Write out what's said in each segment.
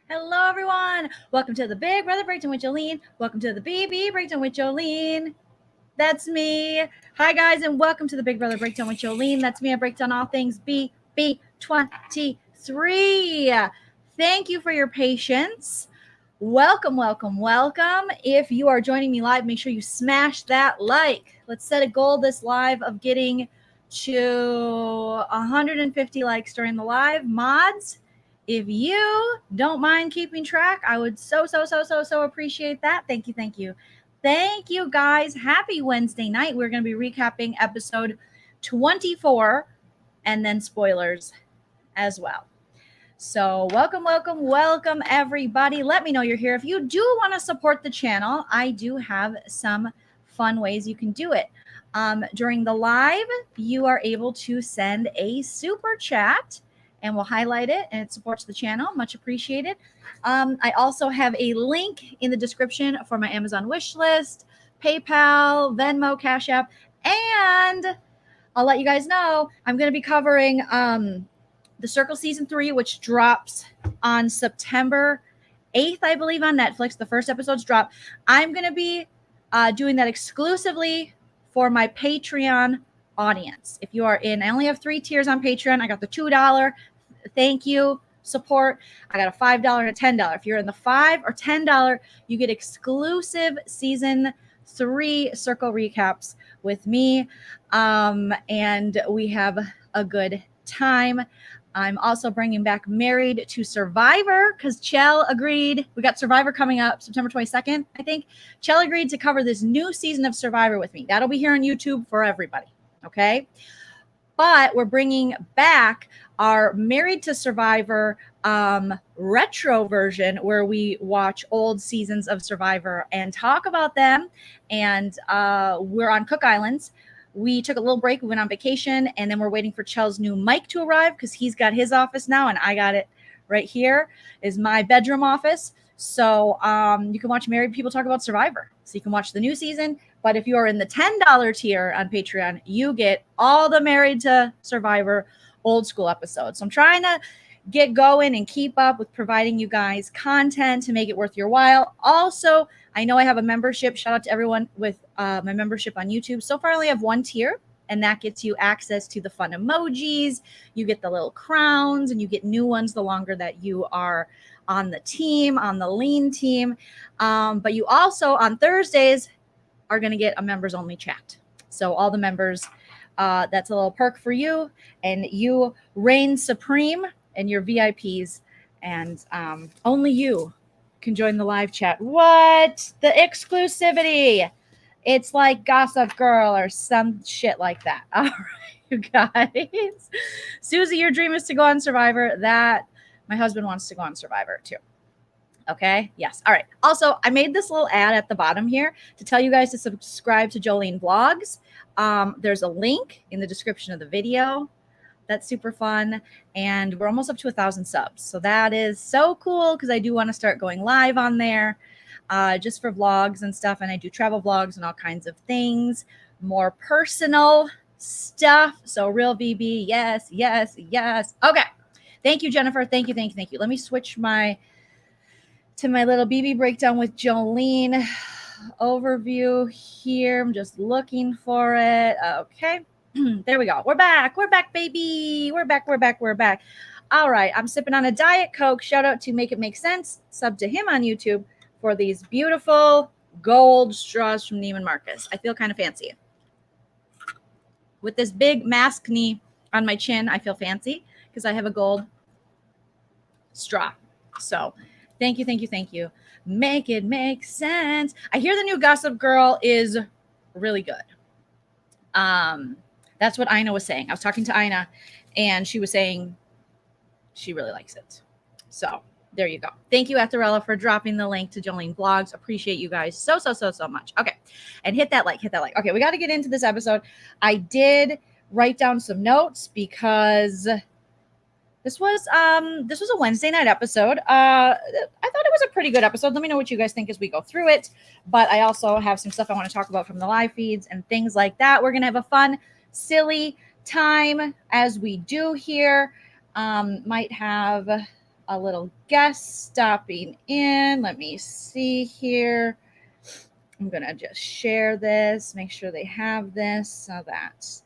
Hello, everyone. Welcome to the Big Brother Breakdown with Joleen. Welcome to the BB Breakdown with Joleen. That's me. Hi, guys, and welcome to the Big Brother Breakdown with Joleen. That's me. I break down all things BB23. Thank you for your patience. Welcome, welcome, welcome. If you are joining me live, make sure you smash that like. Let's set a goal this live of getting to 150 likes during the live. Mods, if you don't mind keeping track, I would so appreciate that. Thank you, thank you. Thank you, guys. Happy Wednesday night. We're going to be recapping episode 24 and then spoilers as well. So welcome, everybody. Let me know you're here. If you do want to support the channel, I do have some fun ways you can do it. During the live, you are able to send a super chat and we'll highlight it, and it supports the channel. Much appreciated. I also have a link in the description for my Amazon wish list, PayPal, Venmo, Cash App, and I'll let you guys know I'm going to be covering The Circle Season 3, which drops on September 8th, I believe, on Netflix. The first episodes drop. I'm going to be doing that exclusively for my Patreon audience. If you are in, I only have 3 tiers on Patreon. I got the $2 thank you support. I got a $5 and a $10. If you're in the $5 or $10, you get exclusive season 3 circle recaps with me. And we have a good time. I'm also bringing back Married to Survivor because Chell agreed. We got Survivor coming up September 22nd, I think. Chell agreed to cover this new season of Survivor with me. That'll be here on YouTube for everybody, okay? But we're bringing back our Married to Survivor retro version where we watch old seasons of Survivor and talk about them. And we're on Cook Islands. We took a little break. We went on vacation, and then we're waiting for Chell's new mic to arrive because he's got his office now, and I got it right here is my bedroom office. So you can watch Married People Talk About Survivor. So you can watch the new season. But if you are in the $10 tier on Patreon, you get all the Married to Survivor old school episodes. So I'm trying to get going and keep up with providing you guys content to make it worth your while. Also, I know I have a membership. Shout out to everyone with my membership on YouTube. So far, I only have 1 tier, and that gets you access to the fun emojis. You get the little crowns, and you get new ones the longer that you are on the team, on the Leen Team. But you also, on Thursdays, are going to get a members only chat. So all the members, that's a little perk for you, and you reign supreme and your VIPs, and only you can join the live chat. What? The exclusivity. It's like Gossip Girl or some shit like that. All right, you guys. Susie, your dream is to go on Survivor. That my husband wants to go on Survivor too. Okay. Yes. All right. Also, I made this little ad at the bottom here to tell you guys to subscribe to Joleen Vlogs. There's a link in the description of the video. That's super fun. And we're almost up to 1,000 subs. So that is so cool because I do want to start going live on there just for vlogs and stuff. And I do travel vlogs and all kinds of things, more personal stuff. So real VB. Yes, yes, yes. Okay. Thank you, Jennifer. Thank you. Let me switch to my little BB breakdown with Joleen overview here. I'm just looking for it. Okay. There we go. We're back, baby. We're back. All right. I'm sipping on a Diet Coke. Shout out to Make It Make Sense. Sub to him on YouTube for these beautiful gold straws from Neiman Marcus. I feel kind of fancy. With this big mask knee on my chin, I feel fancy because I have a gold straw. So thank you. Make it make sense. I hear the new Gossip Girl is really good. That's what Aina was saying. I was talking to Aina, and she was saying she really likes it. So there you go. Thank you, Atharella, for dropping the link to Joleen Vlogs. Appreciate you guys so much. Okay, and hit that like. Okay, we got to get into this episode. I did write down some notes because this was a Wednesday night episode. I thought it was a pretty good episode. Let me know what you guys think as we go through it. But I also have some stuff I want to talk about from the live feeds and things like that. We're gonna have a fun, silly time as we do here. Might have a little guest stopping in. Let me see here. I'm going to just share this, make sure they have this. So that's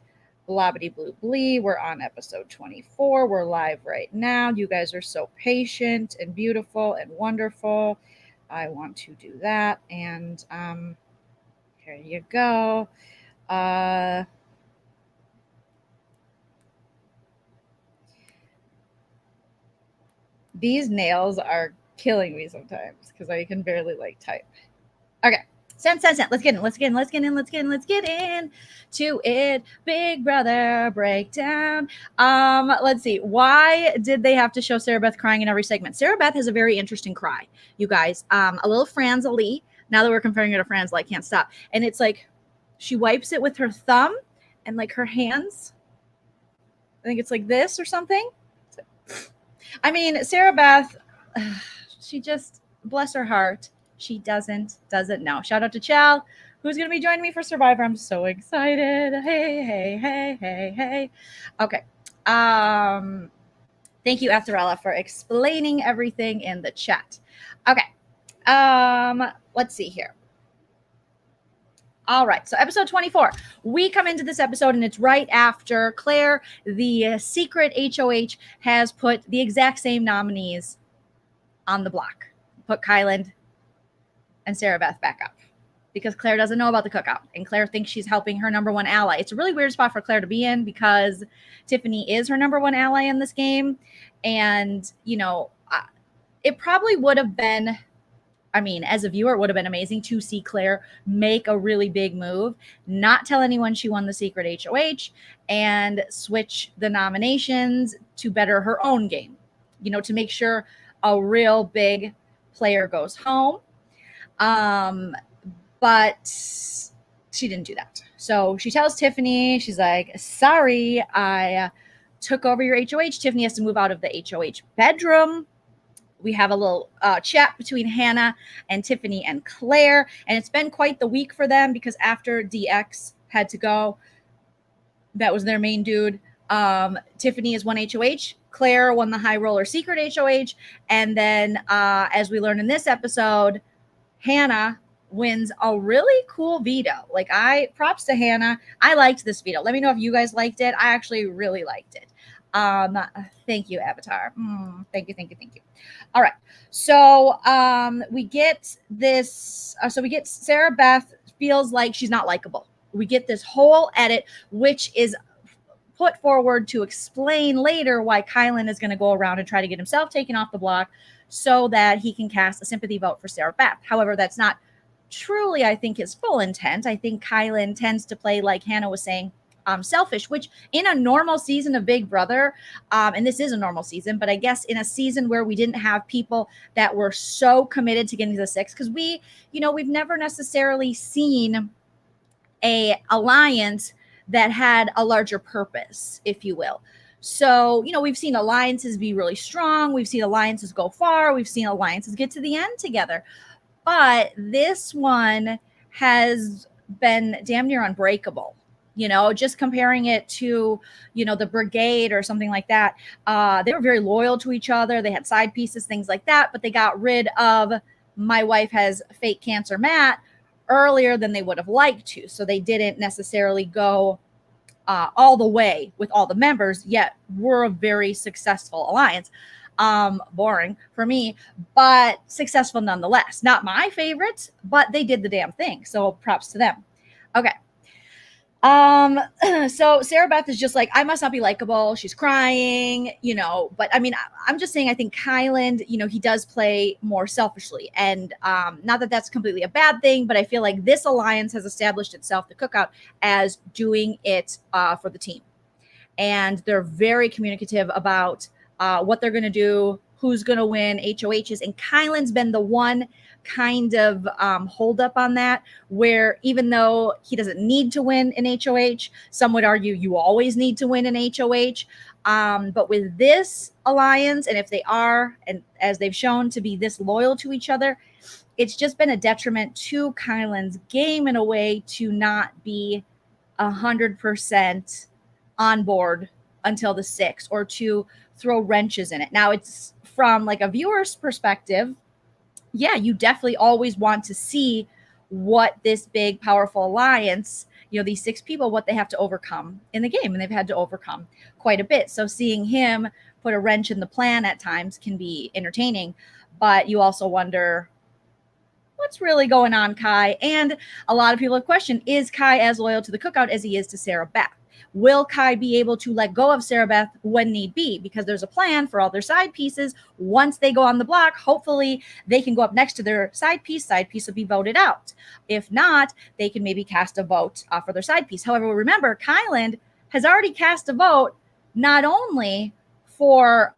Blobbity Blue Blee. We're on episode 24. We're live right now. You guys are so patient and beautiful and wonderful. I want to do that. And here you go. These nails are killing me sometimes because I can barely type. Okay. Send. Let's get in to it. Big Brother breakdown. Let's see. Why did they have to show Sarah Beth crying in every segment? Sarah Beth has a very interesting cry, you guys. A little Franzly. Now that we're comparing her to Franz, can't stop. And it's like she wipes it with her thumb and her hands. I think it's like this or something. I mean, Sarah Beth, she just, bless her heart, she doesn't know. Shout out to Chal, who's going to be joining me for Survivor. I'm so excited. Hey. Okay. Thank you, Atharella, for explaining everything in the chat. Okay. Let's see here. All right, so episode 24. We come into this episode, and it's right after Claire, the secret HOH, has put the exact same nominees on the block. Put Kyland and Sarah Beth back up because Claire doesn't know about the cookout, and Claire thinks she's helping her number one ally. It's a really weird spot for Claire to be in because Tiffany is her number one ally in this game, and, it probably would have been, as a viewer, it would have been amazing to see Claire make a really big move, not tell anyone she won the secret HOH, and switch the nominations to better her own game, to make sure a real big player goes home. But she didn't do that. So she tells Tiffany, she's like, sorry, I took over your HOH. Tiffany has to move out of the HOH bedroom. We have a little chat between Hannah and Tiffany and Claire, and it's been quite the week for them because after DX had to go, that was their main dude. Tiffany is one HOH. Claire won the High Roller Secret HOH, and then as we learned in this episode, Hannah wins a really cool veto. Props to Hannah. I liked this veto. Let me know if you guys liked it. I actually really liked it. Thank you, Avatar. Thank you. All right. So we get this. We get Sarah Beth feels like she's not likable. We get this whole edit, which is put forward to explain later why Kylan is going to go around and try to get himself taken off the block so that he can cast a sympathy vote for Sarah Beth. However, that's not truly, I think, his full intent. I think Kylan tends to play, like Hannah was saying, selfish, which in a normal season of Big Brother, and this is a normal season, but I guess in a season where we didn't have people that were so committed to getting to the six, because we've never necessarily seen a alliance that had a larger purpose, if you will. So, we've seen alliances be really strong. We've seen alliances go far. We've seen alliances get to the end together. But this one has been damn near unbreakable. Just comparing it to, the brigade or something like that. They were very loyal to each other. They had side pieces, things like that. But they got rid of my wife has fake cancer, Matt, earlier than they would have liked to. So they didn't necessarily go all the way with all the members, yet we're a very successful alliance. Boring for me, but successful nonetheless. Not my favorite, but they did the damn thing. So props to them. Okay. So Sarah Beth is just like, I must not be likable. She's crying, but I'm just saying, I think Kyland, he does play more selfishly, and not that that's completely a bad thing, but I feel like this alliance has established itself, the cookout, as doing it for the team. And they're very communicative about what they're going to do, who's going to win HOHs. And Kylan's been the one kind of hold up on that, where even though he doesn't need to win an HOH, some would argue you always need to win an HOH. But with this alliance, and if they are, and as they've shown to be this loyal to each other, it's just been a detriment to Kylan's game in a way to not be 100% on board until the 6th, or to throw wrenches in it. Now, it's from like a viewer's perspective. Yeah, you definitely always want to see what this big, powerful alliance, these 6 people, what they have to overcome in the game. And they've had to overcome quite a bit. So seeing him put a wrench in the plan at times can be entertaining. But you also wonder, what's really going on, Kai? And a lot of people have questioned, is Kai as loyal to the cookout as he is to Sarah Beth? Will Kai be able to let go of Sarah Beth when need be? Because there's a plan for all their side pieces. Once they go on the block, hopefully they can go up next to their side piece. Side piece will be voted out. If not, they can maybe cast a vote for their side piece. However, remember, Kyland has already cast a vote not only for,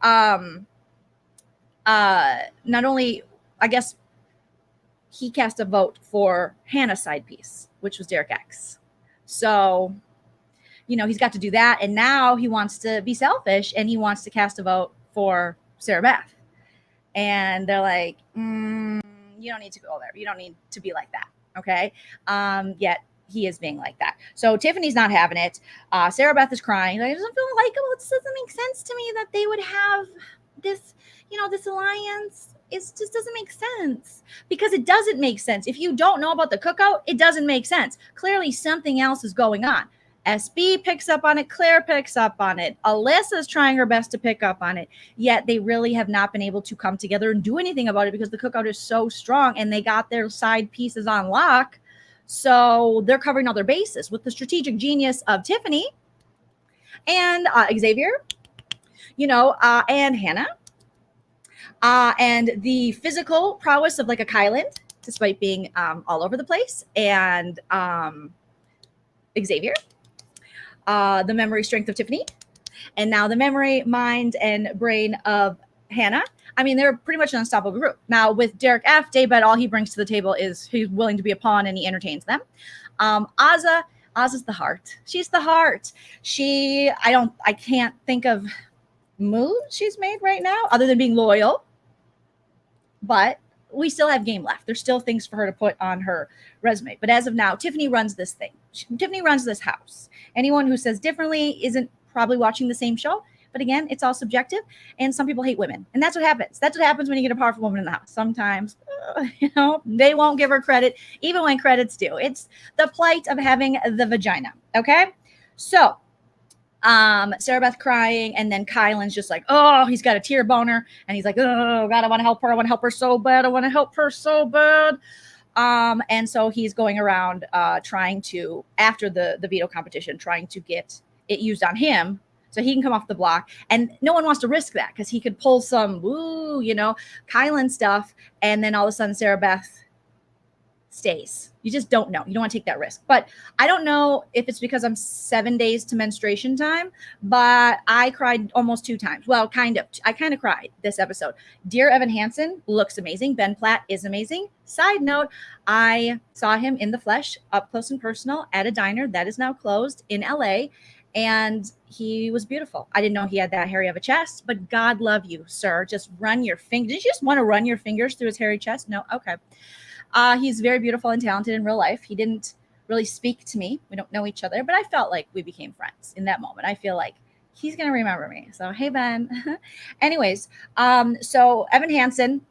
he cast a vote for Hannah's side piece, which was Derek X. So, he's got to do that. And now he wants to be selfish and he wants to cast a vote for Sarah Beth. And they're like, you don't need to go there. You don't need to be like that. Okay. Yet he is being like that. So Tiffany's not having it. Sarah Beth is crying. Like, it doesn't feel likable. It doesn't make sense to me that they would have this, this alliance. It just doesn't make sense, because it doesn't make sense. If you don't know about the cookout, it doesn't make sense. Clearly something else is going on. SB picks up on it. Claire picks up on it. Alyssa's trying her best to pick up on it. Yet they really have not been able to come together and do anything about it, because the cookout is so strong and they got their side pieces on lock. So they're covering all their bases with the strategic genius of Tiffany and Xavier, and Hannah. And the physical prowess of like a Kyland, despite being all over the place, and Xavier, the memory strength of Tiffany, and now the memory, mind, and brain of Hannah. I mean, they're pretty much an unstoppable group. Now with Derek F, Daybed, all he brings to the table is he's willing to be a pawn and he entertains them. Azza's the heart. She's the heart. I can't think of moves she's made right now other than being loyal. But we still have game left. There's still things for her to put on her resume. But as of now, Tiffany runs this thing. Tiffany runs this house. Anyone who says differently isn't probably watching the same show. But again, it's all subjective. And some people hate women. And that's what happens. That's what happens when you get a powerful woman in the house. Sometimes, they won't give her credit, even when credit's due. It's the plight of having the vagina. Okay? So, Sarah Beth crying, and then Kylan's just like, oh, he's got a tear boner, and he's like, oh God, I want to help her. I want to help her so bad. I want to help her so bad. And so he's going around trying to, after the veto competition, trying to get it used on him so he can come off the block. And no one wants to risk that, because he could pull some Kylan stuff, and then all of a sudden Sarah Beth stays. You just don't know. You don't want to take that risk. But I don't know if it's because I'm 7 days to menstruation time, but I cried almost 2 times. Well, kind of. I kind of cried this episode. Dear Evan Hansen looks amazing. Ben Platt is amazing. Side note, I saw him in the flesh, up close and personal, at a diner that is now closed in LA. And he was beautiful. I didn't know he had that hairy of a chest, but God love you, sir. Just run your fingers. Did you just want to run your fingers through his hairy chest? No? Okay. He's very beautiful and talented in real life. He didn't really speak to me. We don't know each other, but I felt like we became friends in that moment. I feel like he's going to remember me. So, hey, Ben. Anyways, so Evan Hansen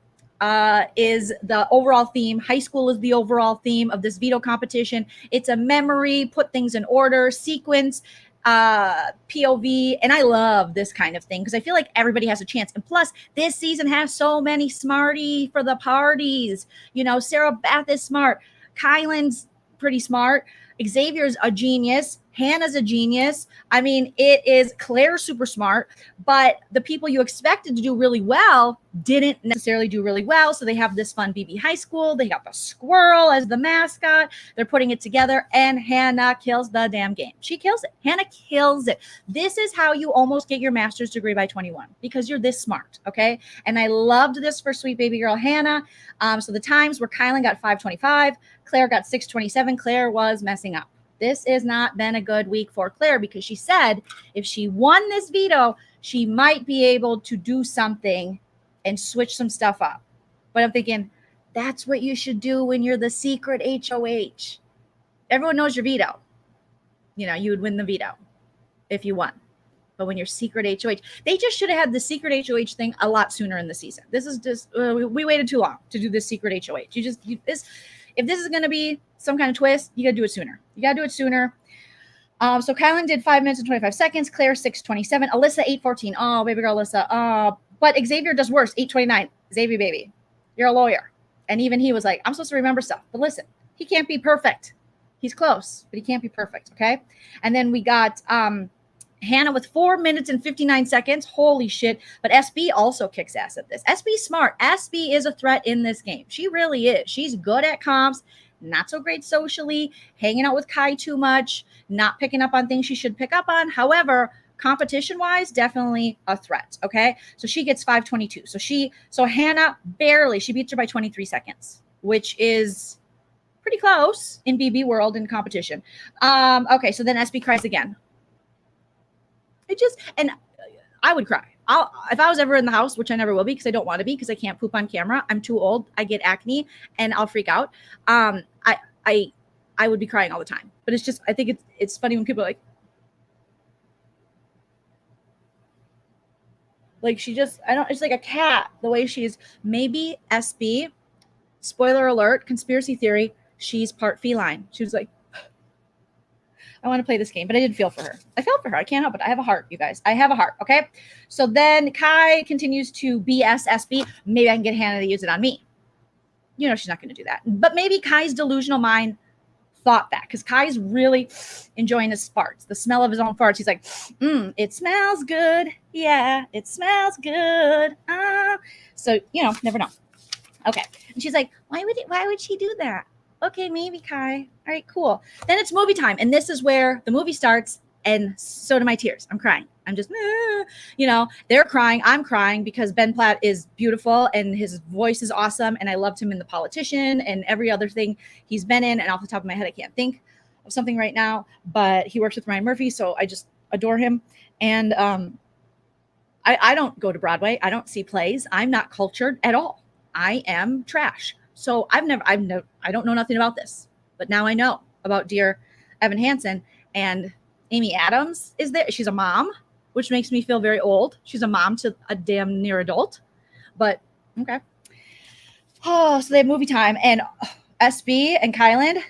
is the overall theme. High school is the overall theme of this veto competition. It's a memory, put things in order, sequence, POV, and I love this kind of thing because I feel like everybody has a chance. And plus, this season has so many smarty for the parties. Sarah Beth is smart. Kylan's pretty smart. Xavier's a genius. Hannah's a genius. I mean, it is Claire's super smart, but the people you expected to do really well didn't necessarily do really well. So they have this fun BB high school. They got the squirrel as the mascot. They're putting it together, and Hannah kills the damn game. She kills it. Hannah kills it. This is how you almost get your master's degree by 21, because you're this smart. Okay. And I loved this for sweet baby girl Hannah. So the times where Kylan got 525, Claire got 627. Claire was messing up. This has not been a good week for Claire, because she said if she won this veto, she might be able to do something and switch some stuff up. But I'm thinking, that's what you should do when you're the secret HOH. Everyone knows your veto. You would win the veto if you won. But when you're secret HOH, they just should have had the secret HOH thing a lot sooner in the season. This is just, we waited too long to do this secret HOH. If this is going to be some kind of twist, you got to do it sooner. You got to do it sooner. So Kylan did 5 minutes and 25 seconds. Claire, 6:27. Alyssa, 8:14. Oh, baby girl Alyssa. But Xavier does worse, 8:29. Xavier, baby, you're a lawyer. And even he was like, I'm supposed to remember stuff. But listen, he can't be perfect. He's close, but he can't be perfect, okay? And then we got Hannah with 4 minutes and 59 seconds. Holy shit. But SB also kicks ass at this. SB's smart. SB is a threat in this game. She really is. She's good at comps, not so great socially, hanging out with Kai too much, not picking up on things she should pick up on. However, competition-wise, definitely a threat, okay? So she gets 5:22. So Hannah she beats her by 23 seconds, which is pretty close in BB world in competition. Okay, so then SB cries again. And I would cry. If I was ever in the house, which I never will be because I don't want to be because I can't poop on camera. I'm too old. I get acne and I'll freak out. I would be crying all the time. But it's just, I think it's funny when people are like it's like a cat, the way she's maybe SB, spoiler alert, conspiracy theory, she's part feline. She was like, I want to play this game, but I didn't feel for her. I felt for her. I can't help it. I have a heart, you guys. I have a heart, okay? So then Kai continues to BS SB. Maybe I can get Hannah to use it on me. You know she's not going to do that. But maybe Kai's delusional mind thought that because Kai's really enjoying his farts, the smell of his own farts. He's like, it smells good. Yeah, it smells good. So, never know. Okay. And she's like, why would she do that? Okay, maybe Kai. All right, cool. Then it's movie time. And this is where the movie starts. And so do my tears. I'm crying. I'm just, they're crying. I'm crying because Ben Platt is beautiful and his voice is awesome. And I loved him in The Politician and every other thing he's been in. And off the top of my head, I can't think of something right now. But he works with Ryan Murphy, so I just adore him. And I don't go to Broadway. I don't see plays. I'm not cultured at all. I am trash. So I don't know nothing about this, but now I know about dear Evan Hansen, and Amy Adams is there. She's a mom, which makes me feel very old. She's a mom to a damn near adult, but okay. Oh, so they have movie time, and SB and Kylan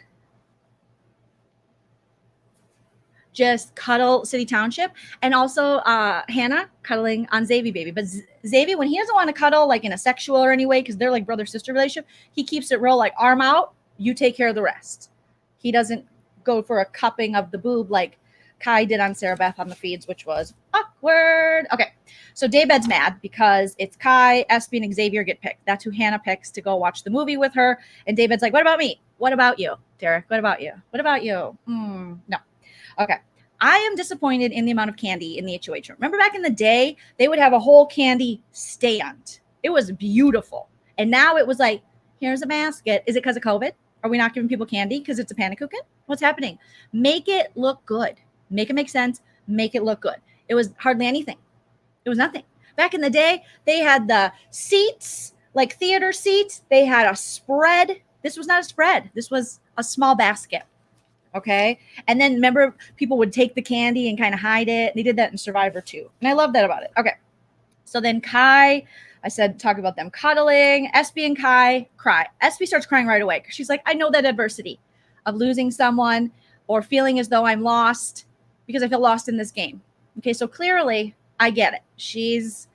just cuddle City Township, and also Hannah cuddling on Xavier baby. But Xavier, when he doesn't want to cuddle like in a sexual or any way, because they're like brother-sister relationship, he keeps it real like arm out, you take care of the rest. He doesn't go for a cupping of the boob like Kai did on Sarah Beth on the feeds, which was awkward. Okay, so Daybed's mad because it's Kai, SB, and Xavier get picked. That's who Hannah picks to go watch the movie with her. And Daybed's like, what about me? What about you, Derek? What about you? What about you? No. Okay. I am disappointed in the amount of candy in the HOH room. Remember back in the day, they would have a whole candy stand. It was beautiful. And now it was like, here's a basket. Is it because of COVID? Are we not giving people candy because it's a pannekuchen? What's happening? Make it look good. Make it make sense. Make it look good. It was hardly anything. It was nothing. Back in the day, they had the seats, like theater seats. They had a spread. This was not a spread. This was a small basket. Okay. And then remember, people would take the candy and kind of hide it. They did that in Survivor too. And I love that about it. Okay. So then Kai, I said, talk about them cuddling. SB and Kai cry. SB starts crying right away because she's like, I know that adversity of losing someone or feeling as though I'm lost because I feel lost in this game. Okay. So clearly I get it. She's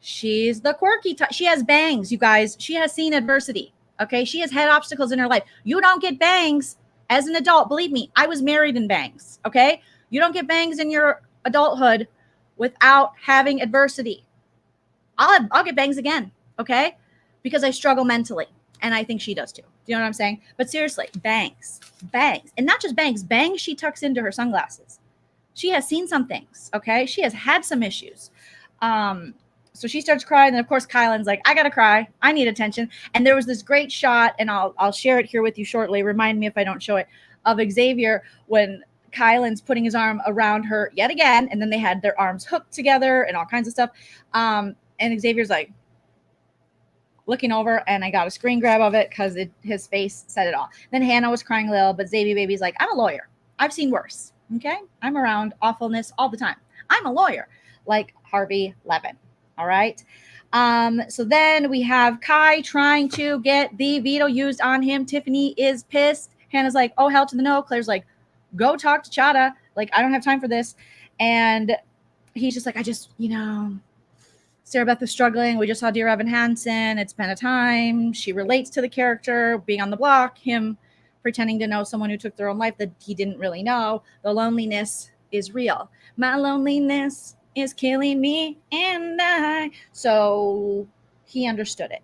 the quirky type. She has bangs, you guys. She has seen adversity. Okay. She has had obstacles in her life. You don't get bangs as an adult. Believe me, I was married in bangs. Okay. You don't get bangs in your adulthood without having adversity. I'll get bangs again. Okay. Because I struggle mentally. And I think she does too. Do you know what I'm saying? But seriously, bangs. And not just bangs she tucks into her sunglasses. She has seen some things. Okay. She has had some issues. So she starts crying. And of course, Kylan's like, I got to cry. I need attention. And there was this great shot, and I'll share it here with you shortly. Remind me if I don't show it, of Xavier when Kylan's putting his arm around her yet again. And then they had their arms hooked together and all kinds of stuff. And Xavier's like looking over, and I got a screen grab of it because his face said it all. Then Hannah was crying a little, but Xavier baby's like, I'm a lawyer. I've seen worse. Okay. I'm around awfulness all the time. I'm a lawyer. like Harvey Levin. All right. So then we have Kai trying to get the veto used on him. Tiffany is pissed. Hannah's like, oh, hell to the no. Claire's like, go talk to Chada. Like, I don't have time for this. And he's just like, Sarah Beth is struggling. We just saw Dear Evan Hansen. It's been a time. She relates to the character being on the block, him pretending to know someone who took their own life that he didn't really know. The loneliness is real. My loneliness is killing me and I. So he understood it,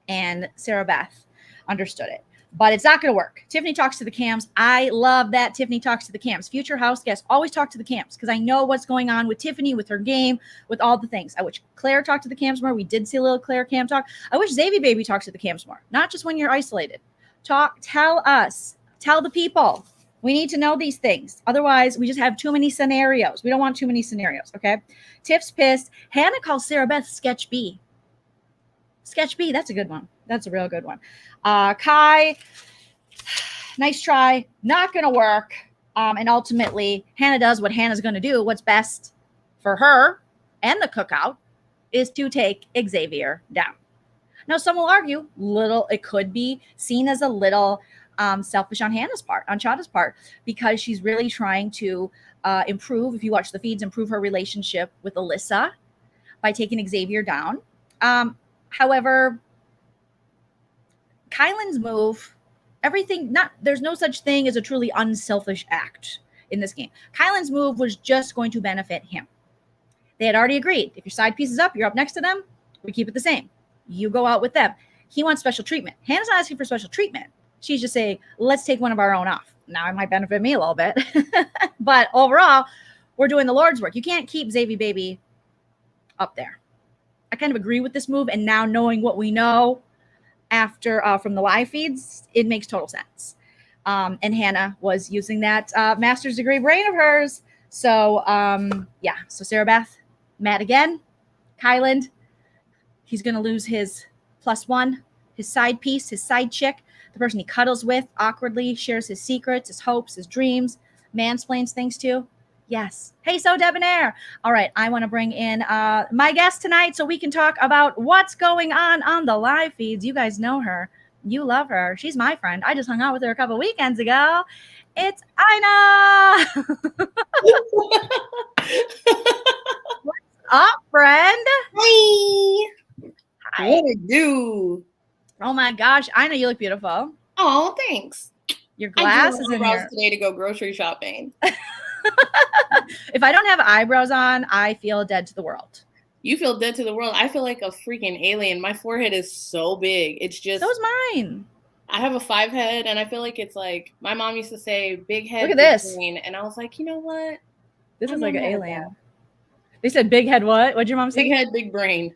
and Sarah Beth understood it. But it's not going to work. Tiffany talks to the cams. I love that Tiffany talks to the cams. Future house guests always talk to the cams because I know what's going on with Tiffany, with her game, with all the things. I wish Claire talked to the cams more. We did see a little Claire cam talk. I wish Xavier Baby talks to the cams more, not just when you're isolated. Tell us, tell the people. We need to know these things. Otherwise, we just have too many scenarios. We don't want too many scenarios, okay? Tiff's pissed. Hannah calls Sarah Beth Sketch B. Sketch B, that's a good one. That's a real good one. Kai, nice try. Not going to work. And ultimately, Hannah does what Hannah's going to do. What's best for her and the cookout is to take Xavier down. Now, some will argue it could be seen as a little selfish on Hannah's part, on Chada's part, because she's really trying to improve, if you watch the feeds, improve her relationship with Alyssa by taking Xavier down. However, Kylan's move, there's no such thing as a truly unselfish act in this game. Kylan's move was just going to benefit him. They had already agreed. If your side piece is up, you're up next to them, we keep it the same. You go out with them. He wants special treatment. Hannah's not asking for special treatment. She's just saying, let's take one of our own off. Now it might benefit me a little bit. But overall, we're doing the Lord's work. You can't keep Xavier Baby up there. I kind of agree with this move. And now knowing what we know after from the live feeds, it makes total sense. And Hannah was using that master's degree brain of hers. So, So Sarah Beth, mad again. Kyland, he's going to lose his +1, his side piece, his side chick, the person he cuddles with awkwardly, shares his secrets, his hopes, his dreams, mansplains things to. Yes. Hey, so debonair. All right. I want to bring in my guest tonight so we can talk about what's going on the live feeds. You guys know her. You love her. She's my friend. I just hung out with her a couple weekends ago. It's Aina. What's up, friend? Hi. Hi. What it do? Oh my gosh, Aina, you look beautiful. Oh, thanks. Your glasses in here today to go grocery shopping. If I don't have eyebrows on, I feel dead to the world. You feel dead to the world. I feel like a freaking alien. My forehead is so big. It's just. So is mine. I have a 5 head, and I feel like it's like my mom used to say, "Big head." Look at this. Brain. And I was like, you know what? This is like an alien. They said big head. What? What'd your mom say? Big head, big brain.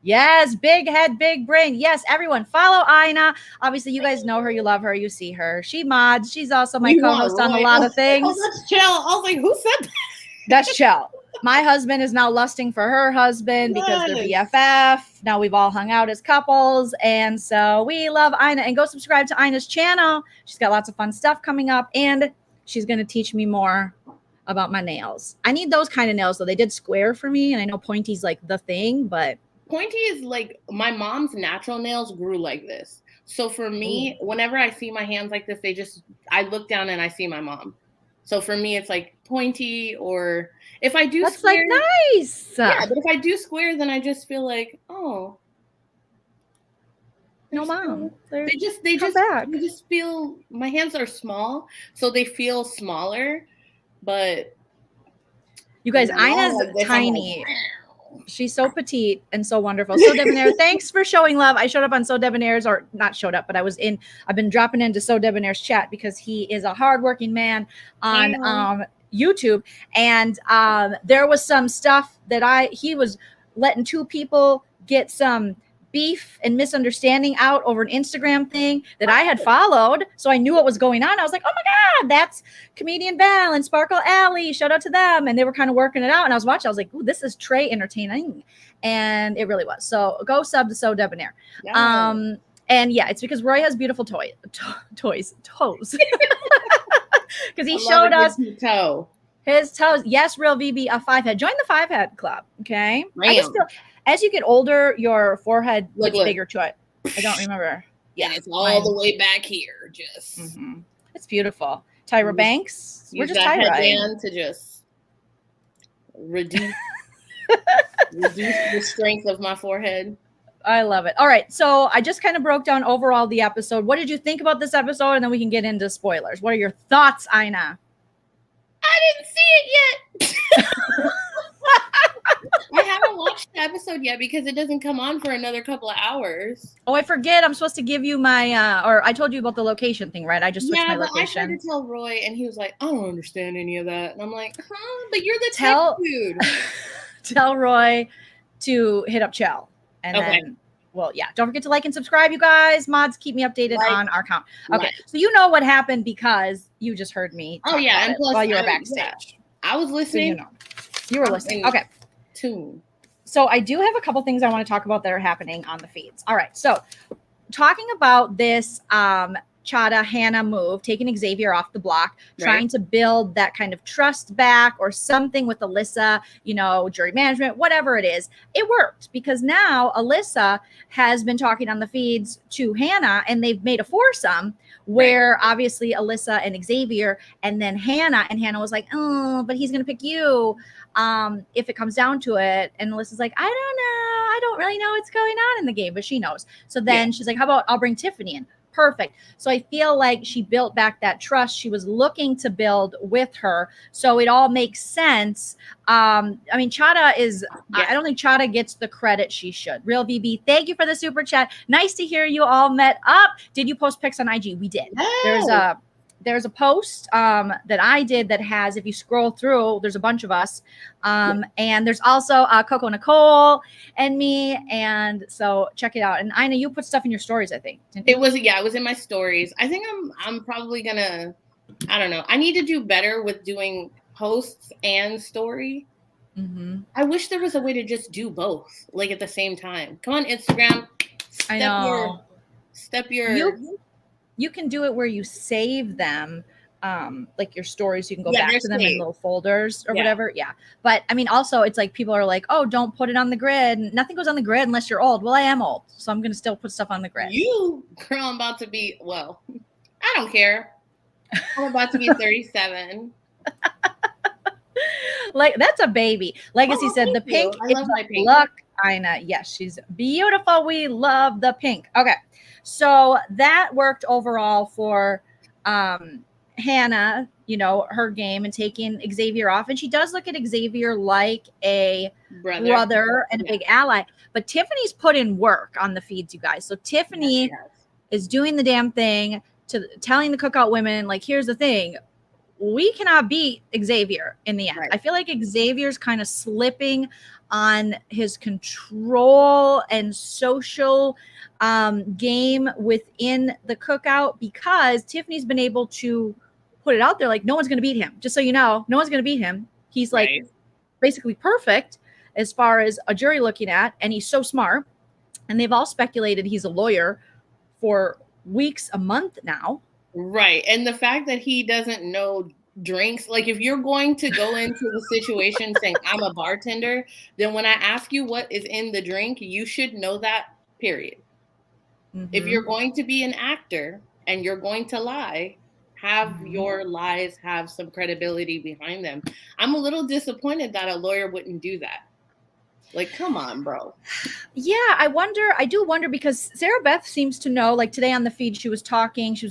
Yes, big head, big brain. Yes, everyone follow Aina. Obviously, you guys know her, you love her, you see her. She mods. She's also my co-host on a lot of things. Oh, that's chill. I was like, who said that? That's chill. My husband is now lusting for her husband because they're BFF. Now we've all hung out as couples. And so we love Aina. And go subscribe to Aina's channel. She's got lots of fun stuff coming up. And she's going to teach me more about my nails. I need those kind of nails, though. They did square for me. And I know pointy's like the thing, but... Pointy is like my mom's natural nails grew like this. So for me, whenever I see my hands like this, I look down and I see my mom. So for me, it's like pointy, or if I do square. That's like nice. Yeah, but if I do square, then I just feel like, oh. No, mom. They just feel, my hands are small, so they feel smaller, but. You guys, Aina's tiny. She's so petite and so wonderful. So Debonair, thanks for showing love. I showed up on So Debonair's, or not showed up, but I've been dropping into So Debonair's chat because he is a hardworking man on YouTube. And there was some stuff that he was letting 2 people get some beef and misunderstanding out over an Instagram thing that I had followed. So I knew what was going on. I was like, oh my God, that's Comedian Val and Sparkle Alley. Shout out to them. And they were kind of working it out. And I was watching, I was like, ooh, this is Trey entertaining. And it really was. So go sub to So Debonair. Yeah. And yeah, it's because Roy has beautiful toes. Because he showed us. Toe. His toes. Yes, real VB, a 5-head. Join the 5-head club. Okay. I just Damn. feel as you get older, your forehead Look, gets look. bigger to it. I don't remember. Yeah, And it's all the way back here. Just It's beautiful. Tyra Banks. We're use just that Tyra. headband to just reduce the strength of my forehead. I love it. All right. So I just kind of broke down overall the episode. What did you think about this episode? And then we can get into spoilers. What are your thoughts, Aina? I didn't see it yet. I haven't watched the episode yet because it doesn't come on for another couple of hours. Oh, I forget. I'm supposed to give you my, or I told you about the location thing, right? I just switched my location. I tried to tell Roy, and he was like, I don't understand any of that. And I'm like, but you're the tech dude. Tell Roy to hit up Chell. And then, well, yeah, don't forget to like and subscribe, you guys. Mods, keep me updated on our account. Okay, so you know what happened because you just heard me. Oh, yeah. And plus, while you were backstage. Yeah. I was listening. So you were listening. Okay. Tune. So I do have a couple things I want to talk about that are happening on the feeds. All right. So talking about this Chada Hannah move, taking Xavier off the block, trying to build that kind of trust back or something with Alyssa, you know, jury management, whatever it is. It worked because now Alyssa has been talking on the feeds to Hannah and they've made a foursome where obviously Alyssa and Xavier and then Hannah, and Hannah was like, oh, but he's going to pick you if it comes down to it. And Alyssa's like, I don't know. I don't really know what's going on in the game, but she knows. So then she's like, how about I'll bring Tiffany in? Perfect. So I feel like she built back that trust she was looking to build with her. So it all makes sense. I mean, Chada is, I don't think Chada gets the credit she should. Real VB, thank you for the super chat. Nice to hear you all met up. Did you post pics on IG? We did. No. There's a post that I did that has, if you scroll through, there's a bunch of us. And there's also Coco Nicole and me. And so check it out. And Aina, you put stuff in your stories, I think. It was in my stories. I think I'm probably gonna, I don't know. I need to do better with doing posts and story. I wish there was a way to just do both, like at the same time. Come on, Instagram. You can do it where you save them, like your stories. You can go back to them in little folders or whatever. Yeah. But I mean, also it's like people are like, oh, don't put it on the grid. Nothing goes on the grid unless you're old. Well, I am old, so I'm going to still put stuff on the grid. Girl, I'm about to be, well, I don't care. I'm about to be 37. Like, that's a baby. Legacy said the pink is luck. Aina, yes, she's beautiful. We love the pink. Okay. So that worked overall for Hannah, you know, her game and taking Xavier off. And she does look at Xavier like a brother and a big ally. But Tiffany's put in work on the feeds, you guys. So Tiffany is doing the damn thing to telling the cookout women, like, here's the thing. We cannot beat Xavier in the end. I feel like Xavier's kind of slipping on his control and social game within the cookout because Tiffany's been able to put it out there like no one's going to beat him. Just so you know, no one's going to beat him. He's like basically perfect as far as a jury looking at, and he's so smart. And they've all speculated he's a lawyer for weeks, a month now. Right. And the fact that he doesn't know drinks, like if you're going to go into the situation saying I'm a bartender, then when I ask you what is in the drink, you should know that, period. If you're going to be an actor and you're going to lie, have your lies have some credibility behind them. I'm a little disappointed that a lawyer wouldn't do that. Like, come on, bro. Yeah, I do wonder because Sarah Beth seems to know, like today on the feed, she was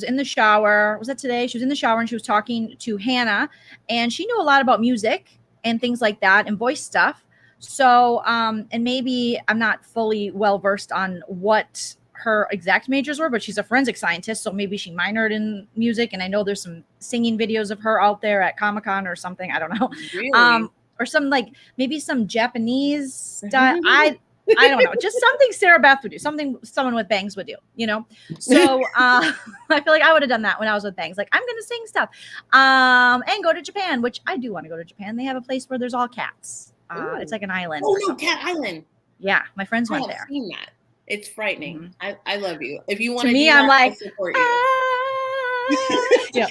in the shower. Was that today? She was in the shower and she was talking to Hannah and she knew a lot about music and things like that and voice stuff. So, and maybe I'm not fully well-versed on what her exact majors were, but she's a forensic scientist. So maybe she minored in music. And I know there's some singing videos of her out there at Comic-Con or something. I don't know. Really? Or some like maybe some Japanese stuff. I don't know, just something Sarah Beth would do, something someone with bangs would do, you know? So I feel like I would have done that when I was with bangs. Like, I'm going to sing stuff and go to Japan, which I do want to go to Japan. They have a place where there's all cats. It's like an island. Oh, no, Cat Island. Yeah, my friends went there. I've seen that. It's frightening. I love you. If you want to me, I'm like, I support you. Yeah.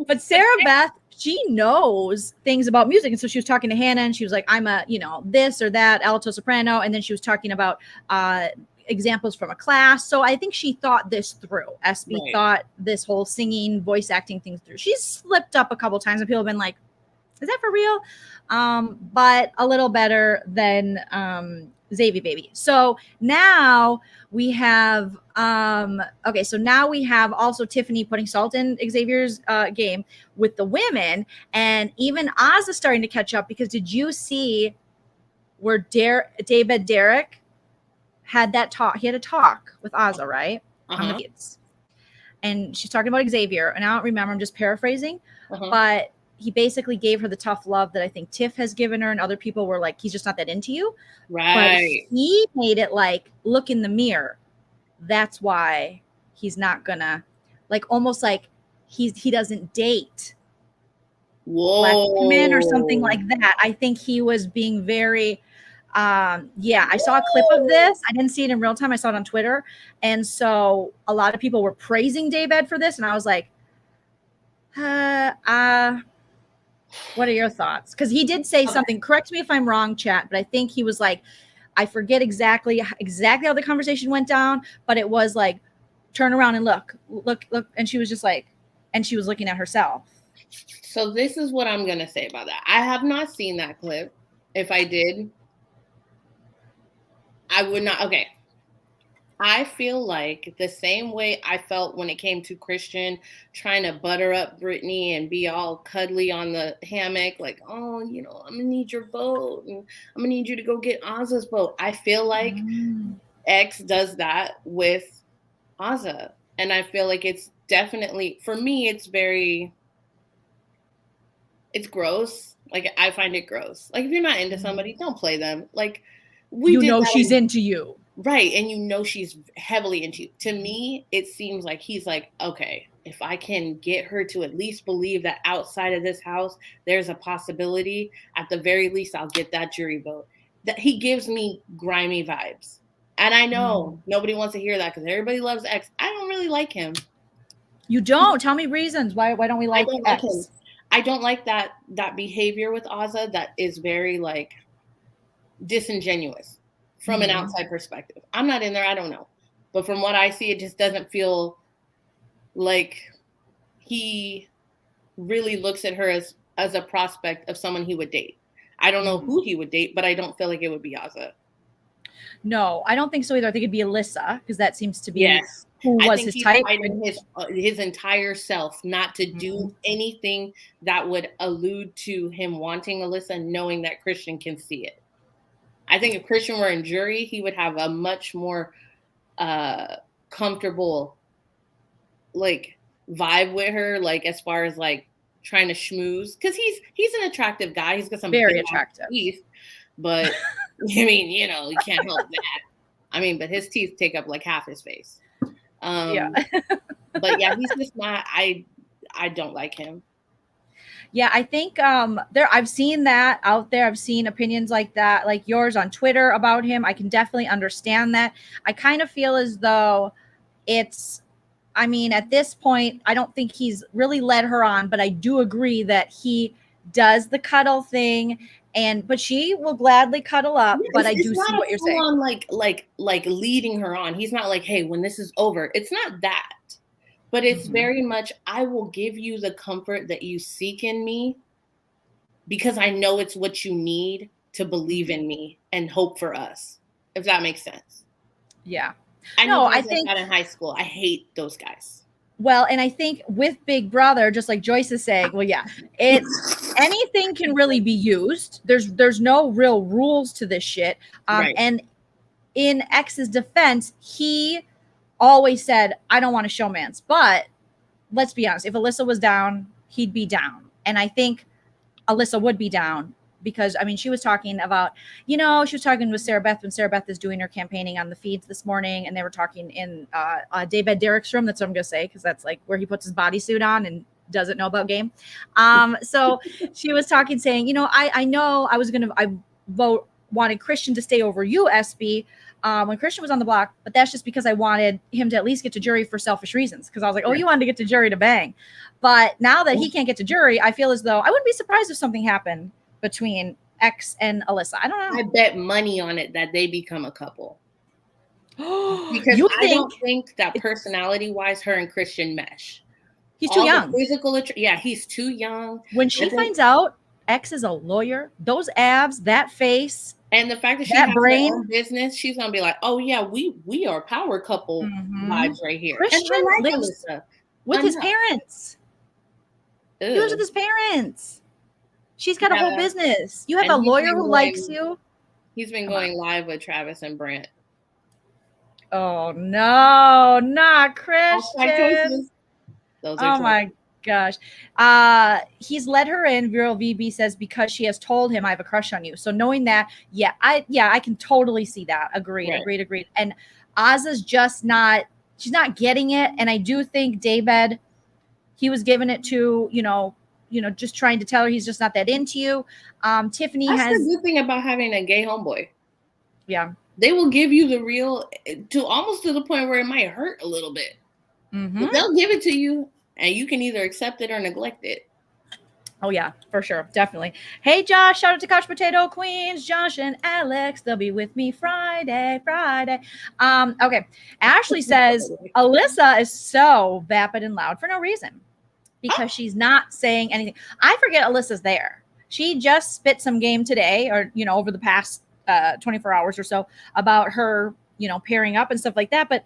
But Sarah Beth, she knows things about music. And so she was talking to Hannah and she was like, I'm a, this or that alto soprano. And then she was talking about examples from a class. So I think she thought this through. SB thought this whole singing, voice acting thing through. She's slipped up a couple times and people have been like, is that for real? But a little better than Xavier Baby. So now we have so now we have also Tiffany putting salt in Xavier's game with the women, and even Oz is starting to catch up, because did you see where David Derek had that talk? He had a talk with Ozza, right? On the kids. And she's talking about Xavier, and I don't remember, I'm just paraphrasing, but he basically gave her the tough love that I think Tiff has given her, and other people were like, he's just not that into you. Right. But he made it like, look in the mirror. That's why he's not gonna, like, almost like he doesn't date black women or something like that. I think he was being very, I saw a clip of this. I didn't see it in real time. I saw it on Twitter. And so a lot of people were praising Daybed for this. And I was like, what are your thoughts? Because he did say something, correct me if I'm wrong, chat, but I think he was like, I forget exactly how the conversation went down, but it was like, turn around and look. And she was just like, and she was looking at herself. So this is what I'm going to say about that. I have not seen that clip. If I did, I would not. Okay. I feel like the same way I felt when it came to Christian trying to butter up Brittany and be all cuddly on the hammock, like, oh, I'm going to need your vote, and I'm going to need you to go get Ozza's vote. I feel like X does that with Ozza. And I feel like it's definitely, for me, it's gross. Like, I find it gross. Like, if you're not into somebody, don't play them. Like, she's into you. Right. And she's heavily into you. To me, it seems like he's like, okay, if I can get her to at least believe that outside of this house, there's a possibility, at the very least, I'll get that jury vote. That he gives me grimy vibes. And I know nobody wants to hear that because everybody loves X. I don't really like him. You don't? Tell me reasons. Why don't we like X? Like him. I don't like that behavior with Ozza that is very, like, disingenuous from an outside perspective. I'm not in there. I don't know. But from what I see, it just doesn't feel like he really looks at her as a prospect of someone he would date. I don't know who he would date, but I don't feel like it would be Ozza. No, I don't think so either. I think it'd be Alyssa, because that seems to be who was his type. His entire self not to do anything that would allude to him wanting Alyssa, knowing that Christian can see it. I think if Christian were in jury, he would have a much more comfortable, like, vibe with her, like, as far as, like, trying to schmooze, because he's an attractive guy. He's got some very attractive teeth, but I mean, you can't help that. I mean, but his teeth take up like half his face. But yeah, he's just not. I don't like him. Yeah, I think I've seen that out there. I've seen opinions like that, like yours on Twitter about him. I can definitely understand that. I kind of feel as though at this point, I don't think he's really led her on, but I do agree that he does the cuddle thing, but she will gladly cuddle up. But I do see what you're saying. On like leading her on. He's not like, hey, when this is over. It's not that. But it's very much, I will give you the comfort that you seek in me because I know it's what you need to believe in me and hope for us, if that makes sense. Yeah. I think that in high school. I hate those guys. Well, and I think with Big Brother, just like Joyce is saying, it's anything can really be used. There's no real rules to this shit. Right. And in X's defense, he always said, I don't want to showmance. But let's be honest, if Alyssa was down, he'd be down. And I think Alyssa would be down because, she was talking about, she was talking with Sarah Beth when Sarah Beth is doing her campaigning on the feeds this morning. And they were talking in Daybed Derek's room. That's what I'm going to say, because that's like where he puts his bodysuit on and doesn't know about game. So she was talking, saying, I know I vote wanted Christian to stay over you, SB, when Christian was on the block, but that's just because I wanted him to at least get to jury for selfish reasons. Because I was like, oh, you wanted to get to jury to bang. But now that he can't get to jury, I feel as though I wouldn't be surprised if something happened between X and Alyssa. I don't know. I bet money on it that they become a couple. Because I don't think that personality-wise, her and Christian mesh. He's too young. He's too young. When she finds out X is a lawyer, those abs, that face, and the fact that she has her own business, she's gonna be like, "Oh yeah, we are power couple vibes right here." Christian lives with his parents. He lives with his parents. She's got a whole business. You have a lawyer who likes you. He's been going live with Travis and Brent. Oh no, not Christian. Oh my gosh. He's let her in. Viral VB says because she has told him I have a crush on you. So knowing that, I can totally see that. Agreed. And Ozza's just not, she's not getting it. And I do think David, he was giving it to, just trying to tell her he's just not that into you. Tiffany That's the good thing about having a gay homeboy. Yeah. They will give you the real almost to the point where it might hurt a little bit. But they'll give it to you and you can either accept it or neglect it. Oh yeah, for sure. Definitely. Hey Josh, shout out to Couch Potato Queens, Josh and Alex. They'll be with me Friday. Okay. Ashley says Alyssa is so vapid and loud for no reason because she's not saying anything. I forget Alyssa's there. She just spit some game today or, over the past 24 hours or so about her, pairing up and stuff like that. But,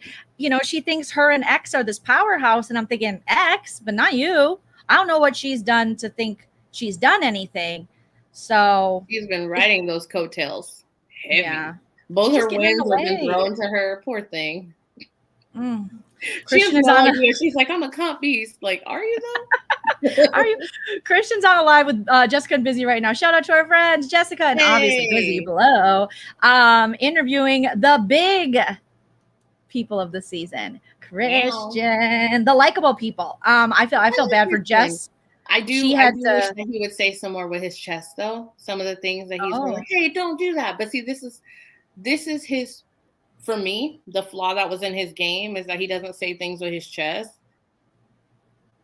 she thinks her and X are this powerhouse. And I'm thinking X, but not you. I don't know what she's done to think she's done anything. So she's been riding those coattails. Heavy. Yeah. Both she's her wins have been thrown to her. Poor thing. Christian's on she's like, I'm a comp beast. Like, are you though? Are you? Christian's on a live with Jessica and Busy right now. Shout out to our friends Jessica and obviously Busy below. Interviewing the big people of the season. Christian, the likable people. I feel bad for Jess. I do wish that he would say some more with his chest though. Some of the things that he's like, hey, don't do that. But see, this is his, for me, the flaw that was in his game is that he doesn't say things with his chest.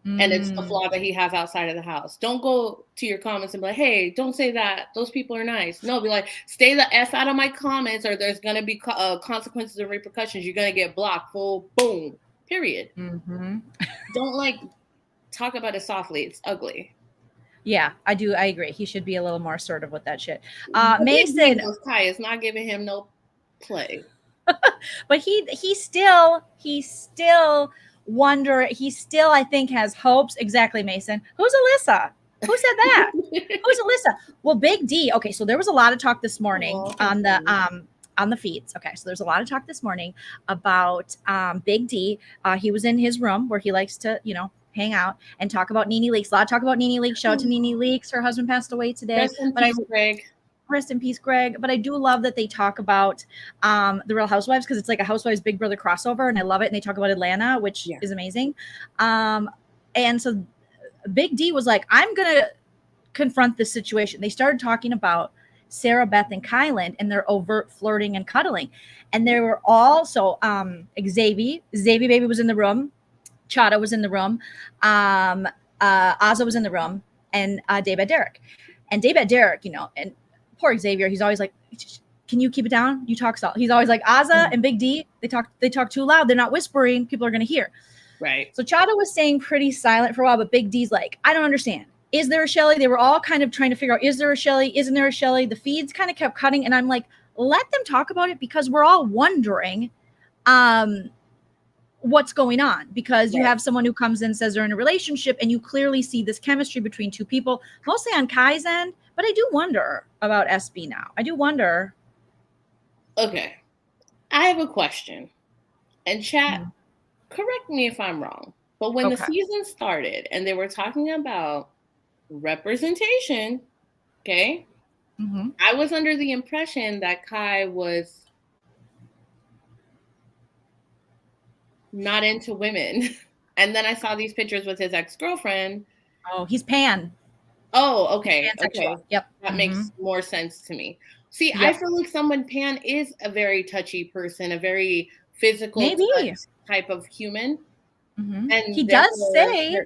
And it's the flaw that he has outside of the house. Don't go to your comments and be like, hey, don't say that. Those people are nice. No, be like, stay the F out of my comments or there's going to be consequences and repercussions. You're going to get blocked. Full boom. Period. Don't talk about it softly. It's ugly. Yeah, I do. I agree. He should be a little more assertive with that shit. Mason. Kai is not giving him no play. But he still I think has hopes. Exactly, Mason. Who's Alyssa? Who said that? Who's Alyssa? Well, Big D. Okay, so there was a lot of talk this morning on the feeds. Okay, so there's a lot of talk this morning about Big D. He was in his room where he likes to, hang out and talk about Nene Leakes. A lot of talk about Nene Leakes. Shout out to Nene Leakes. Her husband passed away today. Rest in peace, Greg. But I do love that they talk about the Real Housewives because it's like a Housewives Big Brother crossover, and I love it. And they talk about Atlanta, which is amazing. And so Big D was like, I'm going to confront this situation. They started talking about Sarah, Beth, and Kylan and their overt flirting and cuddling. And there were also Xavier Baby was in the room. Chada was in the room. Azza was in the room. And Daybed Derek. And Daybed Derek, and poor Xavier, he's always like, can you keep it down? You talk soft. He's always like, Azza and Big D, they talk too loud. They're not whispering. People are going to hear. Right. So Chada was staying pretty silent for a while, but Big D's like, I don't understand. Is there a Shelly? They were all kind of trying to figure out, is there a Shelly? Isn't there a Shelly? The feeds kind of kept cutting. And I'm like, let them talk about it because we're all wondering what's going on because you have someone who comes in and says they're in a relationship and you clearly see this chemistry between two people, mostly on Kai's end. But I do wonder about SB now. I do wonder. Okay. I have a question. And chat, correct me if I'm wrong. But when the season started and they were talking about representation, okay, I was under the impression that Kai was not into women. And then I saw these pictures with his ex-girlfriend. Oh, he's pan. Oh, okay. Pansexual. Okay. Yep. That makes more sense to me. See, Yep. I feel like Pan is a very touchy person, a very physical Maybe. touch type of human. Mm-hmm. And He does say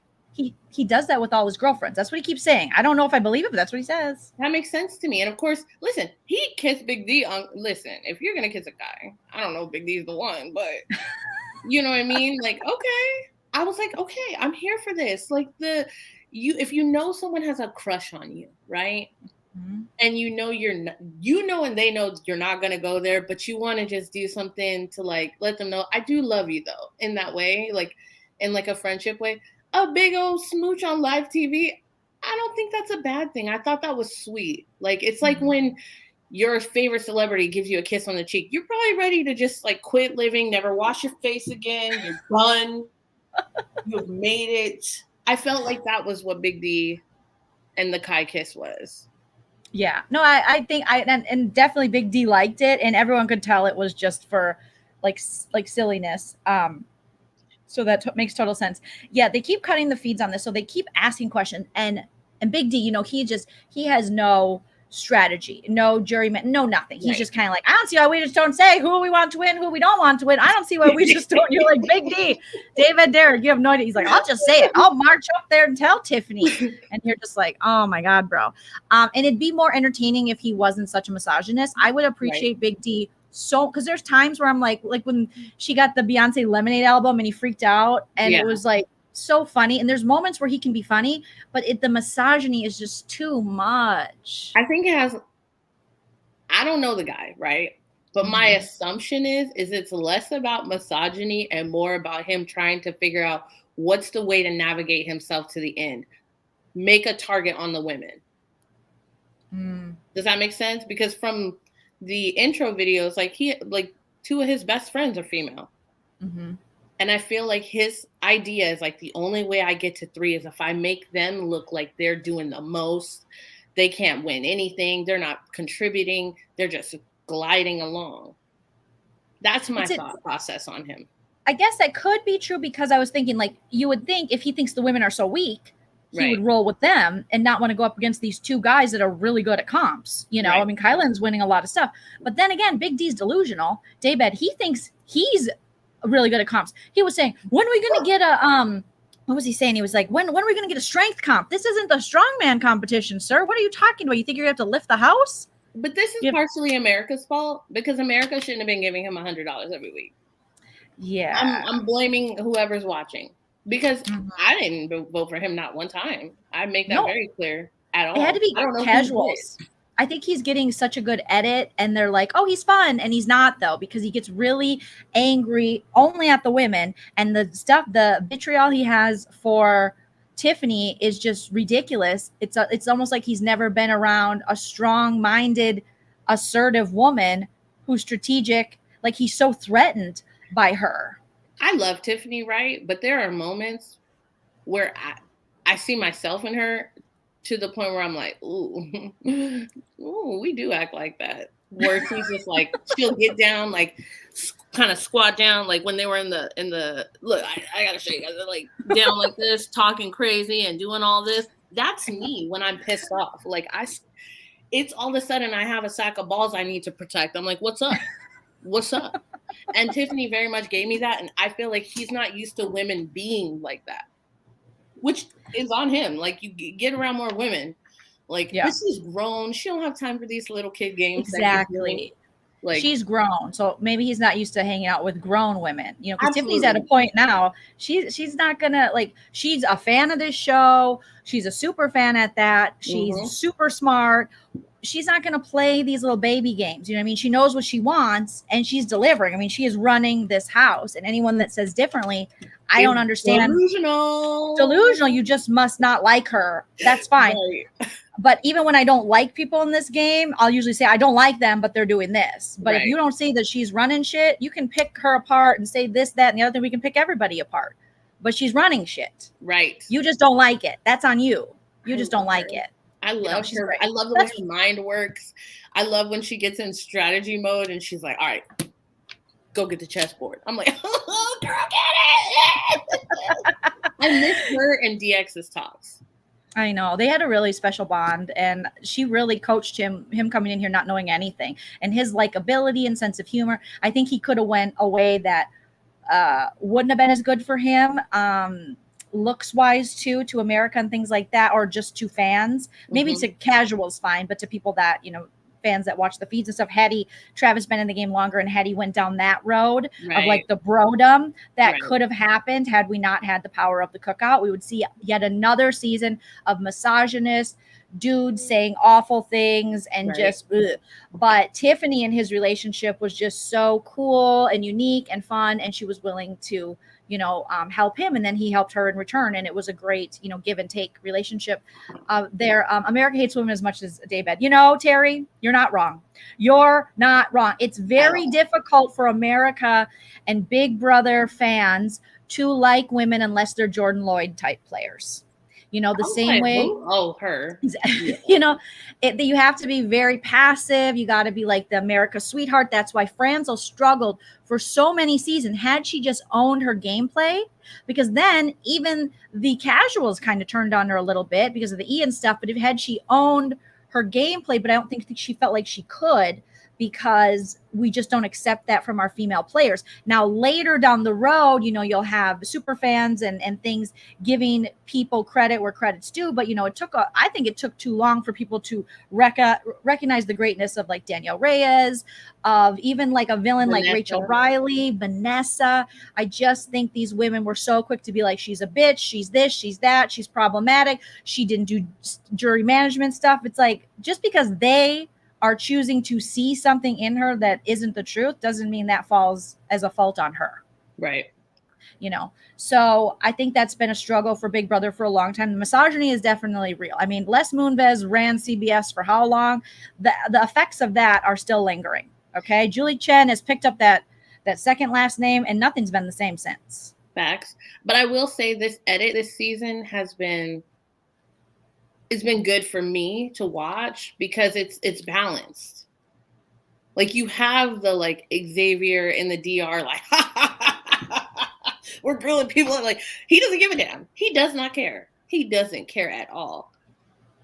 he does that with all his girlfriends. That's what he keeps saying. I don't know if I believe it, but that's what he says. That makes sense to me. And of course, listen, he kissed Big D on. Listen, if you're gonna kiss a guy, I don't know if Big D's the one, but you know what I mean. Like, okay, I was like, okay, I'm here for this. Like if you know someone has a crush on you, right? Mm-hmm. And and they know you're not gonna go there, but you want to just do something to like let them know I do love you though, in that way, like in like a friendship way. A big old smooch on live TV, I don't think that's a bad thing. I thought that was sweet. Like it's like when your favorite celebrity gives you a kiss on the cheek, you're probably ready to just like quit living, never wash your face again. You're done. You've made it. I felt like that was what Big D and the Kai kiss was. Yeah, no, I think and definitely Big D liked it, and everyone could tell it was just for like silliness. So that makes total sense. Yeah, they keep cutting the feeds on this, so they keep asking questions, and Big D, he has no strategy, no juryman, no nothing. He's just kind of like, I don't see why we just don't say who we want to win, who we don't want to win. I don't see why we just don't. You're like, Big D, David Derek, you have no idea. He's like, I'll just say it. I'll march up there and tell Tiffany. And you're just like, oh my God, bro. And it'd be more entertaining if he wasn't such a misogynist. I would appreciate Big D so, because there's times where I'm like when she got the Beyonce Lemonade album and he freaked out, and it was like so funny. And there's moments where he can be funny, but the misogyny is just too much. I think I don't know the guy, right? But my assumption is it's less about misogyny and more about him trying to figure out what's the way to navigate himself to the end. Make a target on the women. Does that make sense? Because from the intro videos, like two of his best friends are female. Mm-hmm. And I feel like his idea is like the only way I get to 3 is if I make them look like they're doing the most. They can't win anything. They're not contributing. They're just gliding along. That's my thought process on him. I guess that could be true, because I was thinking, like, you would think if he thinks the women are so weak, he would roll with them and not want to go up against these 2 guys that are really good at comps. I mean, Kylan's winning a lot of stuff. But then again, Big D's delusional. Daybed, he thinks he's really good at comps. He was saying, when are we going to get a what was he saying? He was like, when are we going to get a strength comp? This isn't the strongman competition, sir. What are you talking about? You think you're going to have to lift the house? But this is partially America's fault, because America shouldn't have been giving him $100 every week. Yeah. I'm blaming whoever's watching, because I didn't vote for him not one time. I make that very clear at all. It had to be casuals. I think he's getting such a good edit, and they're like, oh, he's fun. And he's not, though, because he gets really angry only at the women. And the vitriol he has for Tiffany is just ridiculous. It's almost like he's never been around a strong-minded, assertive woman who's strategic. Like, he's so threatened by her. I love Tiffany, right? But there are moments where I see myself in her, to the point where I'm like, ooh, we do act like that. Where she's just like, she'll get down, like kind of squat down, like when they were in the look, I gotta show you guys, like down like this, talking crazy and doing all this. That's me when I'm pissed off. Like it's all of a sudden I have a sack of balls I need to protect. I'm like, what's up? What's up? And Tiffany very much gave me that. And I feel like he's not used to women being like that, which is on him. Like, you get around more women. Like, this is grown. She don't have time for these little kid games. Exactly. Like, she's grown. So maybe he's not used to hanging out with grown women. Because Tiffany's at a point now, she's not gonna, like, she's a fan of this show. She's a super fan at that. She's super smart. She's not going to play these little baby games. You know what I mean? She knows what she wants, and she's delivering. I mean, she is running this house, and anyone that says differently, I don't understand. Delusional. You just must not like her. That's fine. Right. But even when I don't like people in this game, I'll usually say, I don't like them, but they're doing this. But if you don't see that she's running shit, you can pick her apart and say this, that, and the other thing. We can pick everybody apart. But she's running shit. Right. You just don't like it. That's on you. You just don't like it. I love her. Great. I love the way her mind works. I love when she gets in strategy mode and she's like, all right, go get the chessboard. I'm like, oh, girl, get it. I miss her and DX's talks. I know. They had a really special bond, and she really coached him coming in here not knowing anything. And his likability and sense of humor, I think he could have went a way that wouldn't have been as good for him. Looks wise too, to America and things like that, or just to fans. Maybe to casuals fine, but to people that, fans that watch the feeds and stuff, had Travis been in the game longer and had he went down that road of like the brodom that could have happened had we not had the power of the cookout, we would see yet another season of misogynist dudes saying awful things and just ugh. But Tiffany and his relationship was just so cool and unique and fun, and she was willing to help him, and then he helped her in return, and it was a great give and take relationship there. America hates women as much as daybed. Terry, you're not wrong. You're not wrong. It's very difficult for America and Big Brother fans to like women unless they're Jordan Lloyd type players. The same way. Her. You have to be very passive. You got to be like the America sweetheart. That's why Franzel struggled for so many seasons. Had she just owned her gameplay, because then even the casuals kind of turned on her a little bit because of the Ian stuff. But had she owned her gameplay, but I don't think she felt like she could, because we just don't accept that from our female players. Now, later down the road, you'll have super fans and things giving people credit where credit's due. But, I think it took too long for people to recognize the greatness of like Danielle Reyes, of even like a villain like Rachel Riley, Vanessa. I just think these women were so quick to be like, she's a bitch, she's this, she's that, she's problematic, she didn't do jury management stuff. It's like, just because they are choosing to see something in her that isn't the truth doesn't mean that falls as a fault on her. Right. So I think that's been a struggle for Big Brother for a long time. The misogyny is definitely real. I mean, Les Moonves ran CBS for how long? The effects of that are still lingering. Okay. Julie Chen has picked up that second last name, and nothing's been the same since. Facts. But I will say this edit this season it's been good for me to watch because it's balanced. Like, you have the like Xavier in the DR, like we're grilling people, and like, he doesn't give a damn. He does not care. He doesn't care at all.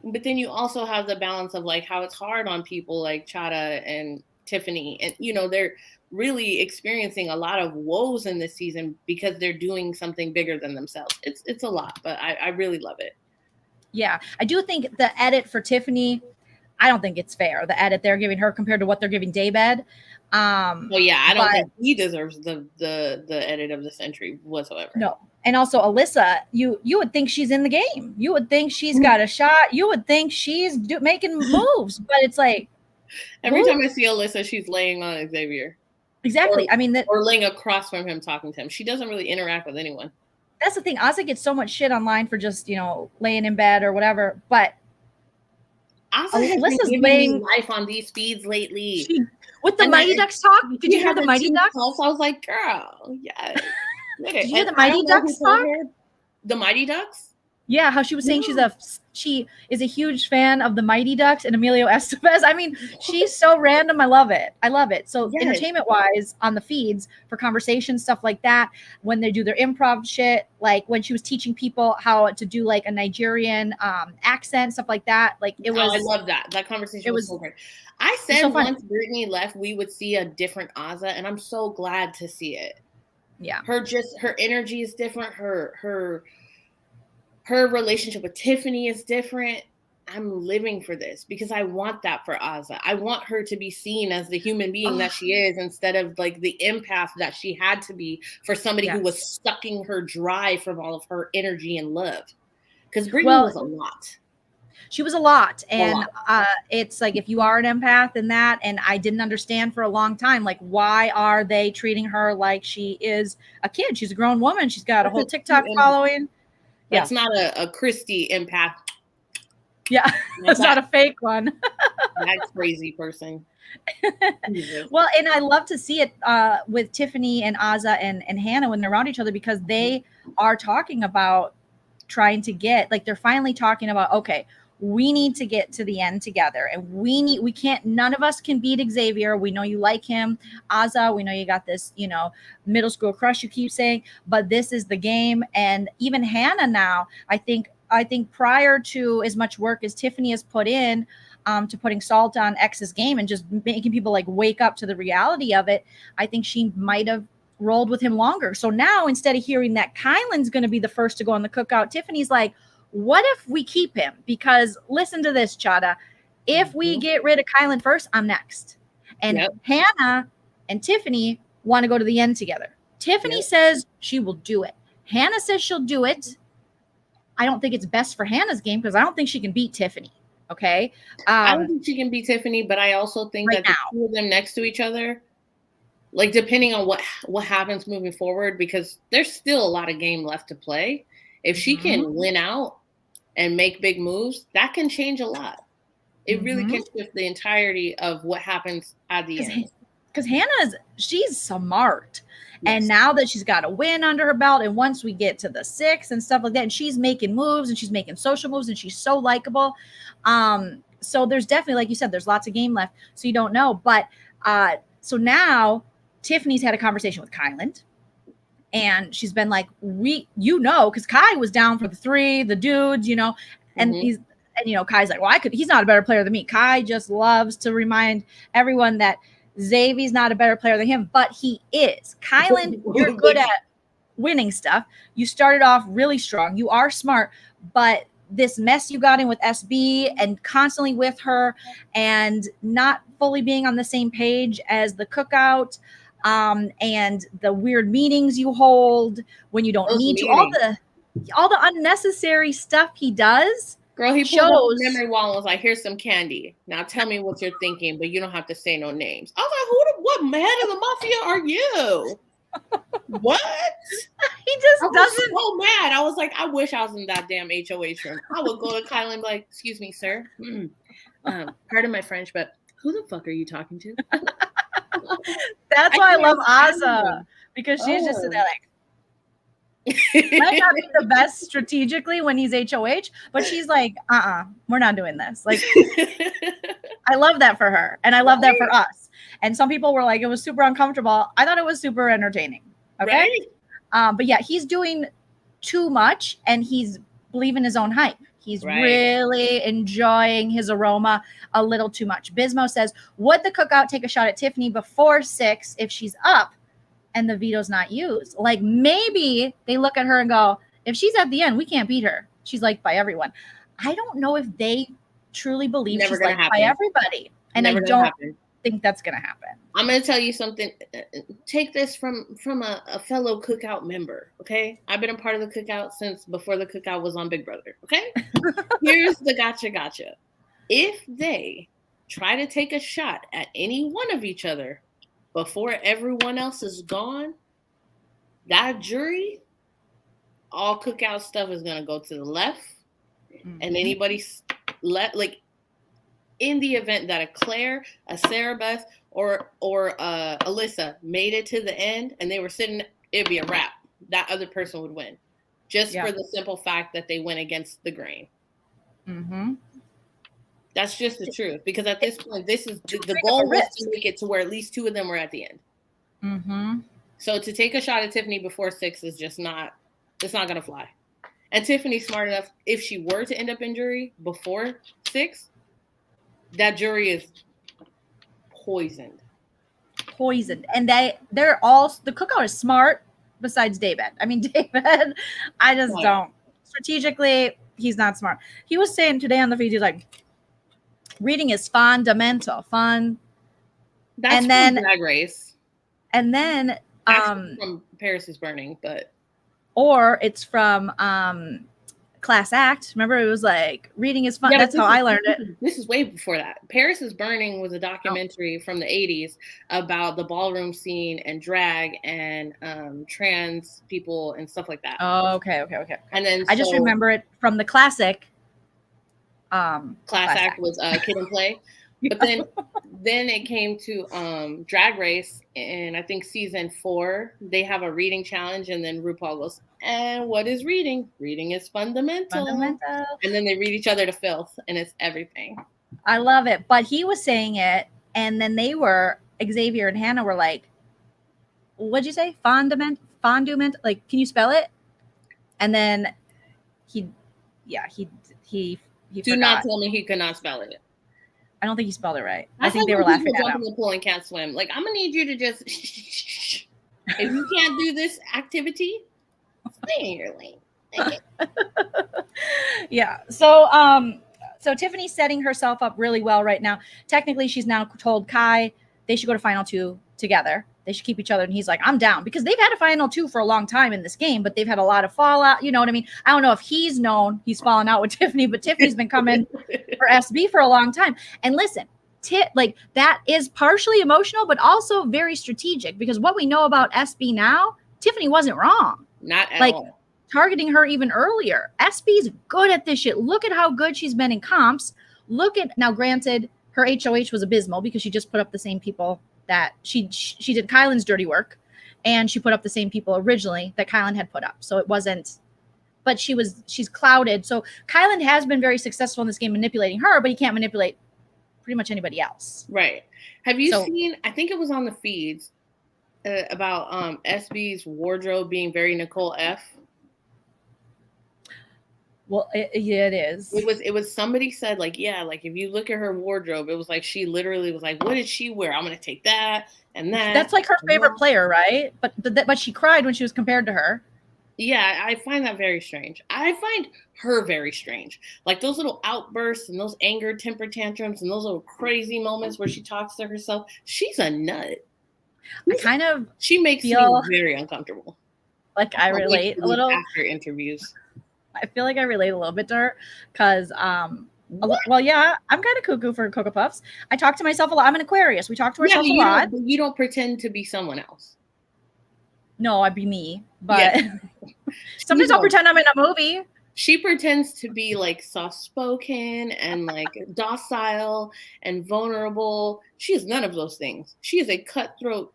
But then you also have the balance of like how it's hard on people like Chada and Tiffany, and they're really experiencing a lot of woes in this season because they're doing something bigger than themselves. It's a lot, but I really love it. Yeah, I do think the edit for Tiffany, I don't think it's fair, the edit they're giving her compared to what they're giving Daybed. Well, yeah, I don't think he deserves the edit of the century whatsoever. No. And also Alyssa, you would think she's in the game. You would think she's got a shot. You would think she's making moves, but it's like every time I see Alyssa, she's laying on Xavier. Exactly. Or laying across from him talking to him. She doesn't really interact with anyone. That's the thing. Ozzy gets so much shit online for just, laying in bed or whatever. But Alyssa's laying life on these feeds lately. With the Mighty Ducks talk? Did you hear the Mighty Ducks? I was like, girl, yes. Did you hear the Mighty Ducks talk? The Mighty Ducks? Yeah, how she was saying she is a huge fan of the Mighty Ducks and Emilio Estevez. I mean, she's so random. I love it. So entertainment wise on the feeds for conversation, stuff like that, when they do their improv shit, like when she was teaching people how to do like a Nigerian accent, stuff like that. Like it was. I love that. That conversation was so great. I said so once Brittany left, we would see a different Azah, and I'm so glad to see it. Yeah. Her energy is different. Her relationship with Tiffany is different. I'm living for this because I want that for Azah. I want her to be seen as the human being that she is, instead of like the empath that she had to be for somebody who was sucking her dry from all of her energy and love. Because Brittany was a lot. She was a lot. And it's like, if you are an empath in that, and I didn't understand for a long time, like, why are they treating her like she is a kid? She's a grown woman. She's got a whole TikTok following. That's not a Christy empath. Yeah, that's not a fake one. That crazy person. Well, and I love to see it with Tiffany and Azah and Hannah when they're around each other, because they are talking about trying to get, like, they're finally talking about, okay, we need to get to the end together, and none of us can beat Xavier. We know you like him. Azah, we know you got this, middle school crush you keep saying, but this is the game. And even Hannah now, I think I think prior to as much work as Tiffany has put in to putting salt on X's game and just making people like wake up to the reality of it, I think she might have rolled with him longer. So now instead of hearing that Kylan's going to be the first to go on the cookout, Tiffany's like, what if we keep him? Because listen to this, Chada. If we get rid of Kylan first, I'm next. And Hannah and Tiffany want to go to the end together. Tiffany says she will do it. Hannah says she'll do it. I don't think it's best for Hannah's game because I don't think she can beat Tiffany. Okay. I don't think she can beat Tiffany, but I also think that the two of them next to each other, like depending on what happens moving forward, because there's still a lot of game left to play. If she can win out and make big moves, that can change a lot. It really can shift the entirety of what happens at the end. Because she's smart. And now that she's got a win under her belt, and once we get to the 6 and stuff like that, and she's making moves and she's making social moves and she's so likable. So there's definitely, like you said, there's lots of game left. So you don't know. But so now Tiffany's had a conversation with Kylan. And she's been like, because Kai was down for the 3, the dudes, and Kai's like, well, he's not a better player than me. Kai just loves to remind everyone that Xavier's not a better player than him, but he is. Kylan, you're good at winning stuff. You started off really strong. You are smart, but this mess you got in with SB and constantly with her and not fully being on the same page as the cookout, and the weird meetings you hold when you don't need to, all the unnecessary stuff he does. Girl, he pulled up the memory wall and was like, here's some candy. Now tell me what you're thinking, but you don't have to say no names. I was like, what head of the mafia are you? What? He just doesn't. So mad. I was like, I wish I was in that damn HOH room. I would go to Kylan and be like, excuse me, sir. Pardon my French, but who the fuck are you talking to? That's why I love Azza, because she's just there like, might not be the best strategically when he's HOH, but she's like, we're not doing this. Like, I love that for her, and I love that for us. And some people were like, it was super uncomfortable. I thought it was super entertaining. Okay, but yeah, he's doing too much, and he's believing his own hype. He's really enjoying his aroma a little too much. Bismo says, would the cookout take a shot at Tiffany before 6 if she's up and the veto's not used? Like, maybe they look at her and go, if she's at the end, we can't beat her. She's liked by everyone. I don't know if they truly believe she's liked by everybody. And I don't think that's going to happen. I'm going to tell you something. Take this from a fellow cookout member, okay? I've been a part of the cookout since before the cookout was on Big Brother, okay? Here's the gotcha. If they try to take a shot at any one of each other before everyone else is gone, that jury, all cookout stuff is going to go to the left. And anybody's in the event that a Claire, a Sarah Beth, or Alyssa made it to the end and they were sitting, it'd be a wrap. That other person would win. Just for the simple fact that they went against the grain. That's just the truth. Because at this point, this is the goal was to make it to where at least 2 of them were at the end. So to take a shot at Tiffany before 6 is just not, it's not going to fly. And Tiffany's smart enough, if she were to end up in jury before 6, that jury is poisoned. And they're all, the cookout is smart besides David. I mean, David, I just don't. Strategically, he's not smart. He was saying today on the feed, he's like, reading is fundamental. Fun. That's and then Drag Race. And then from Paris is Burning, but or it's from Class Act. Remember, it was like reading is fun. That's how I learned it. This is way before that. Paris is Burning was a documentary from the 80s about the ballroom scene and drag and trans people and stuff like that. Oh, okay. And then I just remember it from the classic. Class Act was Kid and Play. But then it came to Drag Race, and I think season 4, they have a reading challenge, and then RuPaul goes, and what is reading? Reading is fundamental. And then they read each other to filth, and it's everything. I love it. But he was saying it, and then Xavier and Hannah were like, what'd you say? Fondament? Like, can you spell it? And then yeah, he Do forgot. not tell me he could not spell it. I don't think he spelled it right. That's I think like they were when laughing people at jump him. in the pool and can't swim. Like, I'm gonna need you to just if you can't do this activity, stay in your lane. Okay. Yeah. So Tiffany's setting herself up really well right now. Technically, she's now told Kai they should go to final 2 together. They should keep each other. And he's like, I'm down, because they've had a final 2 for a long time in this game, but they've had a lot of fallout. You know what I mean? I don't know if he's known he's fallen out with Tiffany, but Tiffany's been coming for SB for a long time. And listen, like that is partially emotional, but also very strategic, because what we know about SB now, Tiffany wasn't wrong. Not at like, all. Targeting her even earlier. SB's good at this shit. Look at how good she's been in comps. Look at, now granted, her HOH was abysmal because she just put up the same people that she did Kylan's dirty work, and she put up the same people originally that Kylan had put up. So it wasn't, but she's clouded. So Kylan has been very successful in this game manipulating her, but he can't manipulate pretty much anybody else. Right. Have you seen, I think it was on the feeds about SB's wardrobe being very Nicole F. Well, yeah, it is. It was somebody said, like, yeah, like if you look at her wardrobe, it was like she literally was like, what did she wear? I'm gonna take that and that. That's like her favorite player, right? But she cried when she was compared to her. Yeah, I find that very strange. I find her very strange. Like those little outbursts and those anger temper tantrums and those little crazy moments where she talks to herself. She's a nut. She makes me very uncomfortable. Like I relate a little after interviews. I feel like I relate a little bit to her because, well, yeah, I'm kind of cuckoo for Cocoa Puffs. I talk to myself a lot. I'm an Aquarius. We talk to ourselves a lot. But you don't pretend to be someone else. No, I'd be me. But sometimes I'll pretend I'm in a movie. She pretends to be like soft-spoken and like docile and vulnerable. She is none of those things. She is a cutthroat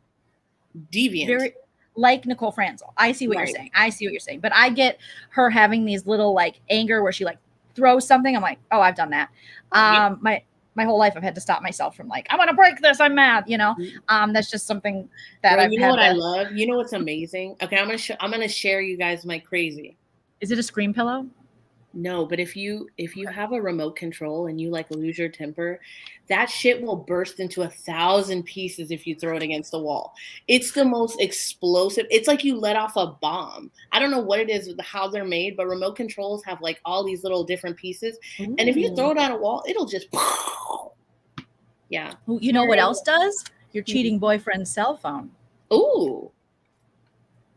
deviant. Like Nicole Franzel. I see what you're saying. I see what you're saying. But I get her having these little like anger where she like throws something. I'm like, oh, I've done that. My whole life I've had to stop myself from like, I want to break this. I'm mad, you know? That's just something that I've you know what I love? You know what's amazing? Okay, I'm gonna share you guys my crazy. Is it a scream pillow? No, but if you have a remote control and you like lose your temper, that shit will burst into 1,000 pieces if you throw it against the wall. It's the most explosive. It's like you let off a bomb. I don't know what it is with how they're made, but remote controls have like all these little different pieces. Ooh. And if you throw it at a wall, it'll just yeah. You know what else does? Your cheating boyfriend's cell phone. Ooh.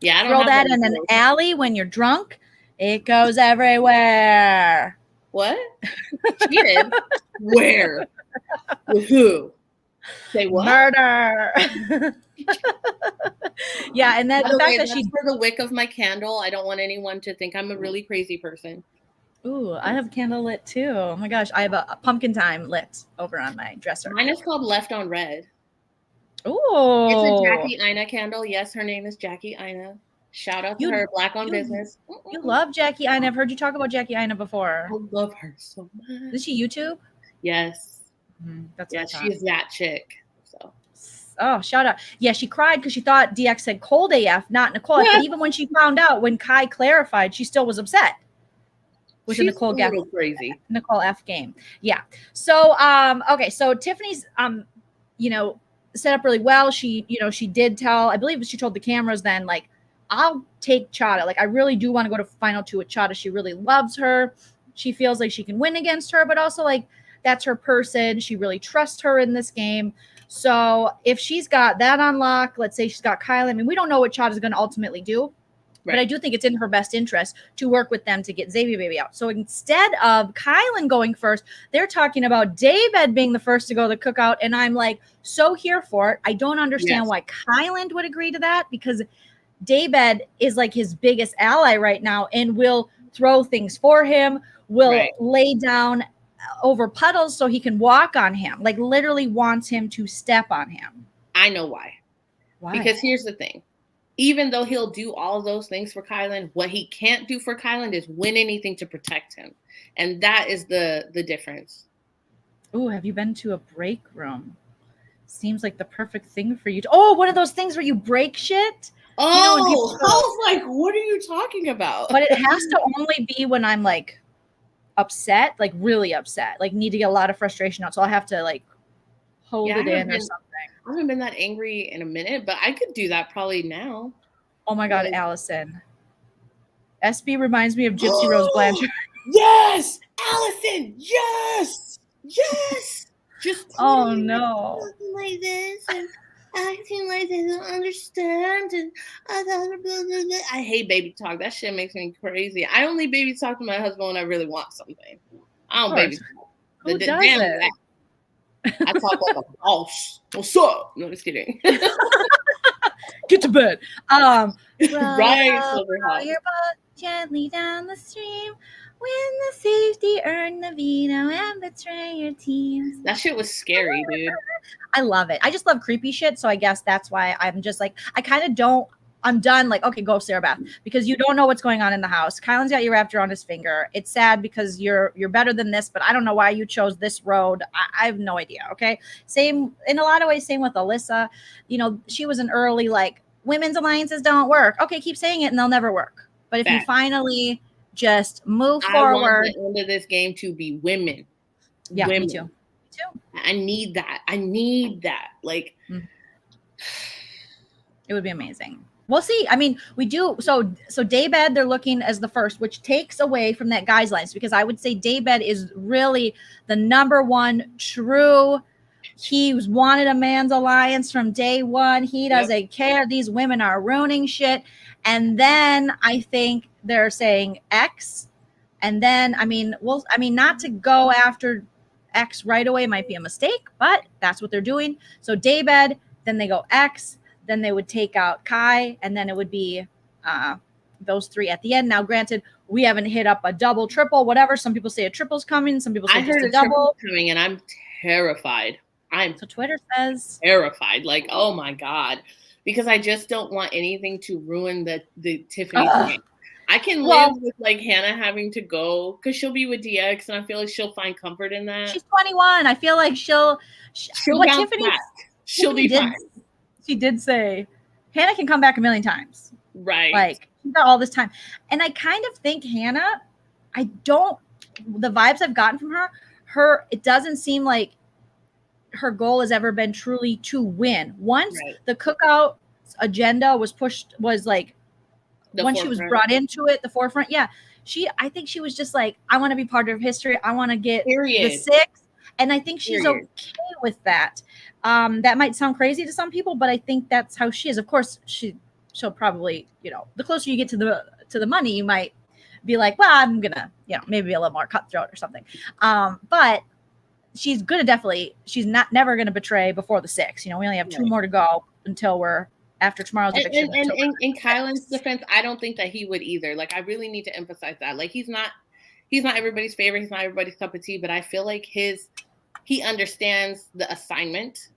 Yeah, I don't throw that in an alley when you're drunk. It goes everywhere. What? Cheated? Where? With who? Say what? Murder. Yeah, and that the fact that she for the wick of my candle. I don't want anyone to think I'm a really crazy person. Ooh, I have candle lit too. Oh my gosh, I have a pumpkin time lit over on my dresser. Mine is called Left on Red. Ooh. It's a Jackie Aina candle. Yes, her name is Jackie Aina. Shout out to her, Black on Business. You love Jackie Aina. I've heard you talk about Jackie Aina before. I love her so much. Is she YouTube? Yes. That's she's that chick. So. Oh, shout out. Yeah, she cried because she thought DX said cold AF, not Nicole F. But even when she found out, when Kai clarified, she still was upset. With the Nicole crazy. Nicole F game. Yeah. So okay, so Tiffany's set up really well. She did tell, I believe she told the cameras then, like, I'll take Chada. Like, I really do want to go to final 2 with Chada. She really loves her. She feels like she can win against her, but also like that's her person. She really trusts her in this game. So if she's got that on lock, let's say she's got Kylan. I mean, we don't know what Chada's going to ultimately do, but I do think it's in her best interest to work with them to get Xavier Baby out. So instead of Kylan going first, they're talking about David being the first to go to the cookout. And I'm like, so here for it. I don't understand why Kylan would agree to that, because David is like his biggest ally right now and will throw things for him, will lay down over puddles so he can walk on him, like literally wants him to step on him. I know why. Because here's the thing. Even though he'll do all of those things for Kylan, what he can't do for Kylan is win anything to protect him. And that is the difference. Ooh, have you been to a break room? Seems like the perfect thing for you to. Oh, one of those things where you break shit? Oh, I was like, what are you talking about? But it has to only be when I'm like upset, like really upset, like need to get a lot of frustration out. So I'll have to like hold it in or something. I haven't been that angry in a minute, but I could do that probably now. Oh my God, Allison. SB reminds me of Gypsy Rose Blanchard. Yes, Allison. Yes, yes. Just oh no, talking like this and acting like they don't understand. And I hate baby talk. That shit makes me crazy. I only baby talk to my husband when I really want something. I don't baby talk. Who does it? I talk like a boss. What's up? No, just kidding. Get to bed. Right. Roll your boat gently down the stream. Win the safety, earn the vino, and betray your teams. That shit was scary, dude. I love it. I just love creepy shit. So I guess that's why I'm just like, I kind of don't. I'm done. Like, okay, go Sarah Beth, because you don't know what's going on in the house. Kylan's got you wrapped around his finger. It's sad because you're better than this, but I don't know why you chose this road. I have no idea. Okay. Same in a lot of ways. Same with Alyssa. You know, she was an early, like, women's alliances don't work. Okay. Keep saying it and they'll never work. But if you finally just move forward. I want the end of this game to be women. Yeah, women. Me too. I need that. Like, it would be amazing. We'll see. I mean, we do. So Daybed, they're looking as the first, which takes away from that guidelines, because I would say Daybed is really the number one true. He's wanted a man's alliance from day one. He doesn't care. These women are ruining shit. And then I think they're saying X. And then, not to go after X right away might be a mistake, but that's what they're doing. So Daybed, then they go X. Then they would take out Kai, and then it would be those three at the end. Now, granted, we haven't hit up a double, triple, whatever. Some people say a triple's coming. Some people say I heard a double coming, and I'm terrified. So Twitter says terrified. Like, oh my God, because I just don't want anything to ruin the Tiffany thing. I can live with like Hannah having to go because she'll be with DX, and I feel like she'll find comfort in that. She's 21. I feel like she'll bounce Tiffany back. She'll be fine. She did say Hannah can come back a million times. Right. Like, she's got all this time. And I kind of think Hannah, the vibes I've gotten from her, it doesn't seem like her goal has ever been truly to win. Once the cookout agenda was pushed, was like, when she was brought into it, the forefront. Yeah. I think she was just like, I want to be part of history. I want to get the 6. And I think she's okay with that. That might sound crazy to some people, but I think that's how she is. Of course, she'll probably, the closer you get to the money, you might be like, well, I'm gonna, maybe be a little more cutthroat or something. But she's never gonna betray before the 6. We only have 2 more to go until we're after tomorrow's eviction. And in Kylan's defense, I don't think that he would either. Like, I really need to emphasize that. Like, he's not everybody's favorite. He's not everybody's cup of tea, but I feel like he understands the assignment.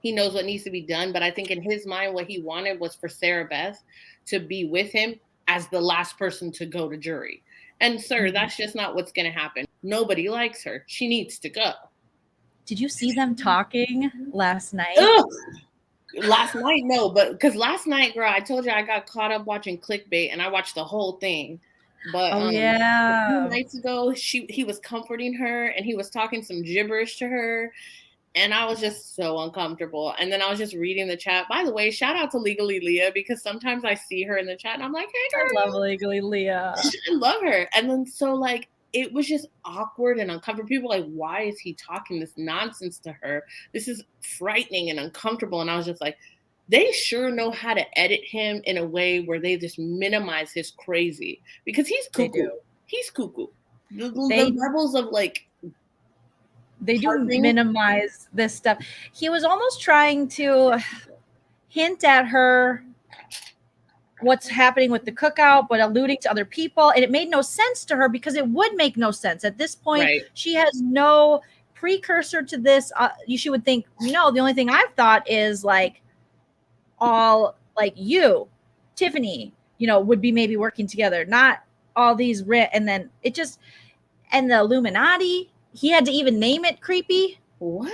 He knows what needs to be done. But I think in his mind, what he wanted was for Sarah Beth to be with him as the last person to go to jury. And sir, that's just not what's going to happen. Nobody likes her. She needs to go. Did you see them talking last night? Ugh. Last night, no, but because last night, girl, I told you I got caught up watching clickbait and I watched the whole thing. But 2 nights ago, he was comforting her and he was talking some gibberish to her. And I was just so uncomfortable. And then I was just reading the chat. By the way, shout out to Legally Leah, because sometimes I see her in the chat and I'm like, hey, girl. I love Legally Leah. I love her. And then so like, it was just awkward and uncomfortable. People were like, why is he talking this nonsense to her? This is frightening and uncomfortable. And I was just like, they sure know how to edit him in a way where they just minimize his crazy, because he's cuckoo. He's cuckoo. The levels of like, they do minimize this stuff. He was almost trying to hint at her what's happening with the cookout, but alluding to other people. And it made no sense to her, because it would make no sense. At this point, she has no precursor to this. She would think, the only thing I've thought is like, all like you, Tiffany, would be maybe working together, not all these and then it just, and the Illuminati, he had to even name it creepy. What?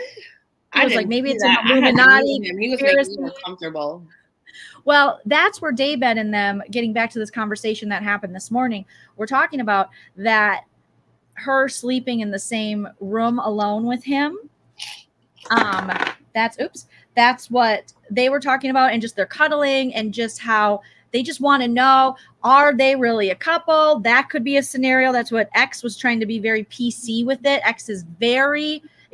I was like, maybe it's an Illuminati. He was making me uncomfortable. Well, that's where Daybed and them, getting back to this conversation that happened this morning, we're talking about that her sleeping in the same room alone with him. That's what they were talking about, and just their cuddling and just how they just want to know, are they really a couple? That could be a scenario. That's what X was trying to be very PC with it.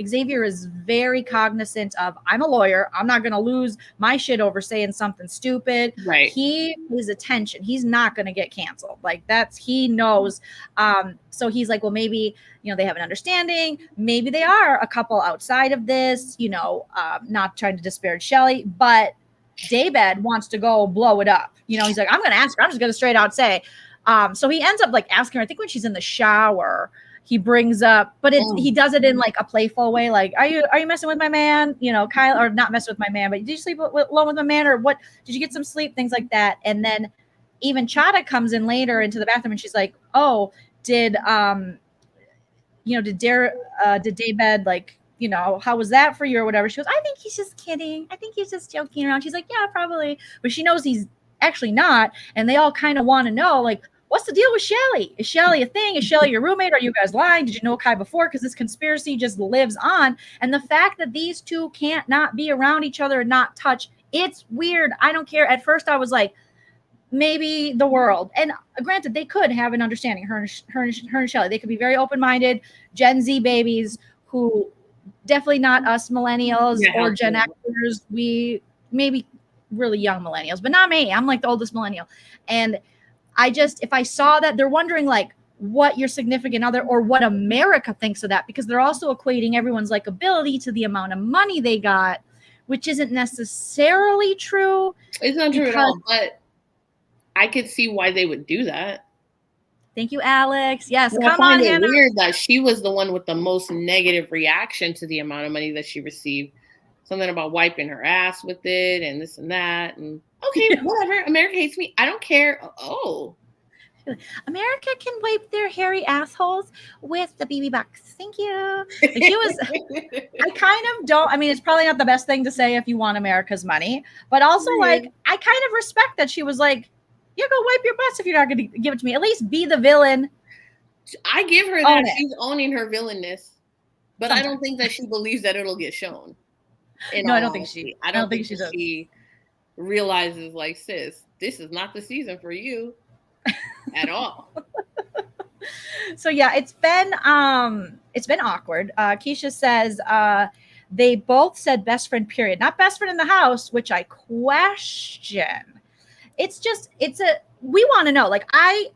Xavier is very cognizant of, I'm a lawyer. I'm not going to lose my shit over saying something stupid. Right. He is attention. He's not going to get canceled. Like he knows. So he's like, well, maybe, they have an understanding. Maybe they are a couple outside of this, not trying to disparage Shelly, but Daybed wants to go blow it up. He's like, I'm going to ask her. I'm just going to straight out say. So he ends up asking her, I think when she's in the shower, he brings up, but he does it in a playful way. Like, are you messing with my man? Kyle, or not messing with my man, but did you sleep alone with my man, or what? Did you get some sleep? Things like that. And then even Chada comes in later into the bathroom and she's like, oh, did Daybed, how was that for you or whatever? She goes, I think he's just kidding. I think he's just joking around. She's like, yeah, probably. But she knows he's actually not. And they all kind of want to know, what's the deal with Shelly? Is Shelly a thing? Is Shelly your roommate? Are you guys lying? Did you know Kai before? Because this conspiracy just lives on. And the fact that these two can't not be around each other and not touch, it's weird. I don't care. At first I was like, maybe the world. And granted, they could have an understanding, her and Shelly. They could be very open-minded Gen Z babies who definitely not us millennials or Gen Xers. We maybe really young millennials, but not me. I'm the oldest millennial. And if I saw that, they're wondering what your significant other or what America thinks of that, because they're also equating everyone's likability to the amount of money they got, which isn't necessarily true. It's not true at all, but I could see why they would do that. Thank you, Alex. Yes, come on, Hannah. It's weird that she was the one with the most negative reaction to the amount of money that she received. Something about wiping her ass with it and this and that. And okay, whatever. America hates me. I don't care. Oh. America can wipe their hairy assholes with the BB box. Thank you. I kind of don't. I mean, it's probably not the best thing to say if you want America's money, but also I kind of respect that she was like, you go wipe your butts if you're not going to give it to me. At least be the villain. I give her that. She's owning her villainness, but sometimes. I don't think that she believes that it'll get shown. No, I don't think she. I don't think she does. She realizes, sis, this is not the season for you at all. So yeah, it's been awkward. Keisha says they both said best friend period, not best friend in the house, which I question. We want to know. I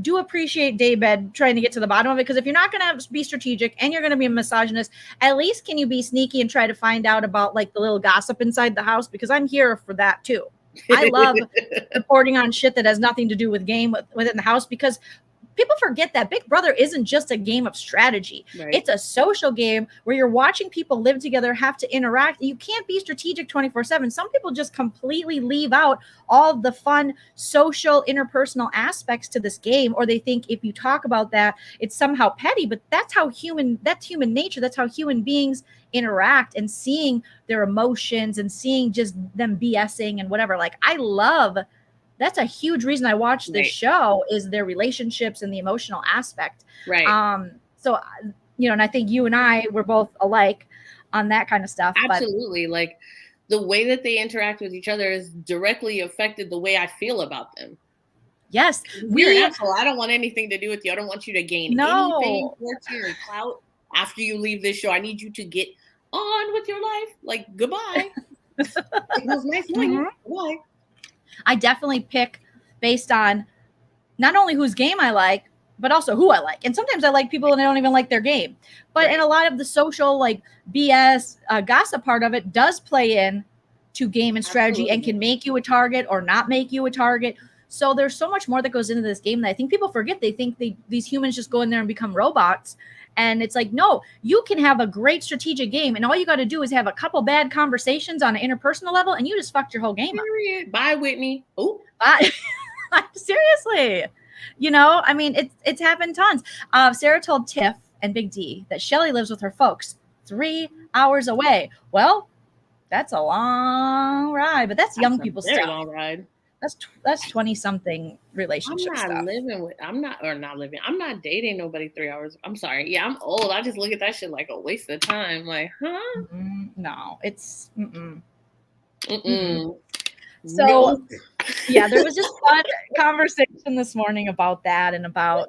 do appreciate Daybed trying to get to the bottom of it, because if you're not going to be strategic and you're going to be a misogynist, at least can you be sneaky and try to find out about the little gossip inside the house, because I'm here for that too. I love reporting on shit that has nothing to do with game within the house, because people forget that Big Brother isn't just a game of strategy. Right. It's a social game where you're watching people live together, have to interact. You can't be strategic 24/7. Some people just completely leave out all of the fun, social, interpersonal aspects to this game, or they think if you talk about that, it's somehow petty. But that's human nature. That's how human beings interact, and seeing their emotions and seeing just them BSing and whatever. That's a huge reason I watch this show, is their relationships and the emotional aspect. Right. So, and I think you and I were both alike on that kind of stuff. Absolutely. The way that they interact with each other has directly affected the way I feel about them. Yes. You're an asshole. I don't want anything to do with you. I don't want you to gain anything, fortune, or clout after you leave this show. I need you to get on with your life. Goodbye. It was nice knowing you. Bye. I definitely pick based on not only whose game I like, but also who I like. And sometimes I like people and I don't even like their game. But in a lot of the social BS gossip part of it does play in to game and strategy. Absolutely. And can make you a target or not make you a target. So there's so much more that goes into this game that I think people forget. They think these humans just go in there and become robots. And it's no, you can have a great strategic game, and all you got to do is have a couple bad conversations on an interpersonal level, and you just fucked your whole game up. Bye, Whitney. Oh, seriously. I mean, it's happened tons. Sarah told Tiff and Big D that Shelly lives with her folks 3 hours away. Well, that's a long ride, but that's young people stuff. Very long ride. That's 20 something relationship stuff. I'm not dating nobody 3 hours. I'm sorry. Yeah, I'm old. I just look at that shit like a waste of time. Like, huh? No, it's So No. yeah, there was just fun conversation this morning about that and about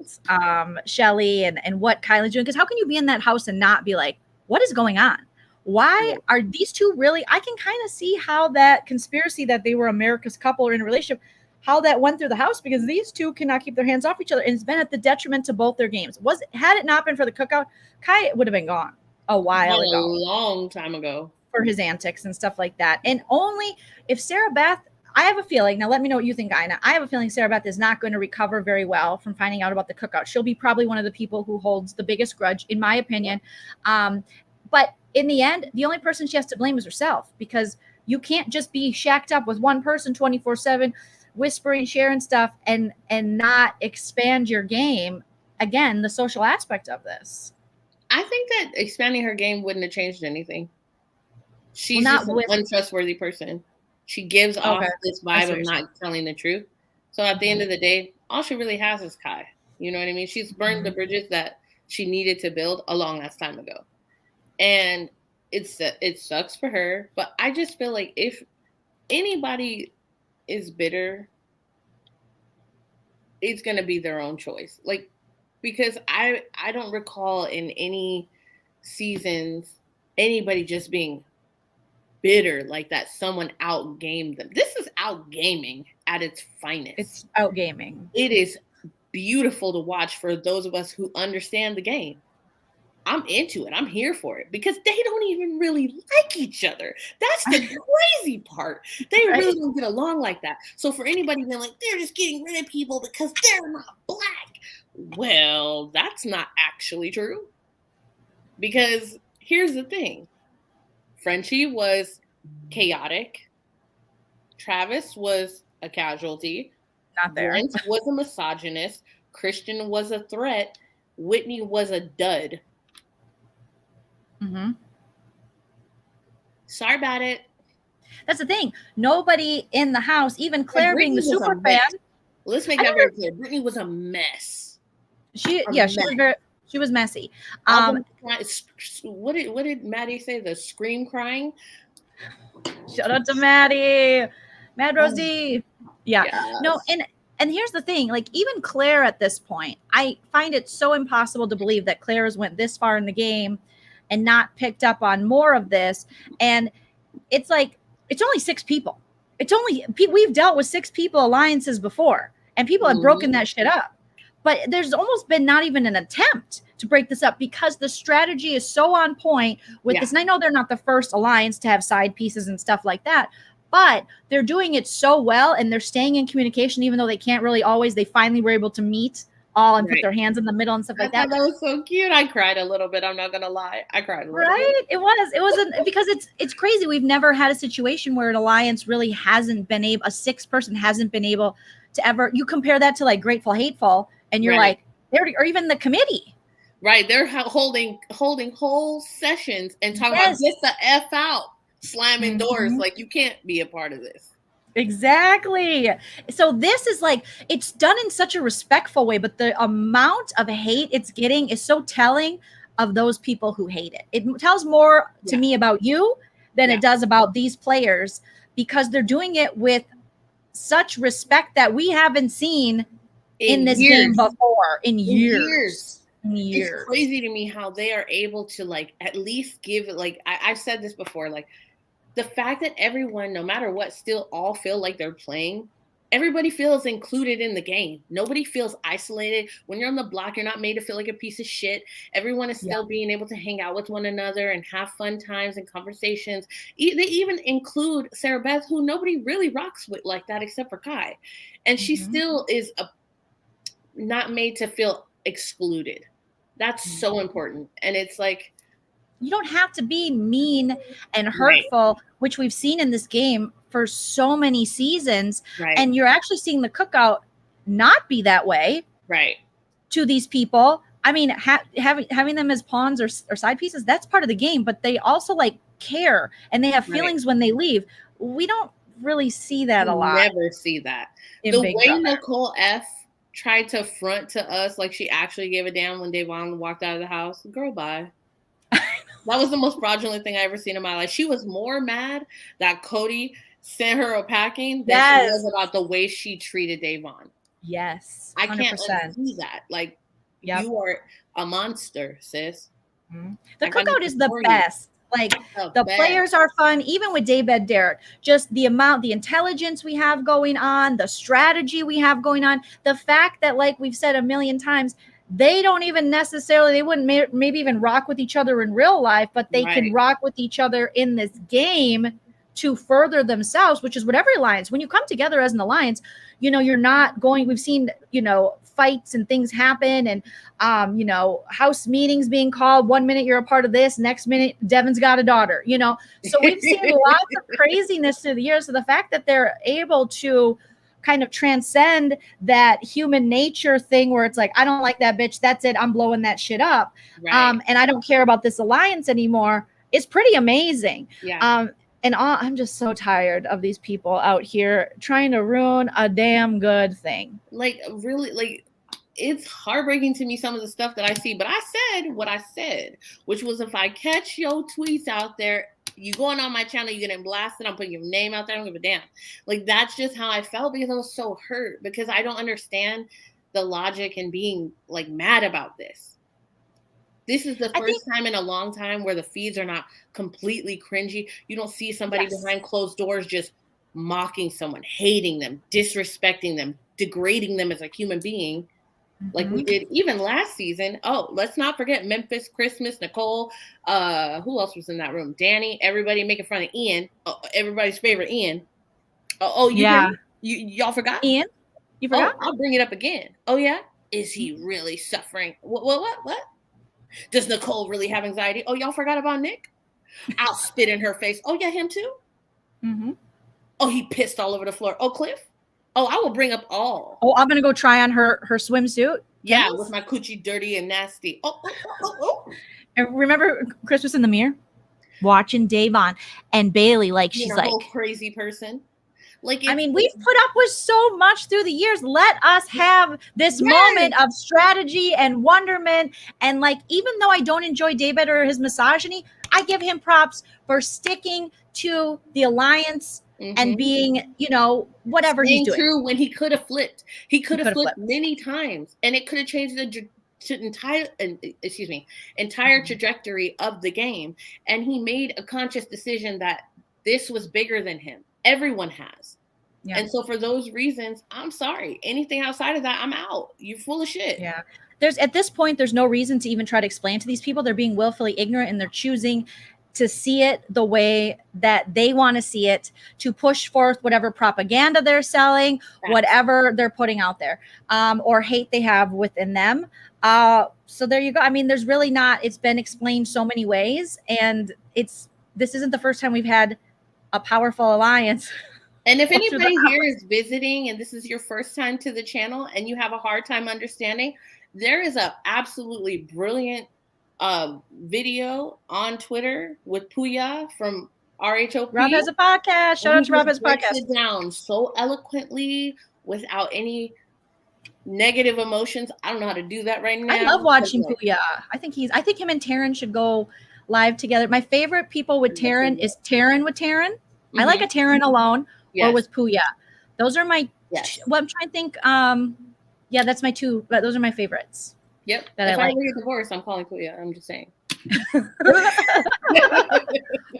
Shelly and what Kylie's doing. Because how can you be in that house and not be like, what is going on? Why are these two really? I can kind of see how that conspiracy that they were America's couple or in a relationship, how that went through the house, because these two cannot keep their hands off each other, and it's been at the detriment to both their games. Had it not been for the cookout, Kai would have been gone a while ago, a long time ago, for his antics and stuff like that. And only if Sarah Beth, I have a feeling, now let me know what you think, Ina. I have a feeling Sarah Beth is not going to recover very well from finding out about the cookout. She'll be probably one of the people who holds the biggest grudge, in my opinion. But in the end, the only person she has to blame is herself, because you can't just be shacked up with one person 24/7, whispering, sharing stuff, and not expand your game. Again, the social aspect of this. I think that expanding her game wouldn't have changed anything. She's just an untrustworthy person. She gives off this vibe of not telling the truth. So at the end of the day, all she really has is Kai. You know what I mean? She's burned the bridges that she needed to build a long ass time ago. And it sucks for her. But I just feel like if anybody is bitter, it's going to be their own choice. Like, because I don't recall in any seasons anybody just being bitter like that. Someone outgamed them. This is outgaming at its finest. It's outgaming. It is beautiful to watch for those of us who understand the game. I'm into it. I'm here for it, because they don't even really like each other. That's the crazy part. They really don't get along like that. So for anybody being like, they're just getting rid of people because they're not black. Well, that's not actually true. Because here's the thing. Frenchie was chaotic. Travis was a casualty. Not there. Brent was a misogynist. Christian was a threat. Whitney was a dud. Sorry about it. That's the thing. Nobody in the house, even Claire being the super fan. Let's make that very clear. Brittany was a mess. She was messy. What did Maddie say? The scream crying. Shout out to Maddie, Mad Rosie. Yeah. Yes. No, and here's the thing. Like, even Claire at this point, I find it so impossible to believe that Claire has went this far in the game and not picked up on more of this. And it's like, it's only 6 people. We've dealt with 6 people alliances before, and people have broken that shit up. But there's almost been not even an attempt to break this up, because the strategy is so on point with this. And I know they're not the first alliance to have side pieces and stuff like that, but they're doing it so well, and they're staying in communication, even though they can't really always. They finally were able to meet all and put their hands in the middle and stuff like that. That was so cute. I cried a little bit. I'm not gonna lie. I cried a little bit. It wasn't because it's crazy. We've never had a situation where an alliance really hasn't been able, a 6th person hasn't been able to ever. You compare that to like Grateful Hateful, and you're like, or even the committee. Right. They're holding whole sessions and talking about get the F out, slamming doors. Like, you can't be a part of this. Exactly. So this is like, it's done in such a respectful way, but the amount of hate it's getting is so telling of those people who hate it. It tells more to me about you than it does about these players, because they're doing it with such respect that we haven't seen in this game before in years. It's crazy to me how they are able to, like, at least give, like, I've said this before, like, the fact that everyone, no matter what, still all feel like they're playing. Everybody feels included in the game. Nobody feels isolated. When you're on the block, you're not made to feel like a piece of shit. Everyone is still being able to hang out with one another and have fun times and conversations. They even include Sarah Beth, who nobody really rocks with like that except for Kai. And she still is not made to feel excluded. That's so important. And it's like, you don't have to be mean and hurtful, which we've seen in this game for so many seasons. And you're actually seeing the cookout not be that way to these people. I mean, having them as pawns or side pieces, that's part of the game, but they also like care, and they have feelings when they leave. We don't really see that a lot. Never see that. The Big way Brother. Nicole F tried to front to us like she actually gave a damn when Devon walked out of the house. Girl, bye. That was the most fraudulent thing I ever seen in my life. She was more mad that Cody sent her a packing than she was about the way she treated Devon. Yes, 100%. I can't unsee that. Like, you are a monster, sis. Mm-hmm. The cookout is the best. Like, the best. Players are fun, even with Daybed Derek. Just the intelligence we have going on, the strategy we have going on, the fact that, like we've said a million times, they don't even necessarily, they wouldn't maybe even rock with each other in real life, but they can rock with each other in this game to further themselves, which is what every alliance, when you come together as an alliance, you know, you're not going, we've seen, you know, fights and things happen and, you know, house meetings being called. 1 minute you're a part of this, next minute Devin's got a daughter, you know? So we've seen lots of craziness through the years. So the fact that they're able to kind of transcend that human nature thing where it's like, I don't like that bitch. That's it. I'm blowing that shit up. And I don't care about this alliance anymore. It's pretty amazing. And I'm just so tired of these people out here trying to ruin a damn good thing. Like, really, like, it's heartbreaking to me, some of the stuff that I see. But I said what I said, which was if I catch your tweets out there, you going on my channel, you're getting blasted, I'm putting your name out there, I don't give a damn. Like, that's just how I felt because I was so hurt because I don't understand the logic and being, like, mad about this. This is the first time in a long time where the feeds are not completely cringy. You don't see somebody behind closed doors just mocking someone, hating them, disrespecting them, degrading them as a human being, like we did even last season. Oh, let's not forget Memphis, Christmas, Nicole. Who else was in that room? Danny, everybody making fun of Ian. Everybody's favorite Ian. Y'all forgot? Ian? You forgot? I'll bring it up again. Oh, yeah? Is he really suffering? What? Does Nicole really have anxiety? Oh, y'all forgot about Nick? I'll spit in her face. Oh, yeah, him too? Oh, he pissed all over the floor. Oh, Cliff? Oh, I will bring up all. Oh, I'm going to go try on her swimsuit. Yeah, with my coochie dirty and nasty. Oh. And remember Christmas in the Mirror? Watching Davon and Bailey, like, she's like... whole crazy person. Like, I mean, we've put up with so much through the years. Let us have this moment of strategy and wonderment. And, like, even though I don't enjoy David or his misogyny, I give him props for sticking to the alliance and being, you know, whatever he's doing. True when he could have flipped. He could have flipped many times, and it could have changed the entire trajectory of the game. And he made a conscious decision that this was bigger than him. Everyone has. And so for those reasons, I'm sorry. Anything outside of that, I'm out. You're full of shit. Yeah. At this point, there's no reason to even try to explain to these people. They're being willfully ignorant and they're choosing to see it the way that they want to see it, to push forth whatever propaganda they're selling, whatever they're putting out there, or hate they have within them. So there you go. I mean, there's really not, it's been explained so many ways, and this isn't the first time we've had a powerful alliance. And if anybody here is visiting and this is your first time to the channel and you have a hard time understanding, there is a absolutely brilliant video on Twitter with Puya from RHOP. Rob has a podcast. Shout out to Rob has a podcast. It down so eloquently without any negative emotions. I don't know how to do that right now. I love watching Puya. I think him and Taryn should go live together. My favorite people with Taryn is Taryn with Taryn. I like a Taryn alone or with Puya. Those are my, I'm trying to think. That's my two, but those are my favorites. Yep. That if I like. get divorced, I'm calling Puya. I'm just saying.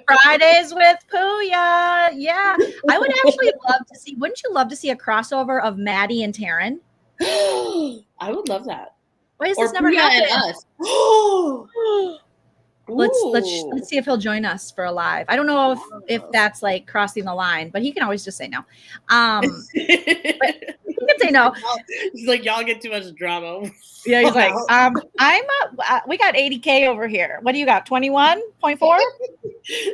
Fridays with Puya. Yeah. I would actually love to see, wouldn't you love to see a crossover of Maddie and Taryn? I would love that. Why is this never happening? Let's see if he'll join us for a live. I don't know if that's like crossing the line, but he can always just say no. But he can say no. He's like, y'all get too much drama. Yeah, he's like, we got 80K over here. What do you got? 21.4?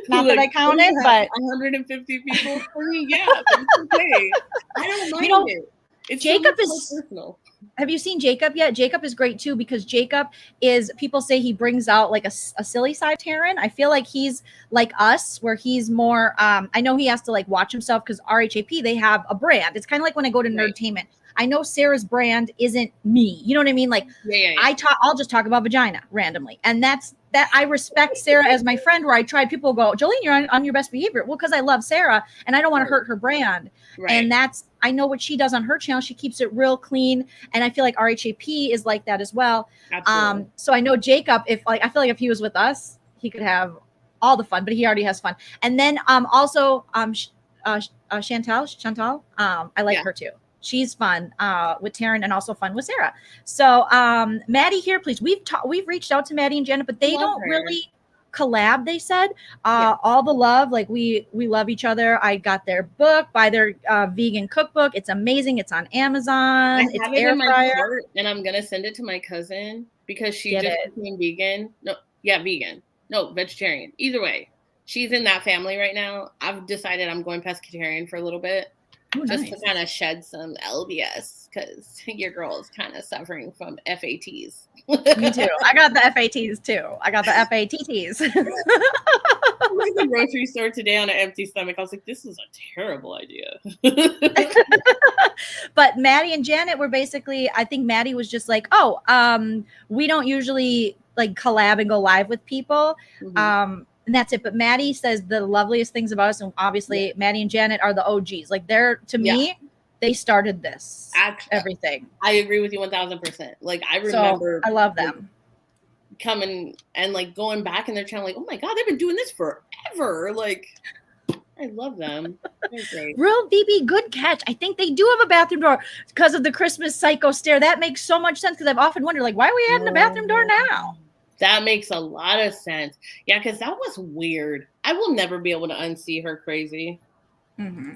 Not that I counted, but 150 people. Yeah, it's okay. I don't mind it. It's Jacob so personal. Have you seen Jacob yet? Jacob is great too because Jacob is, people say he brings out like a silly side of Taryn. I feel like he's like us where he's more, I know he has to like watch himself because RHAP, they have a brand. It's kind of like when I go to Nerdtainment. I know Sarah's brand isn't me. You know what I mean? Like I'll just talk about vagina randomly. And that I respect Sarah as my friend where I tried, people go, Joleen, you're on your best behavior. Well, because I love Sarah and I don't want to hurt her brand. And I know what she does on her channel. She keeps it real clean. And I feel like RHAP is like that as well. So I know Jacob, I feel like if he was with us, he could have all the fun, but he already has fun. And then also Chantal, I like her too. She's fun with Taryn and also fun with Sarah. So Maddie here, please. We've reached out to Maddie and Janet, but they don't really collab. They said all the love, like we love each other. I got their book, buy their vegan cookbook. It's amazing. It's on Amazon. It's air fryer, and I'm gonna send it to my cousin because she just became vegan. Vegan. No, vegetarian. Either way, she's in that family right now. I've decided I'm going pescatarian for a little bit. Just to kind of shed some LBS because your girl is kind of suffering from FATs. Me too. I got the FATs too. I got the FATTs. I went to the grocery store today on an empty stomach. I was like, this is a terrible idea. But Maddie and Janet were basically, I think Maddie was just like, we don't usually like collab and go live with people. And that's it. But Maddie says the loveliest things about us. And obviously Maddie and Janet are the OGs. Like to me, they started this. Everything. I agree with you 1000%. Like I remember. So, I love them. Coming and like going back in their channel, like, oh my God, they've been doing this forever. Like, I love them. They're great. Real BB, good catch. I think they do have a bathroom door because of the Christmas psycho stare. That makes so much sense because I've often wondered, like, why are we adding a bathroom door now? That makes a lot of sense. Yeah, because that was weird. I will never be able to unsee her crazy.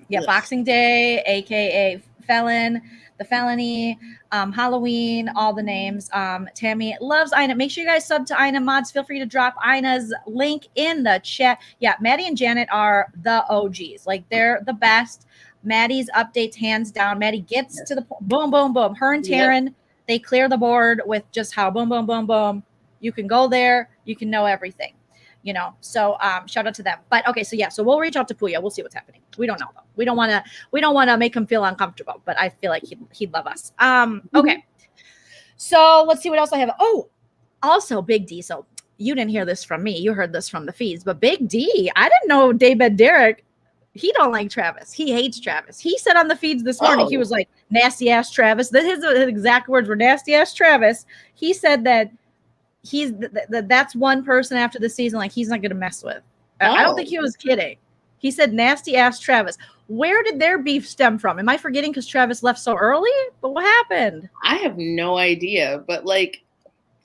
Yeah, Boxing Day, aka Felon, the Felony, Halloween, all the names. Tammy loves Ina. Make sure you guys sub to Ina mods. Feel free to drop Ina's link in the chat. Yeah, Maddie and Janet are the OGs. Like they're the best. Maddie's updates hands down. Maddie gets to the boom, boom, boom. Her and Taryn, they clear the board with just how boom, boom, boom, boom. You can go there. You can know everything, you know? So shout out to them. But okay. So we'll reach out to Puya. We'll see what's happening. We don't know though. We don't want to make him feel uncomfortable, but I feel like he'd love us. Okay. So let's see what else I have. Oh, also Big D. So you didn't hear this from me. You heard this from the feeds, but Big D, I didn't know David Derek, he don't like Travis. He hates Travis. He said on the feeds this morning, he was like, nasty ass Travis. His exact words were nasty ass Travis. He said that that's one person after the season like he's not gonna mess with. I don't think he was kidding. He said nasty ass Travis. Where did their beef stem from? Am I forgetting because Travis left so early? But what happened? I have no idea. But like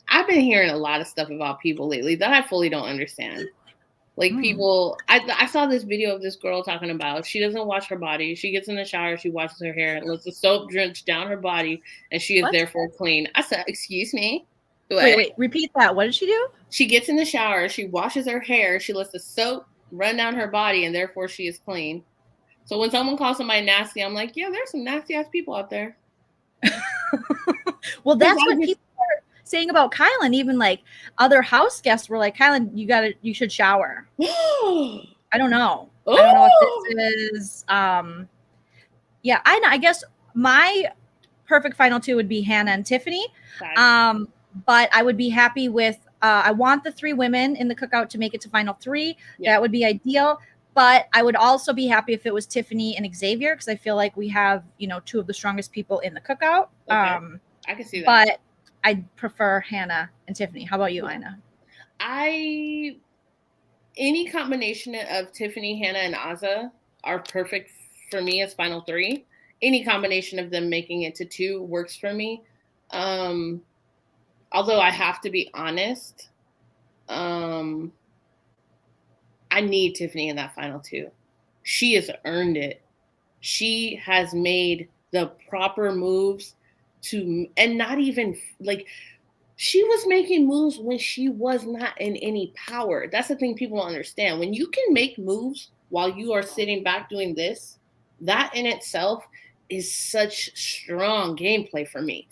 I've been hearing a lot of stuff about people lately that I fully don't understand. Like people, I saw this video of this girl talking about she doesn't wash her body. She gets in the shower, she washes her hair, lets the soap drench down her body, and she is therefore clean. I said, excuse me? Wait, repeat that. What did she do? She gets in the shower, she washes her hair, she lets the soap run down her body, and therefore she is clean. So when someone calls somebody nasty, I'm like, yeah, there's some nasty ass people out there. Well, that's what people are saying about Kylan. Even like other house guests were like, Kylan, you should shower. I don't know. I don't know if this is yeah, I guess my perfect final two would be Hannah and Tiffany. But I would be happy with, I want the 3 women in the cookout to make it to final 3. Yeah. That would be ideal. But I would also be happy if it was Tiffany and Xavier, because I feel like we have, 2 of the strongest people in the cookout. Okay. I can see that. But I prefer Hannah and Tiffany. How about you, Ina? Any combination of Tiffany, Hannah, and Azah are perfect for me as final 3. Any combination of them making it to 2 works for me. Although I have to be honest, I need Tiffany in that final 2. She has earned it. She has made the proper moves and not even like she was making moves when she was not in any power. That's the thing people don't understand. When you can make moves while you are sitting back doing this, that in itself is such strong gameplay for me.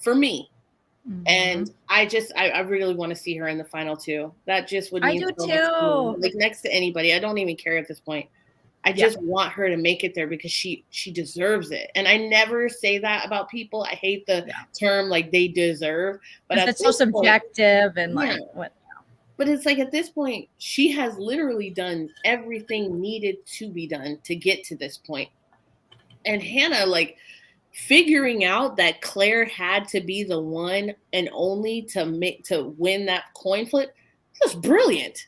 Mm-hmm. And I really want to see her in the final 2. That just would I mean do so much to me. too. Like next to anybody. I don't even care at this point. I just want her to make it there because she deserves it. And I never say that about people. I hate the term like they deserve, but at it's so subjective and like what. But it's like at this point, she has literally done everything needed to be done to get to this point. And Hannah, like figuring out that Claire had to be the one and only to win that coin flip, was brilliant.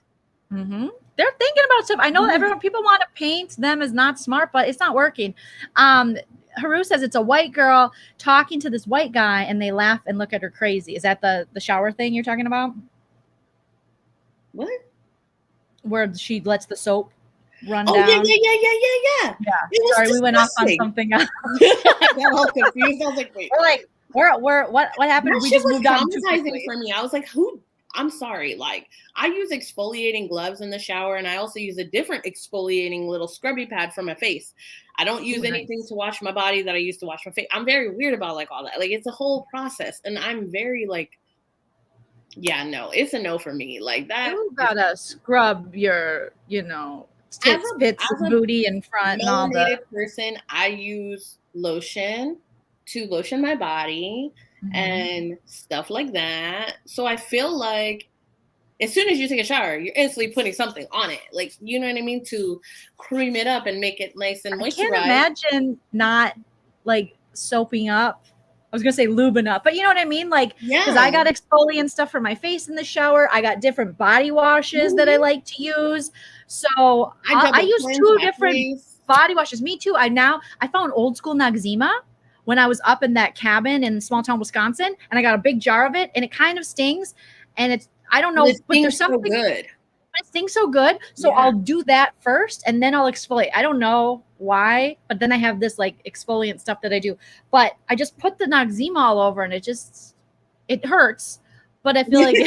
Mm-hmm. They're thinking about stuff. I know that people want to paint them as not smart, but it's not working. Haru says it's a white girl talking to this white guy, and they laugh and look at her crazy. Is that the shower thing you're talking about? What? Where she lets the soap run down? Yeah. Sorry, we went off on something else. I got all confused. I was like, wait. We're what happened? We just moved on too quickly. For me. I was like, who? I'm sorry. Like, I use exfoliating gloves in the shower, and I also use a different exfoliating little scrubby pad for my face. I don't use anything to wash my body that I used to wash my face. I'm very weird about like all that. Like, it's a whole process, and I'm very like, yeah, no, it's a no for me. Like that. You gotta scrub your, tits, pits, booty in front, and all that. Person, I use lotion to lotion my body. And stuff like that. So I feel like as soon as you take a shower, you're instantly putting something on it. Like, you know what I mean? To cream it up and make it nice and moisturized. I can't imagine not like soaping up. I was going to say lubing up, but you know what I mean? Like, because I got exfoliant stuff for my face in the shower. I got different body washes that I like to use. So I use 2 different body washes. Me too. I found old school Noxzema when I was up in that cabin in small town Wisconsin, and I got a big jar of it, and it kind of stings, and I don't know, but there's something so good. It stings so good, so I'll do that first, and then I'll exfoliate. I don't know why, but then I have this like exfoliant stuff that I do, but I just put the Noxzema all over, and it hurts, but I feel like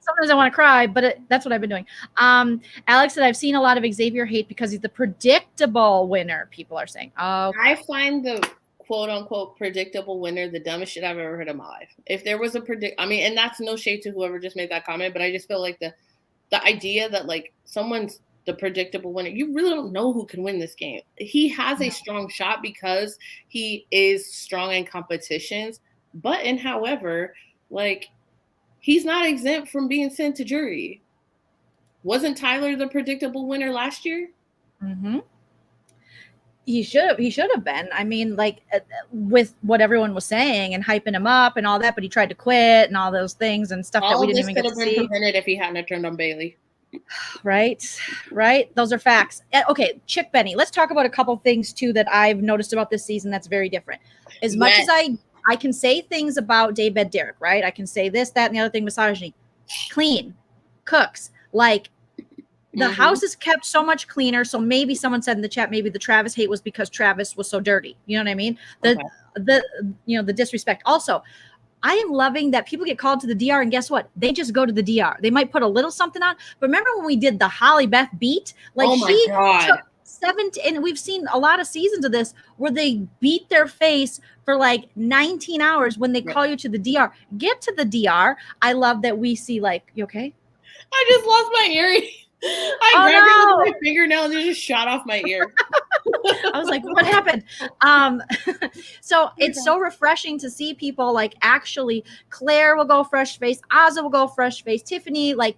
sometimes I want to cry, but that's what I've been doing. Alex said, I've seen a lot of Xavier hate because he's the predictable winner, people are saying. Oh, I find the quote unquote predictable winner the dumbest shit I've ever heard in my life. If there was and that's no shade to whoever just made that comment, but I just feel like the idea that like someone's the predictable winner, you really don't know who can win this game. He has a strong shot because he is strong in competitions, but however, like, he's not exempt from being sent to jury. Wasn't Tyler the predictable winner last year? Mm-hmm. He should have been. I mean, like with what everyone was saying and hyping him up and all that, but he tried to quit and all those things and stuff that we didn't even get to see. All this could have been prevented if he hadn't turned on Bailey. Right. Those are facts. Okay, Chick Benny. Let's talk about a couple things too that I've noticed about this season that's very different. As much as I can say things about Daybed Derek, right? I can say this, that, and the other thing, misogyny. Clean, cooks. Like, the house is kept so much cleaner. So maybe someone said in the chat, maybe the Travis hate was because Travis was so dirty. You know what I mean? The disrespect. Also, I am loving that people get called to the DR, and guess what? They just go to the DR. They might put a little something on. But remember when we did the Holly Beth beat? Like, she took 17, and we've seen a lot of seasons of this where they beat their face for like 19 hours when they call you to the DR. Get to the DR. I love that we see, like, you okay? I just lost my earring. I grabbed it with my fingernail and it just shot off my ear. I was like, what happened? So it's so refreshing to see people like actually, Claire will go fresh face, Ozzy will go fresh face, Tiffany, like,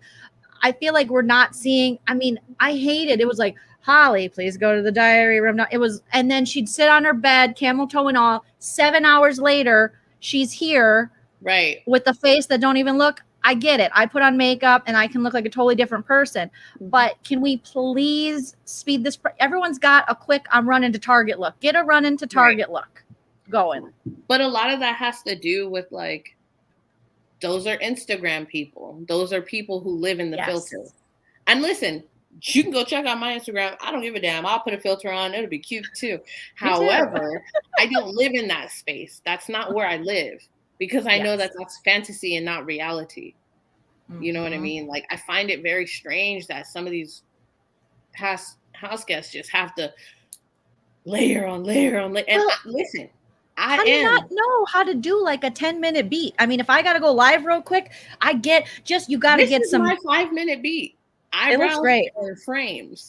I feel like we're not seeing, I mean, I hated, it was like, Holly, please go to the diary room. No, it was, and then she'd sit on her bed, camel toe and all. 7 hours later, she's here, right, with the face that don't even look. I get it. I put on makeup and I can look like a totally different person. But can we please speed this? Everyone's got a quick, I'm running to Target look. Get a run into Target look going. But a lot of that has to do with like, those are Instagram people. Those are people who live in the filter. And listen, you can go check out my Instagram. I don't give a damn. I'll put a filter on. It'll be cute too. However, I don't live in that space. That's not where I live. Because I know that that's fantasy and not reality. You know what I mean? Like, I find it very strange that some of these past house guests just have to layer on layer on layer. And listen, How do you not know how to do like a 10-minute beat? I mean, if I got to go live real quick, I get just, you got to get some. This is my 5-minute beat. It looks great. Or frames.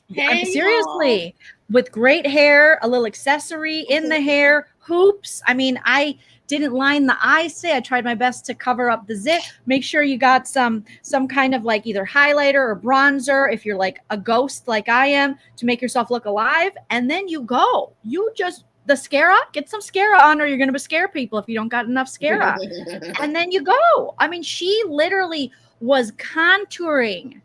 Hey, seriously, with great hair, a little accessory in the hair, hoops. I mean, I didn't line the eyes today. I tried my best to cover up the zit. Make sure you got some kind of like either highlighter or bronzer if you're like a ghost like I am to make yourself look alive. And then you go. You just get some Scara on, or you're going to scare people if you don't got enough Scara. And then you go. I mean, she literally was contouring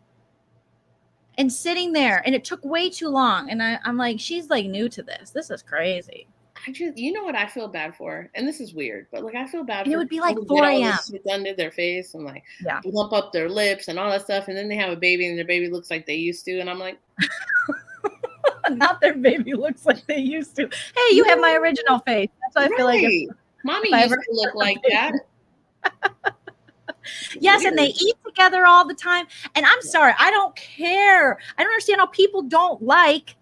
and sitting there, and it took way too long. And I'm like, she's like new to this. This is crazy. You know what I feel bad for? And this is weird, but like I feel bad and for it would be like 4 a.m. under their face and like lump up their lips and all that stuff. And then they have a baby and their baby looks like they used to. And I'm like, not their baby looks like they used to. Hey, you have my original face. That's what I feel like. Mommy used to look like that. Yes, and they eat together all the time. And I'm sorry, I don't care. I don't understand how people don't like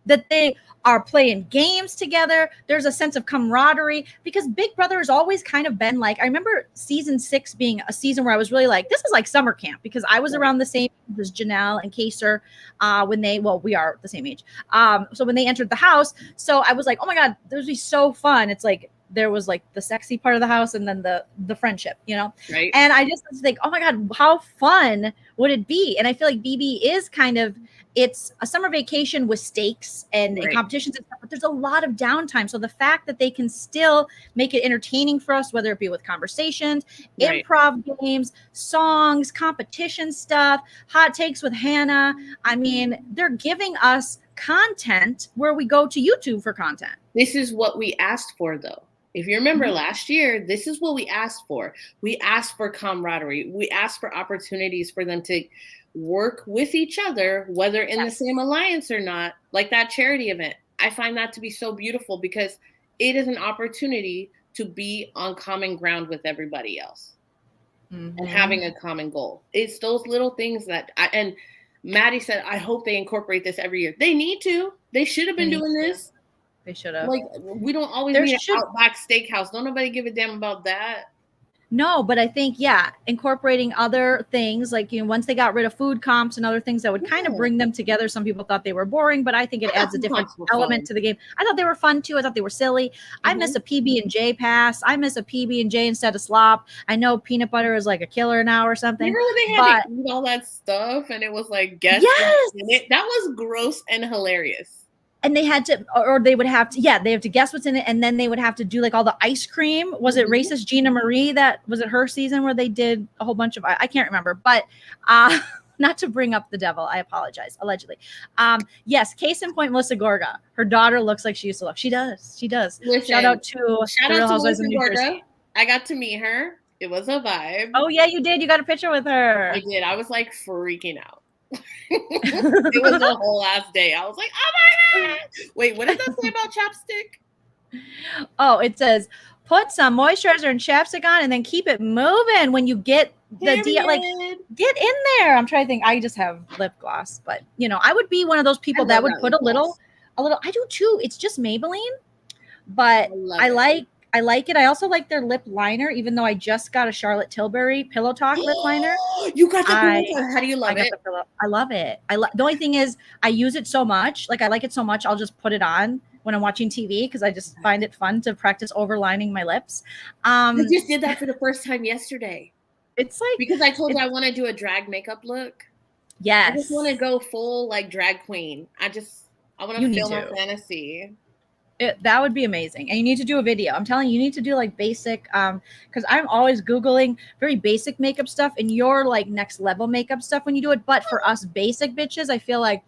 that they are playing games together. There's a sense of camaraderie because Big Brother has always kind of been like, I remember season 6 being a season where I was really like, this is like summer camp because I was around the same age as Janelle and Kaser we are the same age. So when they entered the house, so I was like, oh my God, this would be so fun. It's like, there was like the sexy part of the house and then the friendship, you know? Right. And I just was like, oh my God, how fun would it be? And I feel like BB is kind of, it's a summer vacation with stakes and competitions and stuff, but there's a lot of downtime. So the fact that they can still make it entertaining for us, whether it be with conversations, improv games, songs, competition stuff, hot takes with Hannah. I mean, they're giving us content where we go to YouTube for content. This is what we asked for, though. If you remember last year, this is what we asked for. We asked for camaraderie. We asked for opportunities for them to work with each other, whether in the same alliance or not, like that charity event. I find that to be so beautiful because it is an opportunity to be on common ground with everybody else and having a common goal. It's those little things that and Maddie said, I hope they incorporate this every year. They need to. They should have been doing this. They should have. Like, we don't always need an Outback Steakhouse. Don't nobody give a damn about that. No, but I think, incorporating other things, like, once they got rid of food comps and other things that would kind of bring them together. Some people thought they were boring, but I think it adds a different element to the game. I thought they were fun too. I thought they were silly. I miss a PB&J pass. I miss a PB&J instead of slop. I know peanut butter is like a killer now or something. Remember they had to eat all that stuff and it was like guess. Yes! That was gross and hilarious. And they had to, or they would have to, they have to guess what's in it. And then they would have to do like all the ice cream. Was it racist Gina Marie was it her season where they did a whole bunch of, I can't remember, but not to bring up the devil. I apologize. Allegedly. Yes. Case in point, Melissa Gorga, her daughter looks like she used to look. She does. Listen, shout out to Real Housewives of New Jersey. I got to meet her. It was a vibe. Oh yeah, you did. You got a picture with her. I did. I was like freaking out. It was a whole ass day. I was like, oh my God. Wait, what does that say about chapstick? Oh, it says put some moisturizer and chapstick on and then keep it moving when you get the get in there. I'm trying to think. I just have lip gloss, but I would be one of those people that would put a little. I do too. It's just Maybelline, but I like it. I also like their lip liner, even though I just got a Charlotte Tilbury Pillow Talk lip liner. You got the pillow? How do you love it? I love it. The only thing is I use it so much. Like I like it so much. I'll just put it on when I'm watching TV because I just find it fun to practice overlining my lips. I just did that for the first time yesterday. It's like because I told you I want to do a drag makeup look. Yes. I just want to go full like drag queen. I want to feel my fantasy. That would be amazing. And you need to do a video. I'm telling you, you need to do like basic, because I'm always Googling very basic makeup stuff and your like next level makeup stuff when you do it. But for us basic bitches, I feel like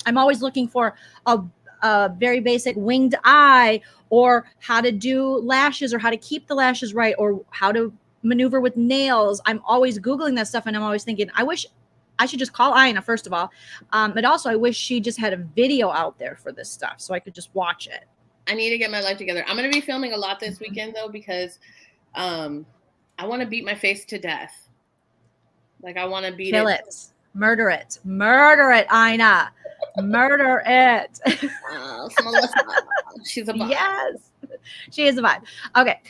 I'm always looking for a very basic winged eye or how to do lashes or how to keep the lashes right or how to maneuver with nails. I'm always Googling that stuff and I'm always thinking, I wish I should just call Aina, first of all. But also I wish she just had a video out there for this stuff so I could just watch it. I need to get my life together. I'm going to be filming a lot this weekend, though, because I want to beat my face to death. Like, I want to beat Kill it. Murder it. Murder it, Aina. Murder it. Melissa, she's a vibe. Yes, she is a vibe. Okay.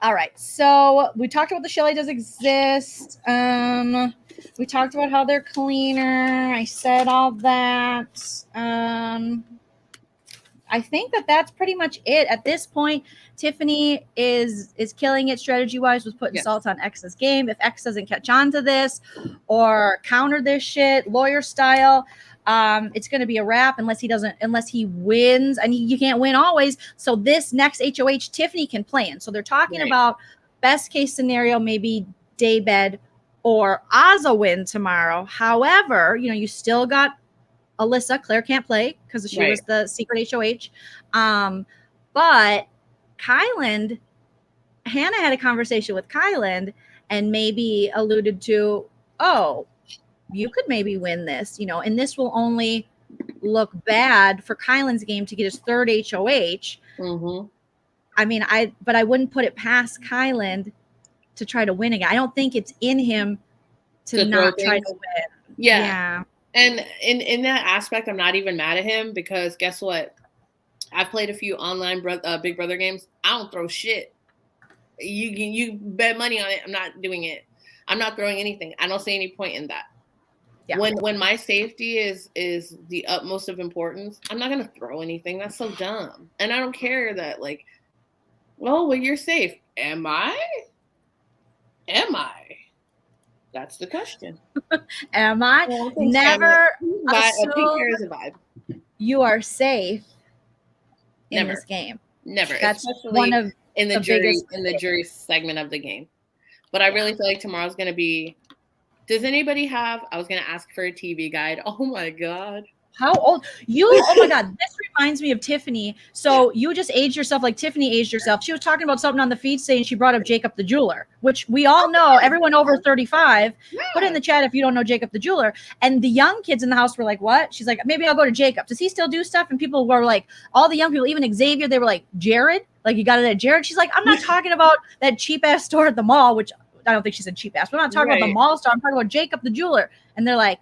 All right. So we talked about the Shelly does exist. We talked about how they're cleaner. I said all that. I think that's pretty much it at this point. Tiffany is killing it strategy wise with putting salt on X's game. If X doesn't catch on to this or counter this shit lawyer style, it's going to be a wrap unless he wins, and you can't win always. So this next HOH Tiffany can plan. So they're talking about best case scenario, maybe Daybed or Ozza win tomorrow. However, you still got Alyssa. Claire can't play because she was the secret HOH. But Kyland, Hannah had a conversation with Kyland and maybe alluded to, oh, you could maybe win this, and this will only look bad for Kyland's game to get his third HOH. Mm-hmm. I mean, I wouldn't put it past Kyland to try to win again. I don't think it's in him to not try to win. Yeah. And in that aspect, I'm not even mad at him because guess what? I've played a few online Big Brother games. I don't throw shit. You bet money on it. I'm not doing it. I'm not throwing anything. I don't see any point in that. Yeah. When my safety is the utmost of importance, I'm not gonna throw anything. That's so dumb. And I don't care that well, you're safe. Am I? That's the question. Am I? Never assume a vibe. You are safe in this game. Never. That's especially one of in the jury segment of the game. But I really feel like tomorrow's gonna be. Does anybody have? I was gonna ask for a TV guide. Oh my god. How old you? Oh my god, this reminds me of Tiffany. So you just aged yourself like Tiffany aged herself. She was talking about something on the feed saying she brought up Jacob the jeweler, which we all know. Everyone over 35, put in the chat if you don't know Jacob the jeweler. And the young kids in the house were like, "What?" She's like, "Maybe I'll go to Jacob. Does he still do stuff?" And people were like, all the young people, even Xavier, they were like, "Jared, like you got it at Jared." She's like, "I'm not talking about that cheap ass store at the mall," which I don't think she said cheap ass. But I'm not talking about the mall store. I'm talking about Jacob the jeweler. And they're like,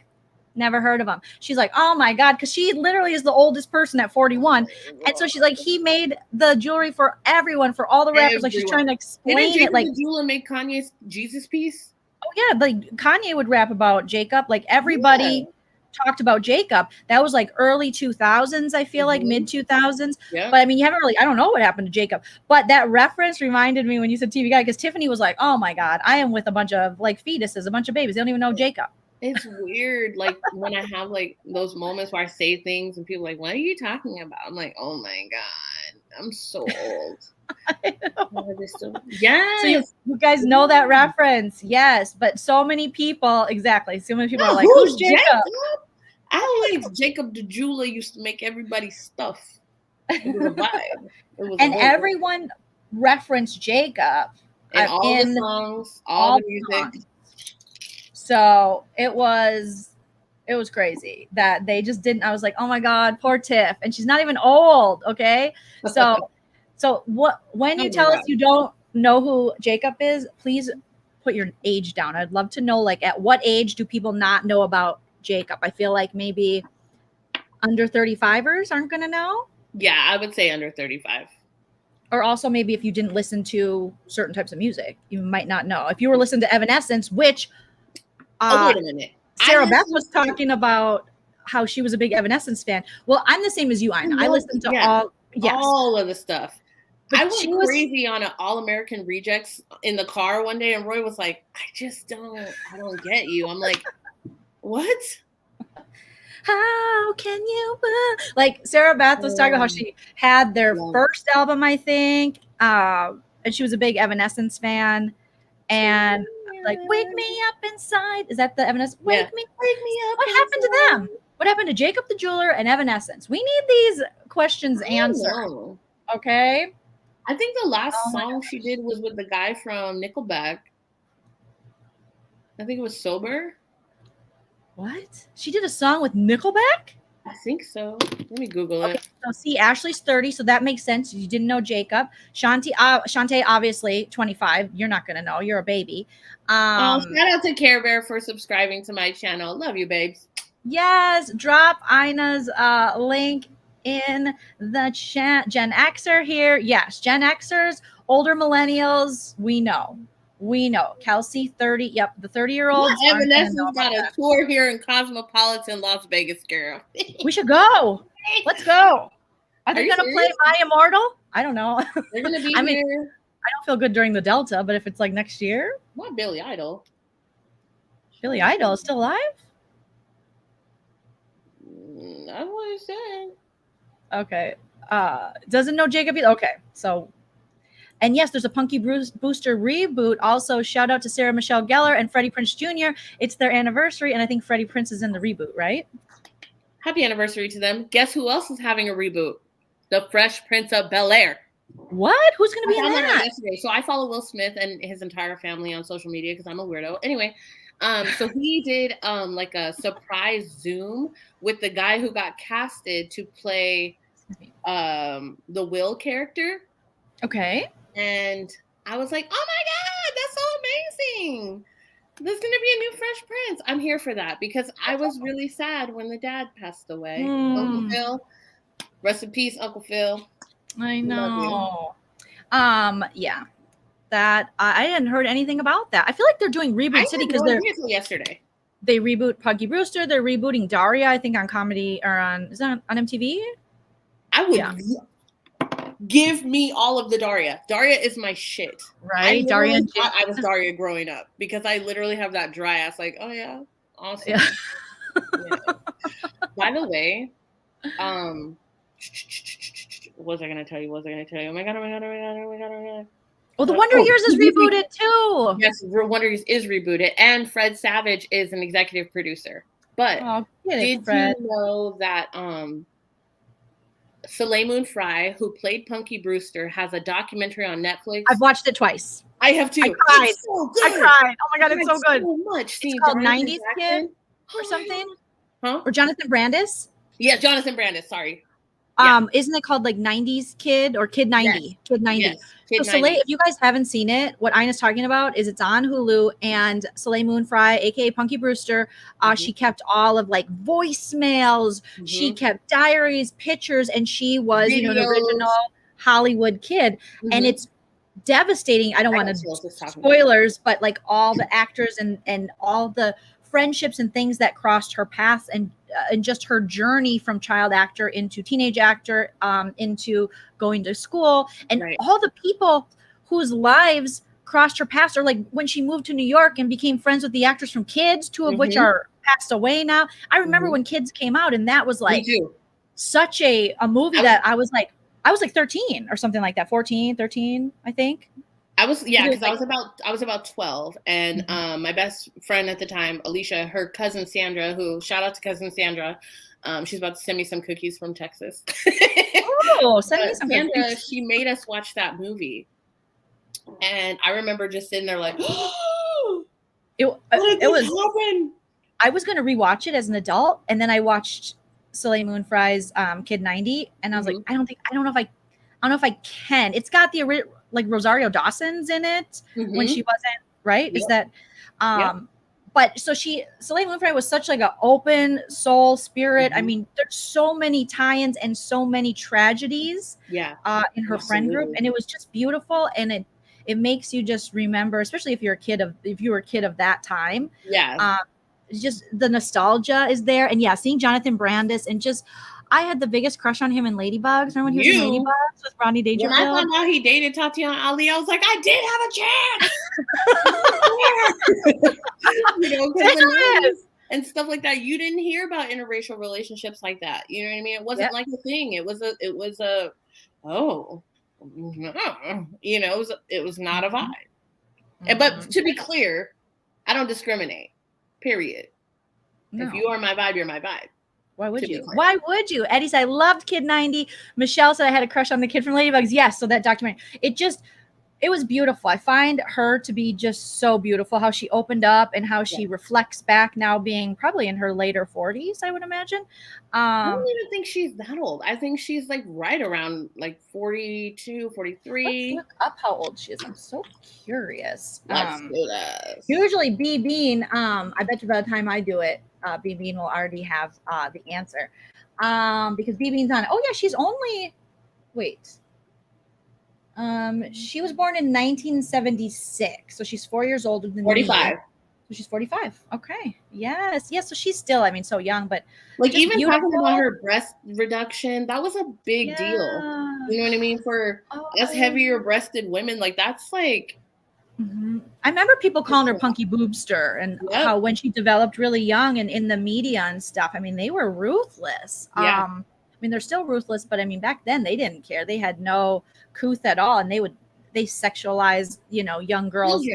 never heard of him. She's like, oh my god, because she literally is the oldest person at 41, and so she's like, he made the jewelry for everyone, for all the rappers. Like she's trying to explain it. Like, the jeweler make Kanye's Jesus piece? Oh yeah, like Kanye would rap about Jacob. Like everybody talked about Jacob. That was like early 2000s. I feel like mid 2000s. Yeah. But I mean, you haven't really. I don't know what happened to Jacob. But that reference reminded me when you said TV guy, because Tiffany was like, oh my god, I am with a bunch of like fetuses, a bunch of babies. They don't even know Jacob. It's weird, like when I have like those moments where I say things and people are like, what are you talking about? I'm like, oh my god, I'm so old. Yes. So you guys know that reference. Yes, but so many people, exactly. So many people are like, who's Jacob? I like Jacob the jeweler used to make everybody stuff. It was a vibe. And everyone referenced Jacob and all the songs, all the music. Songs. So it was crazy that they just didn't. I was like, oh my god, poor Tiff, and she's not even old. Okay, so when you tell us you don't know who Jacob is, please put your age down. I'd love to know, like, at what age do people not know about Jacob? I feel like maybe under 35ers aren't going to know. Yeah, I would say under 35. Or also maybe if you didn't listen to certain types of music, you might not know. If you were listening to Evanescence, which wait a minute. Sarah Beth was talking about how she was a big Evanescence fan. Well, I'm the same as you, Aina. I listened to all of the stuff. But I went crazy on an All American Rejects in the car one day, and Roy was like, I don't get you. I'm like, what? How can you? Like Sarah Beth was talking about how she had their first album, I think, and she was a big Evanescence fan, and like, wake me up inside. Is that the Evanescence? Wake me up. What happened to them? What happened to Jacob the Jeweler and Evanescence? We need these questions answered. Okay. I think the last song she did was with the guy from Nickelback. I think it was Sober. What? She did a song with Nickelback? I think so. Let me Google it. So see, Ashley's 30, so that makes sense. You didn't know Jacob. Shantae, obviously 25. You're not gonna know. You're a baby. Shout out to Care Bear for subscribing to my channel. Love you, babes. Yes, drop Ina's link in the chat. Gen Xer here. Yes, Gen Xers, older millennials, we know. We know. Kelsey, 30. Yep, the 30-year-olds. Evanescence got a tour here in Cosmopolitan Las Vegas, girl. We should go. Let's go. Are they going to play serious? My Immortal? I don't know. They're going to be I mean, here. I don't feel good during the Delta, but if it's like next year. Not Billy Idol. Billy Idol is still alive? That's what it said. Okay. Doesn't know Jacob either. Okay. So, and yes, there's a Punky Booster reboot. Also, shout out to Sarah Michelle Gellar and Freddie Prinze Jr. It's their anniversary, and I think Freddie Prinze is in the reboot, right? Happy anniversary to them. Guess who else is having a reboot? The Fresh Prince of Bel-Air. What? Who's going to be in that? Yesterday. So I follow Will Smith and his entire family on social media because I'm a weirdo. Anyway, so he did like a surprise Zoom with the guy who got casted to play the Will character. Okay. And I was like, oh my God, that's so amazing. There's going to be a new Fresh Prince. I'm here for that because I was really sad when the dad passed away. Uncle Phil, rest in peace, Uncle Phil. I know. Yeah. That I hadn't heard anything about that. I feel like they're doing Reboot City because they're yesterday. They reboot Punky Brewster. They're rebooting Daria, I think, on comedy or is that on MTV? I would give me all of the Daria. Daria is my shit. Right. Daria. I was Daria growing up because I literally have that dry ass, like, oh yeah, awesome. Yeah. Yeah. By the way, what was I gonna tell you? Oh my god. Well, the Wonder Years is rebooted too. Yes, Wonder Years is rebooted, and Fred Savage is an executive producer. But did you know that Soleil Moon Frye, who played Punky Brewster, has a documentary on Netflix? I've watched it twice. I have too. I cried. So I cried. Oh my god, it's so good. So much. It's called 90s Kid or something. Huh? Or Jonathan Brandis? Yeah, Jonathan Brandis. Sorry. Isn't it called like 90s Kid or Kid 90? Yes. Kid 90. Yes. Kid so Soleil, if you guys haven't seen it, what Ina's talking about is it's on Hulu, and Soleil Moon Frye, aka Punky Brewster, she kept all of like voicemails, she kept diaries, pictures, and she was an original Hollywood kid. And it's devastating. I don't want to spoilers, but like all the actors and all the friendships and things that crossed her path, and just her journey from child actor into teenage actor, into going to school, and all the people whose lives crossed her path, or like when she moved to New York and became friends with the actors from Kids, two of which are passed away now. I remember when Kids came out, and that was like such a movie that I was like 13 or something like that, 14, 13, I think. Because I was about 12, and my best friend at the time, Alicia, her cousin Sandra, who shout out to cousin Sandra, she's about to send me some cookies from Texas. Oh, send me some Sandra, cookies. She made us watch that movie, and I remember just sitting there like, it was. I was going to rewatch it as an adult, and then I watched Soleil Moon Frye's Kid 90, and I was like, I don't know if I can. It's got the like Rosario Dawson's in it when she wasn't, right? Is that but so Soleil Moon Frye was such like an open soul spirit. I mean, there's so many tie-ins and so many tragedies in her friend group, and it was just beautiful, and it makes you just remember, especially if you were a kid of that time. Just the nostalgia is there, and seeing Jonathan Brandis, and just I had the biggest crush on him in Ladybugs. Remember when he was in Ladybugs with Rodney Dangerfield? When I found out he dated Tatiana Ali, I was like, I did have a chance. And stuff like that. You didn't hear about interracial relationships like that. You know what I mean? It wasn't like a thing. It was not a vibe. But to be clear, I don't discriminate. Period. No. If you are my vibe, you're my vibe. Why would you? Why would you? Eddie said, I loved Kid 90. Michelle said I had a crush on the kid from Ladybugs. Yes. So that documentary, it just, It was beautiful. I find her to be just so beautiful, how she opened up and how she reflects back now being probably in her later 40s, I would imagine. I don't even think she's that old. I think she's like right around like 42, 43. Let's look up how old she is. I'm so curious. Let's do this. Usually B Bean, I bet you by the time I do it, B Bean will already have the answer. Because B Bean's on it. Oh yeah, she's only she was born in 1976, so she's 4 years older than 45. me. So she's 45. Okay. Yes. Yes. So she's still, I mean, so young, but like even talking about her breast reduction, that was a big deal. You know what I mean? For us heavier breasted women, like that's like. I remember people calling her Punky Boobster, and how when she developed really young and in the media and stuff, I mean, they were ruthless. I mean, they're still ruthless, but I mean, back then they didn't care. They had no couth at all, and they sexualized, young girls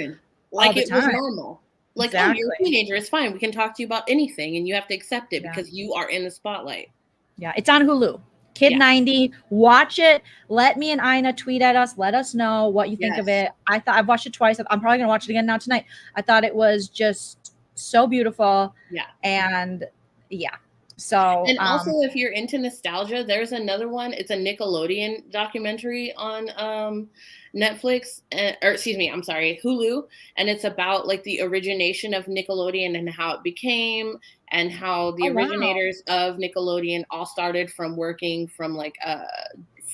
like it was normal. Like, oh, you're a teenager, it's fine. We can talk to you about anything, and you have to accept it because you are in the spotlight. Yeah, it's on Hulu. Kid 90, watch it. Let me and Ina tweet at us. Let us know what you think of it. I've watched it twice. I'm probably gonna watch it again now tonight. I thought it was just so beautiful. Yeah, and So, and also, if you're into nostalgia, there's another one. It's a Nickelodeon documentary on Netflix, or excuse me, I'm sorry, Hulu, and it's about like the origination of Nickelodeon and how it became, and how the originators of Nickelodeon all started from working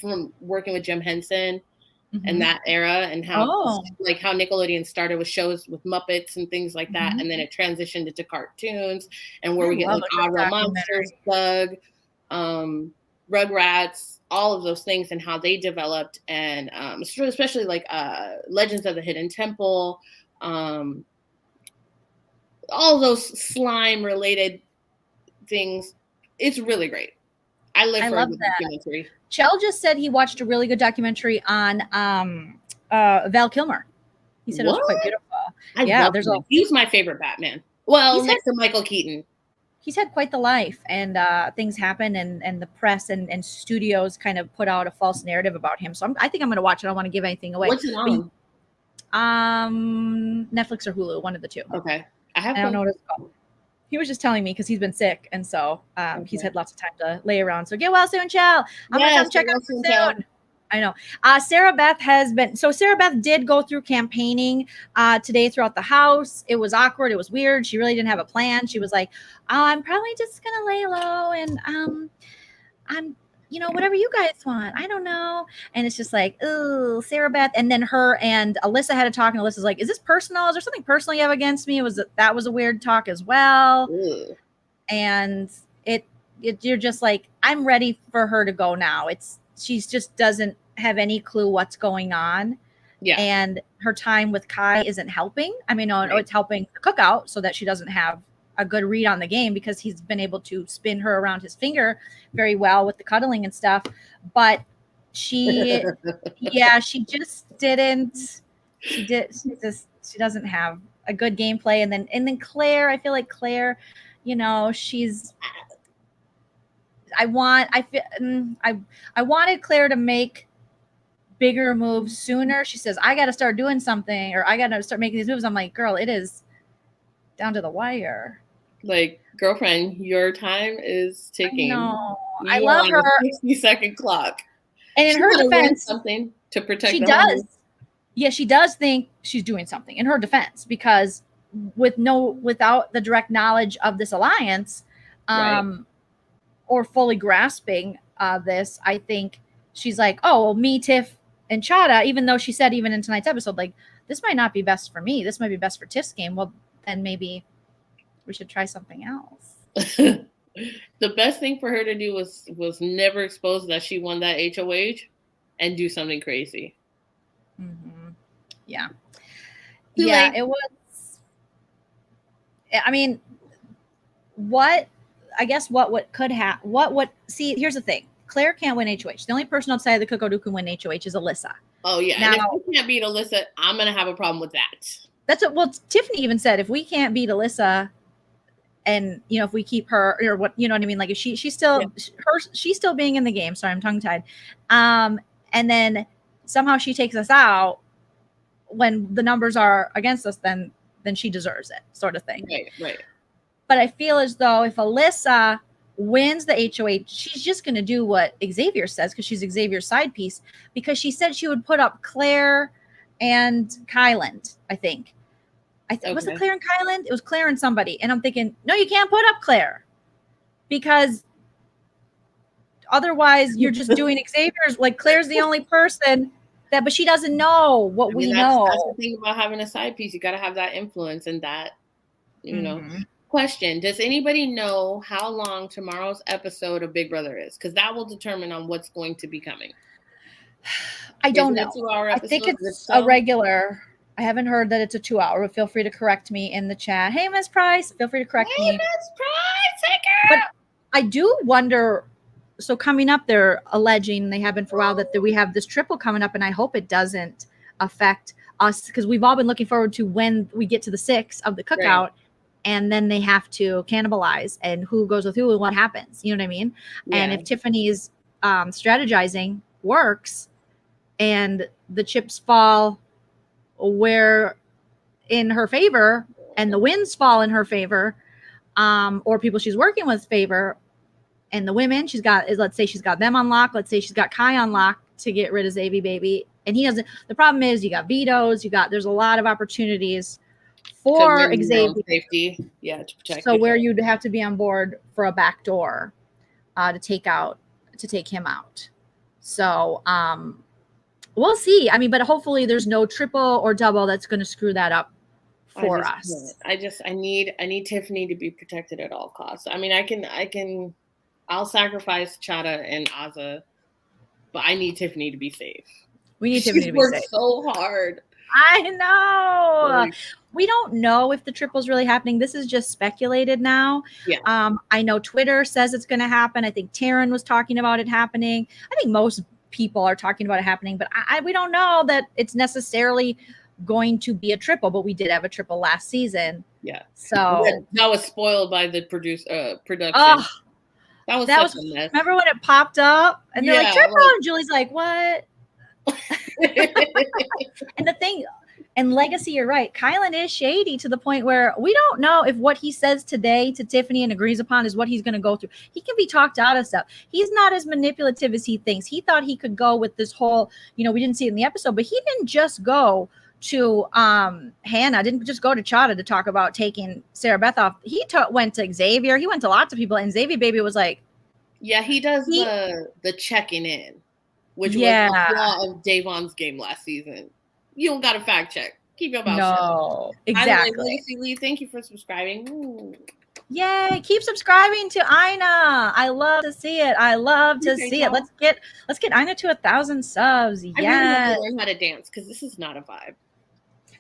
with Jim Henson. And that era, and how how Nickelodeon started with shows with Muppets and things like that, and then it transitioned into cartoons, and where we get like Real Monsters, Bug, Rugrats, all of those things, and how they developed, and especially like Legends of the Hidden Temple, all those slime related things. It's really great. I love that documentary. Chell just said he watched a really good documentary on Val Kilmer. He said it was quite beautiful. He's my favorite Batman. Well, next to Michael Keaton. He's had quite the life, and things happen, and the press and studios kind of put out a false narrative about him. So I think I'm going to watch it. I don't want to give anything away. What's it on? Netflix or Hulu, one of the two. Okay. I don't know what it's called. He was just telling me because he's been sick, and so he's had lots of time to lay around. So get well soon, Chell. I'm gonna come check out soon. I know. Sarah Beth Sarah Beth did go through campaigning today throughout the house. It was awkward. It was weird. She really didn't have a plan. She was like, I'm probably just gonna lay low, and I'm whatever you guys want. I don't know. And it's just like, oh, Sarah Beth. And then her and Alyssa had a talk, and Alyssa's like, is this personal? Is there something personal you have against me? That was a weird talk as well. Ew. And you're just like, I'm ready for her to go now. She just doesn't have any clue what's going on. Yeah. And her time with Kai isn't helping. I mean, it's helping the cookout so that she doesn't have a good read on the game, because he's been able to spin her around his finger very well with the cuddling and stuff. But she just didn't. She doesn't have a good gameplay. And then Claire, I feel like Claire, she's. I wanted Claire to make bigger moves sooner. She says, I got to start doing something, or I got to start making these moves. I'm like, girl, it is down to the wire. Like, girlfriend, your time is ticking. I love her. 60-second clock. And in her defense, something to protect. She does. Yeah, she does think she's doing something in her defense, because without the direct knowledge of this alliance, or fully grasping this, I think she's like, oh, well, me, Tiff, and Chada, even though she said even in tonight's episode, like, this might not be best for me. This might be best for Tiff's game. Well, then maybe we should try something else. The best thing for her to do was never expose that she won that HOH and do something crazy. Mm-hmm. Yeah. Yeah, it was. I mean, what could happen? See, here's the thing. Claire can't win HOH. The only person outside of the Cookout who can win HOH is Alyssa. Oh, yeah. Now, and if we can't beat Alyssa, I'm going to have a problem with that. That's Tiffany even said, if we can't beat Alyssa, and if we keep her, or what, you know what I mean? Like, if she's still she's still being in the game. Sorry, I'm tongue tied. And then somehow she takes us out, when the numbers are against us, then she deserves it, sort of thing. Right. But I feel as though if Alyssa wins the HOH, she's just going to do what Xavier says, because she's Xavier's side piece, because she said she would put up Claire and Kyland, I think. Was it Claire and Kyland? It was Claire and somebody. And I'm thinking, no, you can't put up Claire, because otherwise you're just doing Xavier's. Like, Claire's the only person that, but she doesn't know what we know. That's the thing about having a side piece. You got to have that influence and that, you know. Question: does anybody know how long tomorrow's episode of Big Brother is? Because that will determine on what's going to be coming. I don't know. I think it's a regular. I haven't heard that it's a 2-hour, but feel free to correct me in the chat. Hey, Miss Price, feel free to correct me. Hey, Miss Price, but I do wonder. So coming up, they're alleging, they have been for a while, that we have this triple coming up, and I hope it doesn't affect us, because we've all been looking forward to when we get to the 6 of the cookout. Right. And then they have to cannibalize, and who goes with who and what happens. You know what I mean? Yeah. And if Tiffany's strategizing works and the chips fall where in her favor and the wins fall in her favor, or people she's working with favor, and the women she's got, let's say she's got them on lock. Let's say she's got Kai on lock to get rid of Xavier Baby. And he doesn't. The problem is you got vetoes. There's a lot of opportunities for Xavier safety, to protect. So where you'd have to be on board for a back door to take him out. So we'll see. I mean, but hopefully there's no triple or double that's going to screw that up for us. I need Tiffany to be protected at all costs. I mean, I'll sacrifice Chada and Azza, but I need Tiffany to be safe. We need Tiffany to be safe. She's worked so hard. I know. We don't know if the triple is really happening. This is just speculated now. Yeah. I know Twitter says it's going to happen. I think Taryn was talking about it happening. I think most people are talking about it happening, but we don't know that it's necessarily going to be a triple, but we did have a triple last season. Yeah. So that was spoiled by the production. Oh, that was such a mess. Remember when it popped up and they're like triple, and Julie's like, what? And the thing, and Legacy, you're right. Kylan is shady to the point where we don't know if what he says today to Tiffany and agrees upon is what he's going to go through. He can be talked out of stuff. He's not as manipulative as he thinks. He thought he could go with this whole, we didn't see it in the episode, but he didn't just go to Hannah, didn't just go to Chada to talk about taking Sarah Beth off. He went to Xavier. He went to lots of people, and Xavier Baby was like, yeah, he does the checking in, which was the flaw of Davon's game last season. You don't got to fact check. Keep your mouth shut. No, exactly. Legacy Lee, thank you for subscribing. Ooh. Yay! Keep subscribing to Aina. I love to see it. Let's get Aina to 1,000 subs. I really want to learn how to dance, because this is not a vibe.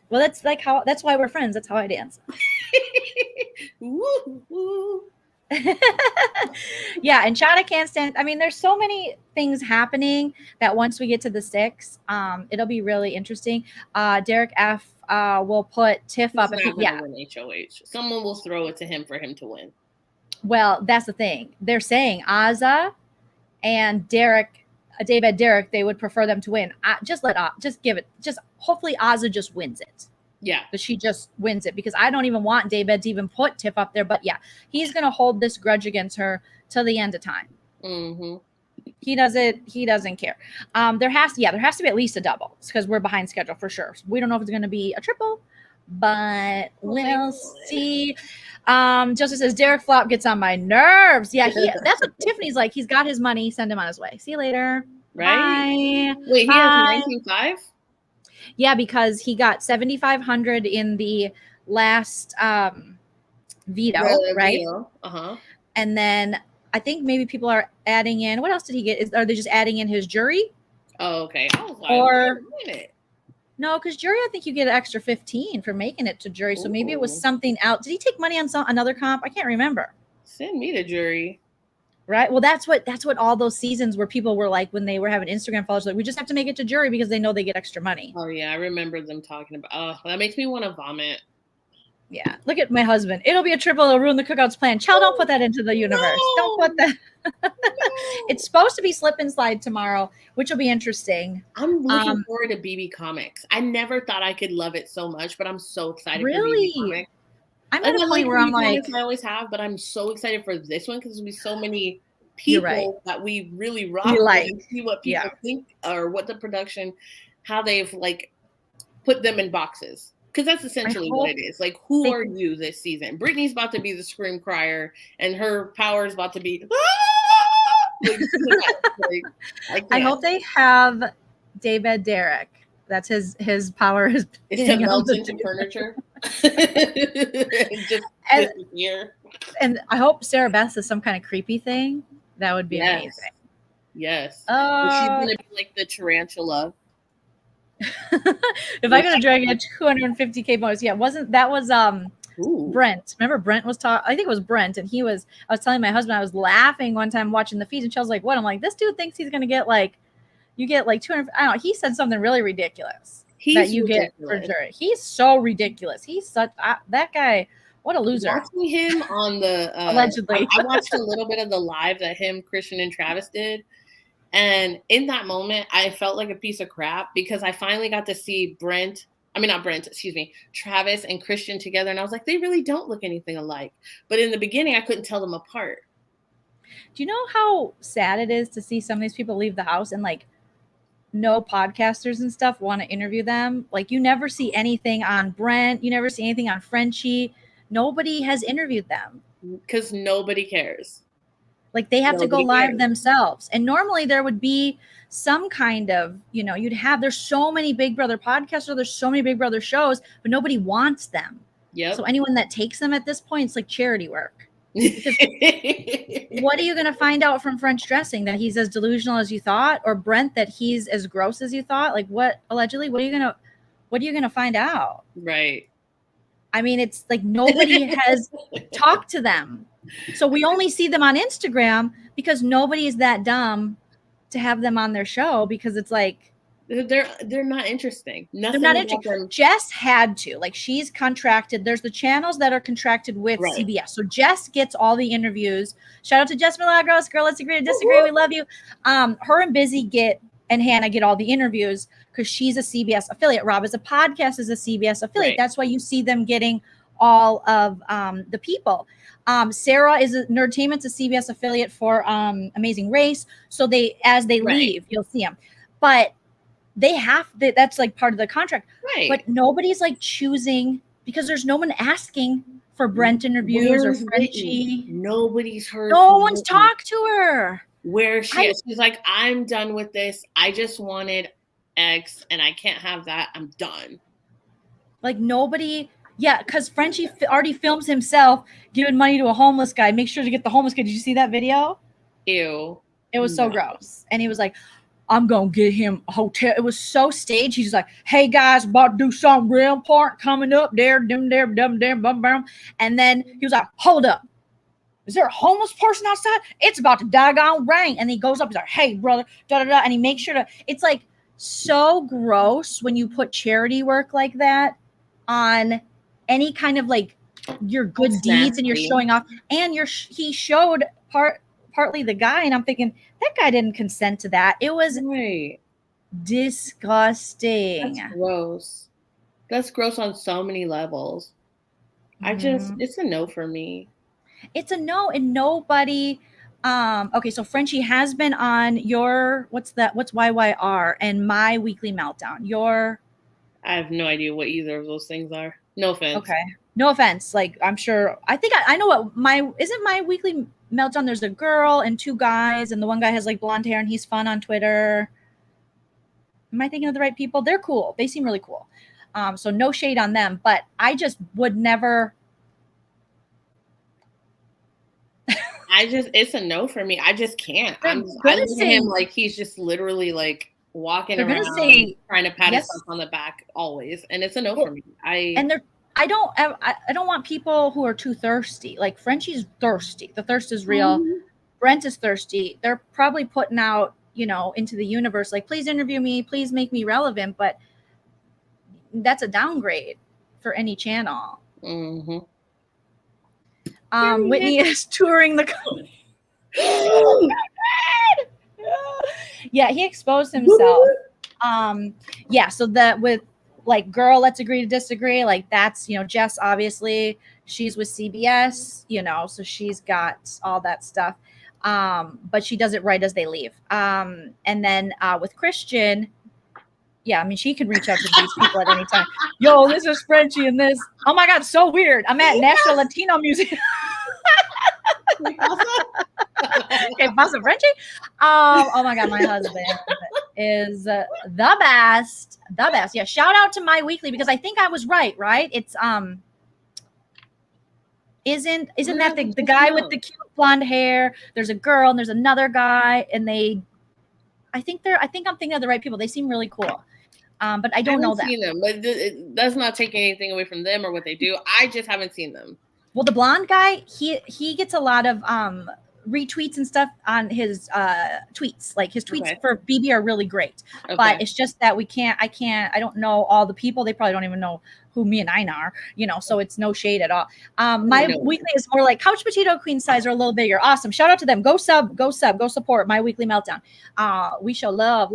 Well, that's why we're friends. That's how I dance. Woo, woo. Yeah, and Chada can't stand. I mean, there's so many things happening that once we get to the 6, it'll be really interesting. Derek F will put Tiff up. Win HOH. Someone will throw it to him for him to win. Well, that's the thing. They're saying Azza and Derek, they would prefer them to win. Hopefully Azza just wins it. Yeah. But she just wins it, because I don't even want David to even put Tiff up there. But yeah, he's going to hold this grudge against her till the end of time. Mm-hmm. He doesn't care. There has to be at least a double, because we're behind schedule for sure. We don't know if it's going to be a triple, but we'll see. Joseph says Derek Flop gets on my nerves. Yeah, that's what Tiffany's like. He's got his money. Send him on his way. See you later. Right. Bye. Wait, he has 19.5? Yeah, because he got 7,500 in the last veto, right? Uh-huh. And then I think maybe people are adding in. What else did he get? Are they just adding in his jury? Oh, okay. I was like, or wait a minute. No, because jury, I think you get an extra 15 for making it to jury. So maybe it was something else. Did he take money on another comp? I can't remember. Send me to jury. Right. Well, that's what all those seasons where people were like, when they were having Instagram followers, like, we just have to make it to jury because they know they get extra money. Oh yeah, I remember them talking about. Oh, that makes me want to vomit. Yeah. Look at my husband. It'll be a triple. It'll ruin the cookouts plan. Child, don't put that into the universe. Don't put that. It's supposed to be slip and slide tomorrow, which will be interesting. I'm looking forward to BB Comics. I never thought I could love it so much, but I'm so excited for BB Comics. I'm at a point where I'm like, I always have, but I'm so excited for this one because there'll be so many people that we really rock with and see what people think or what the production, how they've like put them in boxes. Because that's essentially what it is. Like, who are you this season? Brittany's about to be the scream crier, and her power is about to be. I hope they have David Derek. That's his power is to melt into furniture. Just disappear. And I hope Sarah Beth is some kind of creepy thing. That would be amazing. Yes. She's gonna be like the tarantula. If I could drag a 250K bonus, Brent. Remember Brent was talking? I think it was Brent, and I was telling my husband I was laughing one time watching the feeds, and Chelsea's like, "What?" I'm like, "This dude thinks he's gonna get like, you get like 200." I don't know. He said something really ridiculous that you get for sure. He's so ridiculous. He's such that guy. What a loser! Watching him on the allegedly, I watched a little bit of the live that him, Christian, and Travis did. And in that moment, I felt like a piece of crap because I finally got to see Travis and Christian together. And I was like, they really don't look anything alike. But in the beginning, I couldn't tell them apart. Do you know how sad it is to see some of these people leave the house and like no podcasters and stuff want to interview them? Like you never see anything on Brent. You never see anything on Frenchie. Nobody has interviewed them. Because nobody cares. Like they have to go live themselves. And normally there would be some kind of, there's so many Big Brother podcasts or there's so many Big Brother shows, but nobody wants them. Yep. So anyone that takes them at this point, it's like charity work. What are you going to find out from French dressing? That he's as delusional as you thought? Or Brent that he's as gross as you thought? Like what are you going to find out? Right. I mean, it's like nobody has talked to them. So we only see them on Instagram because nobody is that dumb to have them on their show because it's like they're not interesting. They're not interesting. Jess had to. Like she's contracted. There's the channels that are contracted with CBS. So Jess gets all the interviews. Shout out to Jess Milagros. Girl, let's agree to disagree. We love you. Her and Busy and Hannah get all the interviews because she's a CBS affiliate. Rob is a podcast is a CBS affiliate. That's why you see them getting all of the people. Sarah is Nerdtainment's a CBS affiliate for Amazing Race. So as they leave, you'll see them. But that's like part of the contract. Right. But nobody's like choosing because there's no one asking for Brent interviews or Frenchie. Nobody's heard. No one's talked to her. Where she is. She's like, I'm done with this. I just wanted X and I can't have that. I'm done. Like nobody. Yeah, because Frenchie already films himself giving money to a homeless guy. Make sure to get the homeless guy. Did you see that video? Ew. It was so gross. And he was like, I'm going to get him a hotel. It was so staged. He's like, hey, guys, about to do something real important coming up there. And then he was like, hold up. Is there a homeless person outside? It's about to daggone rain. And he goes up. He's like, hey, brother. Da-da-da. And he makes sure to. It's like so gross when you put charity work like that on any kind of like your good deeds and you're showing off and he showed partly the guy and I'm thinking that guy didn't consent to that. It was disgusting. That's gross. That's gross on so many levels. It's a no for me. It's a no and nobody. Okay, so Frenchie has been on your what's YYR and My Weekly Meltdown. I have no idea what either of those things are. No offense. Okay. No offense. Like, I'm sure. I think I know what isn't My Weekly Meltdown. There's a girl and two guys, and the one guy has like blonde hair and he's fun on Twitter. Am I thinking of the right people? They're cool. They seem really cool. So no shade on them, but I just would never. It's a no for me. I just can't. I look at him like he's just literally like walking around trying to pat himself on the back always, and it's a no for me. I don't want people who are too thirsty. Like Frenchie's thirsty. The thirst is real. Mm-hmm. Brent is thirsty. They're probably putting out, into the universe, like, please interview me, please make me relevant. But that's a downgrade for any channel. Mm-hmm. Whitney is touring the country. Yeah, he exposed himself. Yeah, so that with like girl, let's agree to disagree. Like that's, Jess, obviously she's with CBS, so she's got all that stuff. But she does it right as they leave. And then with Christian, yeah, I mean, she can reach out to these people at any time. Yo, this is Frenchie and this. Oh my God, so weird. I'm at National Latino Music. Okay, Pasa Frenchie. Oh my God, my husband is the best. The best. Yeah, shout out to My Weekly because I think I was right? It's isn't that the guy with the cute blonde hair? There's a girl and there's another guy, and I think I'm thinking of the right people. They seem really cool. But I don't know that. Seen them, but that's not taking anything away from them or what they do. I just haven't seen them. Well, the blonde guy, he gets a lot of retweets and stuff on his tweets. Like his tweets for BB are really great. Okay. But it's just that I don't know all the people. They probably don't even know who me and Aina are, so it's no shade at all. My Weekly is more like Couch Potato Queen size or a little bigger. Awesome. Shout out to them. Go support My Weekly Meltdown. We show love.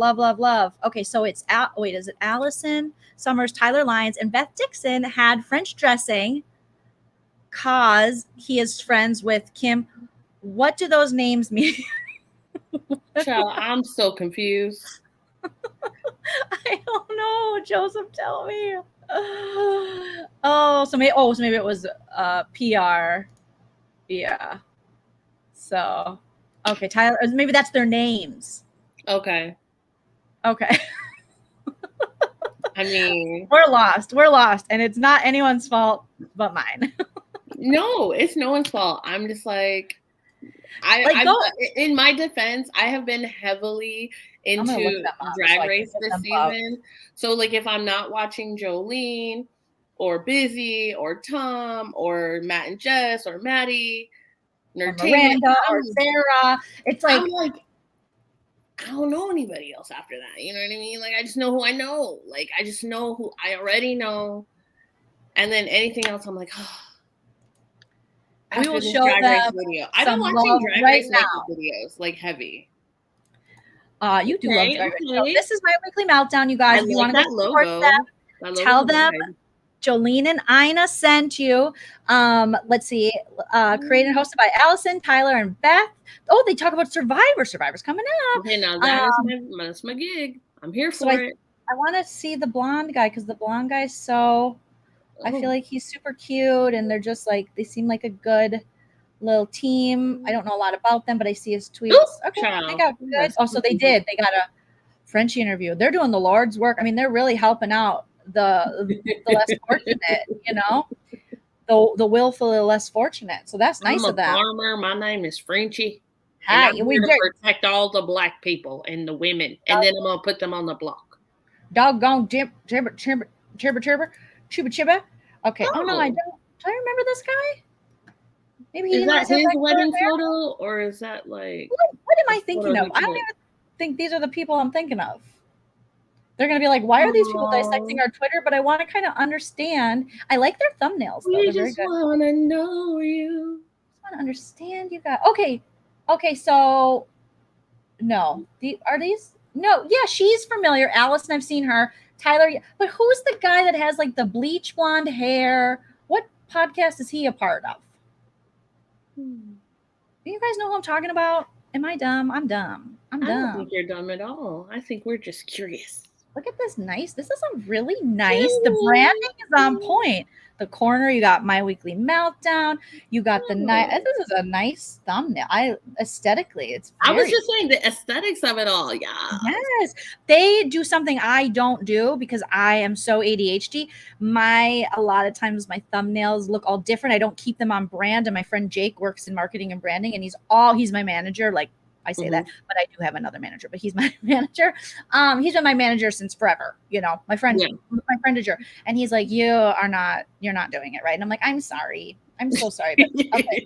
Okay, so it's is it Allison Summers, Tyler Lyons, and Beth Dixon had French dressing cause he is friends with Kim. What do those names mean? Child, I'm so confused. I don't know. Joseph, tell me. So maybe it was PR. Yeah. So, okay, Tyler. Maybe that's their names. Okay. I mean, we're lost, and it's not anyone's fault but mine. No, it's no one's fault. I'm just like, in my defense, I have been heavily into Drag Race this season. So like if I'm not watching Joleen or Busy or Tom or Matt and Jess or Maddie or Miranda or Sarah, it's like, I'm like, I don't know anybody else after that. You know what I mean? Like I just know who I know. Like I just know who I already know. And then anything else, I'm like, oh. We will show them video. I've been watching Drag Race videos, like heavy. You do love Drag Race. So this is My Weekly Meltdown, you guys. If you want to support them, tell them Joleen and Aina sent you. Let's see. Created and hosted by Allison, Tyler, and Beth. Oh, they talk about Survivor. Survivor's coming up. Okay, now that's my gig. I'm here for it. I want to see the blonde guy because the blonde guy's so... I feel like he's super cute, and they're just like, they seem like a good little team. I don't know a lot about them, but I see his tweets. Okay, they got good. Oh, so they got a Frenchie interview. They're doing the Lord's work. I mean, they're really helping out the less fortunate, the willfully less fortunate. So that's nice of them. I'm a farmer. My name is Frenchie. Hi, I'm here to protect all the black people and the women, and then I'm gonna put them on the block. Doggone chibba. Okay. Oh no, I don't. Do I remember this guy? Maybe he is that his wedding photo, or is that like? What am I thinking of? I don't even think these are the people I'm thinking of. They're gonna be like, why are these people dissecting our Twitter? But I want to kind of understand. I like their thumbnails. We just want to know you. I want to understand you guys. Okay. So, no, are these? No, yeah, she's familiar. Allison, I've seen her. Tyler, but who's the guy that has like the bleach blonde hair? What podcast is he a part of? Do you guys know who I'm talking about? Am I dumb? I'm dumb. I don't think you're dumb at all. I think we're just curious. Look at this nice. This is a really nice. The branding is on point. The corner, you got My Weekly Meltdown. You got the nice. This is a nice thumbnail. Aesthetically, it's. I was just saying the aesthetics of it all. Yeah. Yes, they do something I don't do because I am so ADHD. A lot of times my thumbnails look all different. I don't keep them on brand. And my friend Jake works in marketing and branding, and he's my manager. Like I say that, but I do have another manager, but he's my manager. He's been my manager since forever. My friend Drew, and he's like, you're not doing it right. And I'm like, I'm sorry. I'm so sorry. But, okay.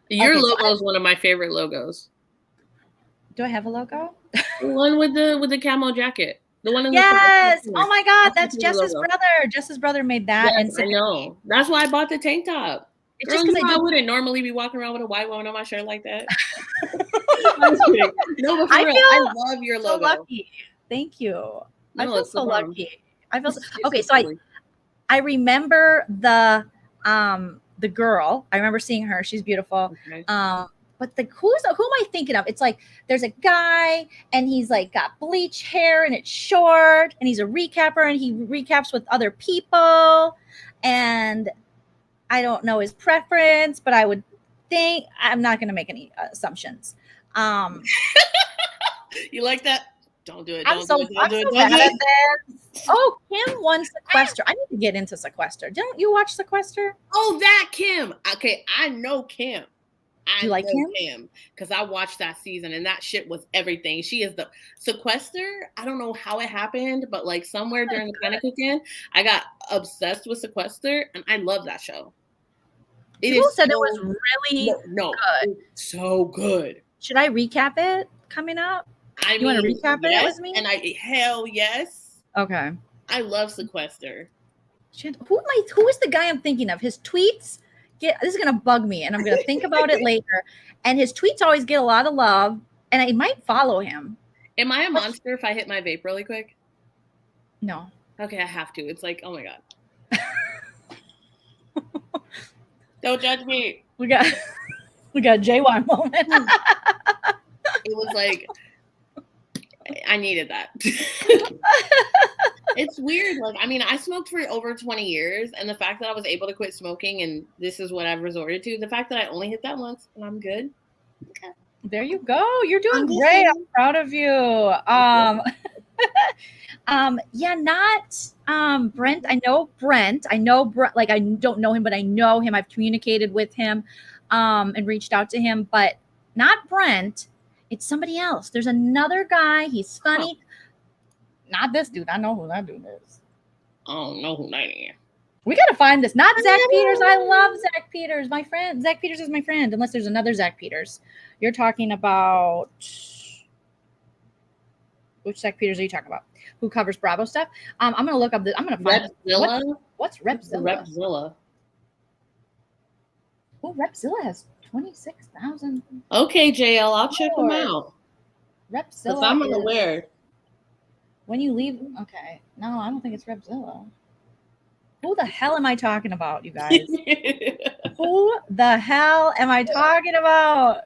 Your logo is one of my favorite logos. Do I have a logo? The one with the camo jacket. The one in Yes. the Oh my God, That's that's the Jess's logo. brother. Jess's brother made that. Yes, I know. That's why I bought the tank top. It's Girl, just you because know I wouldn't normally be walking around with a white one on my shirt like that. I'm just kidding. No, but for real, I love your so logo. lucky. Thank you. I No, feel it's so the bomb. lucky. I feel so, It's okay. so So I remember the girl. I remember seeing her. She's beautiful. Okay. But who am I thinking of? It's like there's a guy and he's like got bleach hair and it's short and he's a recapper and he recaps with other people and I don't know his preference, but I would think I'm not going to make any assumptions. You like that? Don't do it. I'm so bad at this. Oh, Kim won Sequester. I need to get into Sequester. Don't you watch Sequester? Oh, that Kim. Okay, I know Kim. You like Kim because I watched that season and that shit was everything. She is the Sequester. I don't know how it happened, but like somewhere during the Panic Weekend, I got obsessed with Sequester and I love that show. People said it was really good. So good. Should I recap it coming up? You want to recap it with me? And hell yes. Okay. I love Sequester. Who is the guy I'm thinking of? His tweets this is gonna bug me, and I'm gonna think about it later. And his tweets always get a lot of love, and I might follow him. Am I a monster if I hit my vape really quick? No. Okay, I have to. It's like, oh my god. Don't judge me. We got JY moment. It was like I needed that. It's weird. Like, I mean, I smoked for over 20 years, and the fact that I was able to quit smoking, and this is what I've resorted to. The fact that I only hit that once, and I'm good. Okay. There you go. You're doing great. I'm proud of you. Yeah, not Brent. I know Brent. Like I don't know him, but I know him. I've communicated with him, and reached out to him, but not Brent. It's somebody else. There's another guy. He's funny. Oh. Not this dude. I know who that dude is. I don't know who that is. We got to find this. Not Zach Peters. I love Zach Peters. My friend. Zach Peters is my friend, unless there's another Zach Peters. You're talking about... Which Zach Peters are you talking about? Who covers Bravo stuff? I'm going to look up this. I'm going to find... Repzilla? What's Repzilla? Repzilla. Oh, Repzilla has 26,000. Okay, JL, I'll check them out. Repzilla. I'm unaware. When you leave, okay. No, I don't think it's Repzilla. Who the hell am I talking about, you guys? Who the hell am I talking about?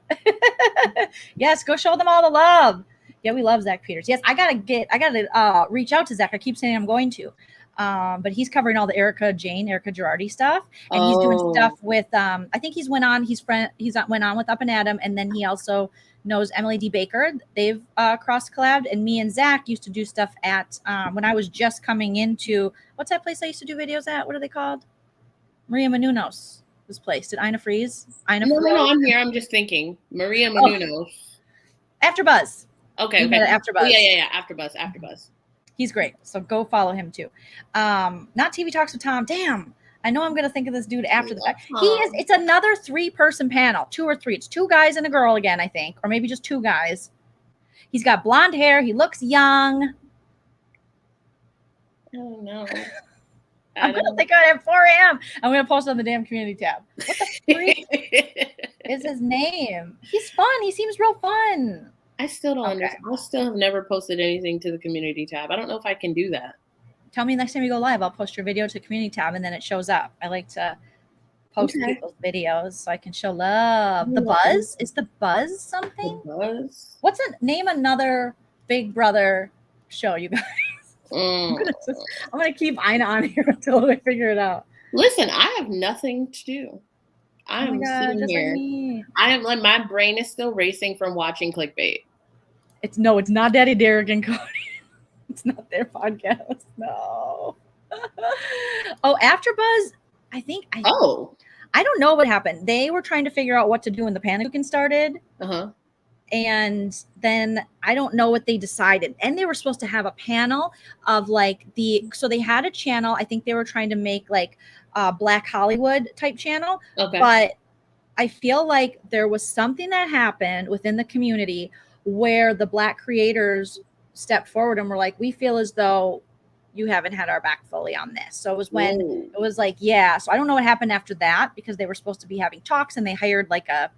Yes, go show them all the love. Yeah, we love Zach Peters. Yes, I gotta reach out to Zach. I keep saying I'm going to. But he's covering all the Erica Girardi stuff, and he's doing stuff with I think he's went on with Up and Adam, and then he also knows Emily D. Baker. They've cross collabed, and me and Zach used to do stuff at when I was just coming into what's that place I used to do videos at? What are they called? Maria Menounos. This place. Did Ina freeze? No, I'm here. I'm just thinking. Maria Menounos. AfterBuzz. Okay. AfterBuzz. Oh, yeah. AfterBuzz. He's great. So go follow him too. Not TV Talks with Tom. Damn. I know I'm going to think of this dude after the fact. It's another 3-person panel, 2 or 3. It's 2 guys and a girl again, I think, or maybe just 2 guys. He's got blonde hair. He looks young. Oh, no. I'm going to think of it at 4 a.m. I'm going to post it on the damn community tab. What the freak is his name? He's fun. He seems real fun. I still don't understand. I still have never posted anything to the community tab. I don't know if I can do that. Tell me next time you go live, I'll post your video to the community tab and then it shows up. I like to post people's videos so I can show love. The Buzz? Is the Buzz something? The Buzz? What's it? Name another Big Brother show, you guys. I'm gonna keep Ina on here until I figure it out. Listen, I have nothing to do. I'm sitting here. I am like my brain is still racing from watching clickbait. It's not Daddy Derek and Cody. It's not their podcast. No. Oh, AfterBuzz. I don't know what happened. They were trying to figure out what to do when the Panic Weekend started. And then I don't know what they decided. And they were supposed to have a panel of so they had a channel. I think they were trying to make like a Black Hollywood type channel. Okay. But I feel like there was something that happened within the community where the Black creators stepped forward and were like, we feel as though you haven't had our back fully on this. So it was when it was like, yeah. So I don't know what happened after that, because they were supposed to be having talks and they hired like a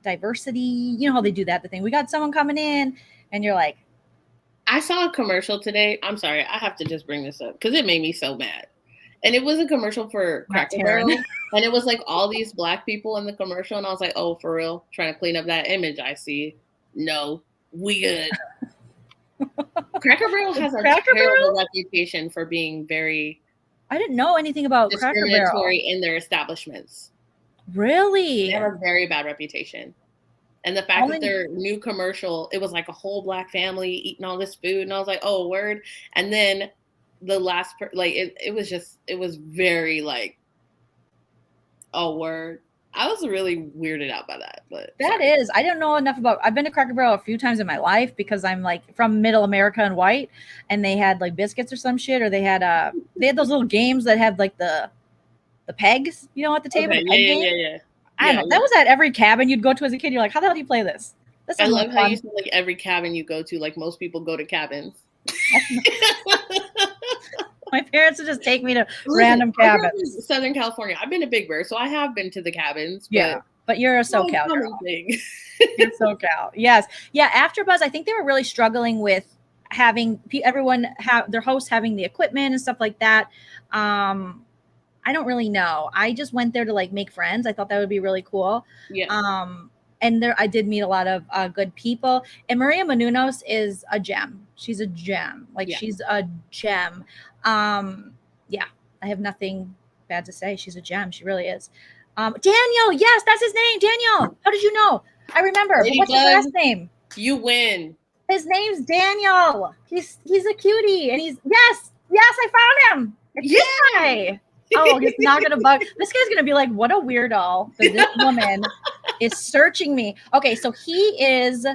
diversity, you know how they do that, the thing, we got someone coming in, and you're like, I saw a commercial today. I'm sorry, I have to just bring this up because it made me so mad. And it was a commercial for Cracker Barrel, and it was like all these Black people in the commercial, and I was like, oh, for real? Trying to clean up that image I see. No, we good. Cracker Barrel has a terrible reputation for being very I didn't know anything about Cracker Barrel. Discriminatory in their establishments. Really? They have a very bad reputation. And the fact that their new commercial, it was like a whole Black family eating all this food. And I was like, oh, word. And then the last, it was very like, oh, word. I was really weirded out by that. But I don't know enough about, I've been to Cracker Barrel a few times in my life because I'm like from middle America and white, and they had like biscuits or some shit, or they had those little games that had like the pegs, you know, at the table. Okay, yeah. I don't know. That was at every cabin you'd go to as a kid. You're like, how the hell do you play this? I love how you said like every cabin you go to, like most people go to cabins. My parents would just take me to random cabins. Southern California. I've been to Big Bear, so I have been to the cabins. But you're a SoCal girl. You're SoCal. Yes. Yeah. AfterBuzz, I think they were really struggling with having everyone have their hosts having the equipment and stuff like that. I don't really know. I just went there to like make friends. I thought that would be really cool. Yeah. And there I did meet a lot of good people. And Maria Menounos is a gem. She's a gem. She's a gem. Yeah, I have nothing bad to say. She's a gem. She really is. Daniel, yes, that's his name. Daniel. How did you know? I remember. But what's his last name? You win. His name's Daniel. He's a cutie, and yes, I found him. Yay! Oh, he's not gonna bug. This guy's gonna be like, what a weirdo. This woman is searching me. Okay, so he is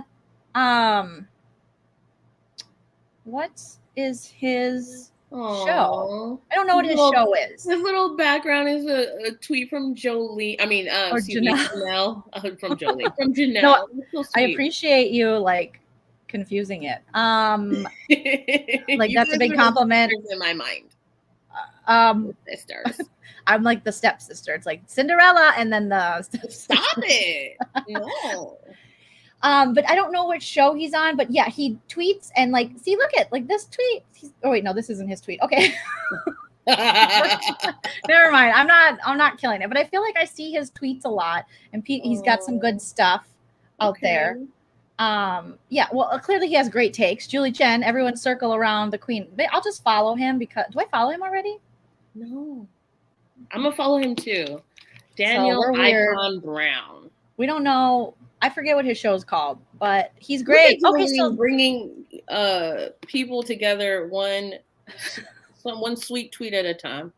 what is his show? I don't know what his show is. His little background is a tweet from Joleen. I mean, Janelle from Joleen. From Janelle. No, so I appreciate you like confusing it. Like that's a big compliment in my mind. Sisters. I'm like the stepsister. It's like Cinderella and then the stepsister. Stop it. No. But I don't know which show he's on, but yeah, he tweets and like, see, look at like this tweet. Oh wait, no, this isn't his tweet. Okay. Never mind. I'm not killing it, but I feel like I see his tweets a lot, and he's got some good stuff out there. Yeah, well, clearly he has great takes. Julie Chen, everyone circle around the queen. I'll just follow him because do I follow him already? No. I'm gonna follow him too. Daniel Icon Brown. We don't know. I forget what his show is called, but he's great. Okay, so bringing people together one sweet tweet at a time.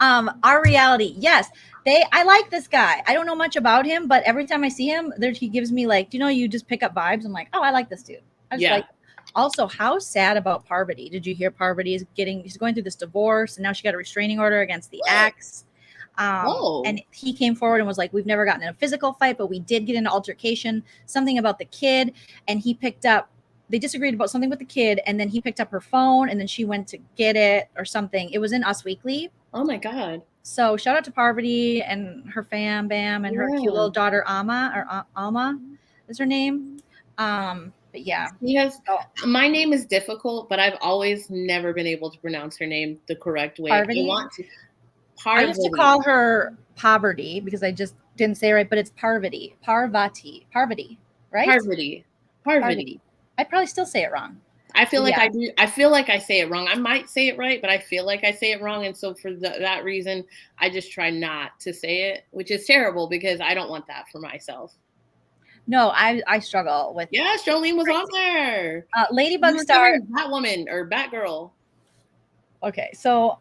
Our reality, yes. I like this guy. I don't know much about him, but every time I see him, he gives me like, you just pick up vibes. I'm like, oh, I like this dude. I just like. Also, how sad about Parvati? Did you hear Parvati is she's going through this divorce, and now she got a restraining order against the ex. And he came forward and was like, we've never gotten in a physical fight, but we did get in an altercation, something about the kid. And they disagreed about something with the kid. And then he picked up her phone, and then she went to get it or something. It was in Us Weekly. Oh my God. So shout out to Parvati and her fam bam and her cute little daughter, Alma is her name. But yeah. My name is difficult, but I've always never been able to pronounce her name the correct way. Parvati? I used to call her Poverty because I just didn't say it right, but it's Parvati, right? Parvati. I probably still say it wrong. I feel like I do. I feel like I say it wrong. I might say it right, but I feel like I say it wrong. And so for that reason, I just try not to say it, which is terrible because I don't want that for myself. No, I struggle with. Yes, Joleen was on there. Ladybug Star. Batwoman or Batgirl. Okay, so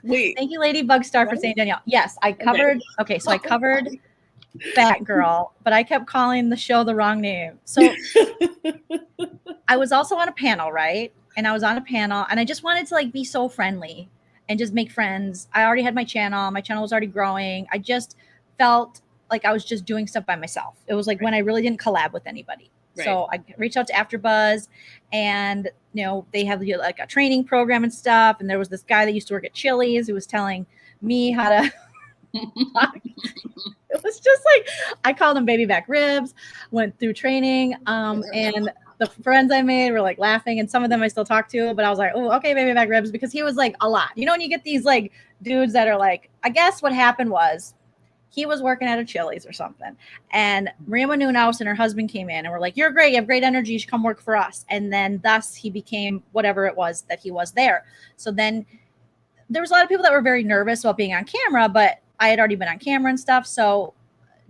wait. Thank you, Ladybug Star, for saying Danielle. Yes, I covered. Okay, so I covered Batgirl, but I kept calling the show the wrong name. So I was also on a panel, right? And I was on a panel, and I just wanted to like be so friendly and just make friends. I already had my channel. My channel was already growing. I just felt like I was just doing stuff by myself. It was like when I really didn't collab with anybody. So I reached out to AfterBuzz, and they have like a training program and stuff. And there was this guy that used to work at Chili's who was telling me how to. It was just like, I called them baby back ribs, went through training, and the friends I made were like laughing, and some of them I still talk to, but I was like, oh, okay, baby back ribs, because he was like a lot. When you get these like dudes that are like, I guess what happened was he was working at a Chili's or something, and Maria Menounos and her husband came in and were like, you're great, you have great energy, you should come work for us. And then thus he became whatever it was that he was there. So then there was a lot of people that were very nervous about being on camera, but I had already been on camera and stuff. So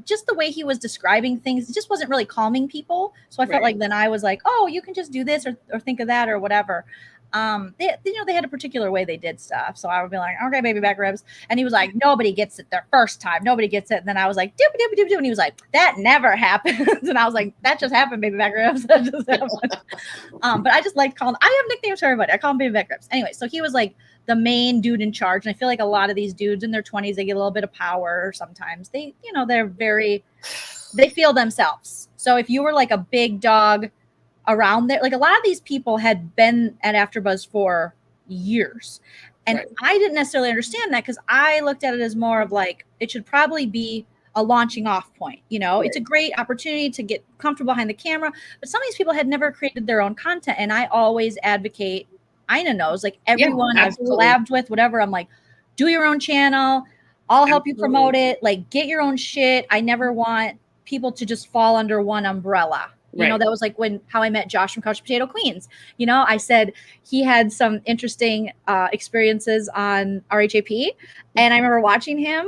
just the way he was describing things, it just wasn't really calming people. So I felt like then I was like, oh, you can just do this or think of that or whatever. They had a particular way they did stuff. So I would be like, okay, baby back ribs. And he was like, nobody gets it their first time. Nobody gets it. And then I was like, doop, doop, doop, doop. And he was like, that never happens. And I was like, that just happened, baby back ribs. That just happened. But I just liked calling. I have nicknames for everybody. I call him baby back ribs. Anyway, so he was like the main dude in charge. And I feel like a lot of these dudes in their 20s, they get a little bit of power. Sometimes they feel themselves. So if you were like a big dog around there, like a lot of these people had been at AfterBuzz for years, and I didn't necessarily understand that, because I looked at it as more of like, it should probably be a launching off point. It's a great opportunity to get comfortable behind the camera, but some of these people had never created their own content. And I always advocate, Aina knows, like everyone I've collabed with, whatever, I'm like, do your own channel, I'll help you promote it, like get your own shit. I never want people to just fall under one umbrella. That was like how I met Josh from Couch Potato Queens. I said he had some interesting experiences on RHAP, and I remember watching him,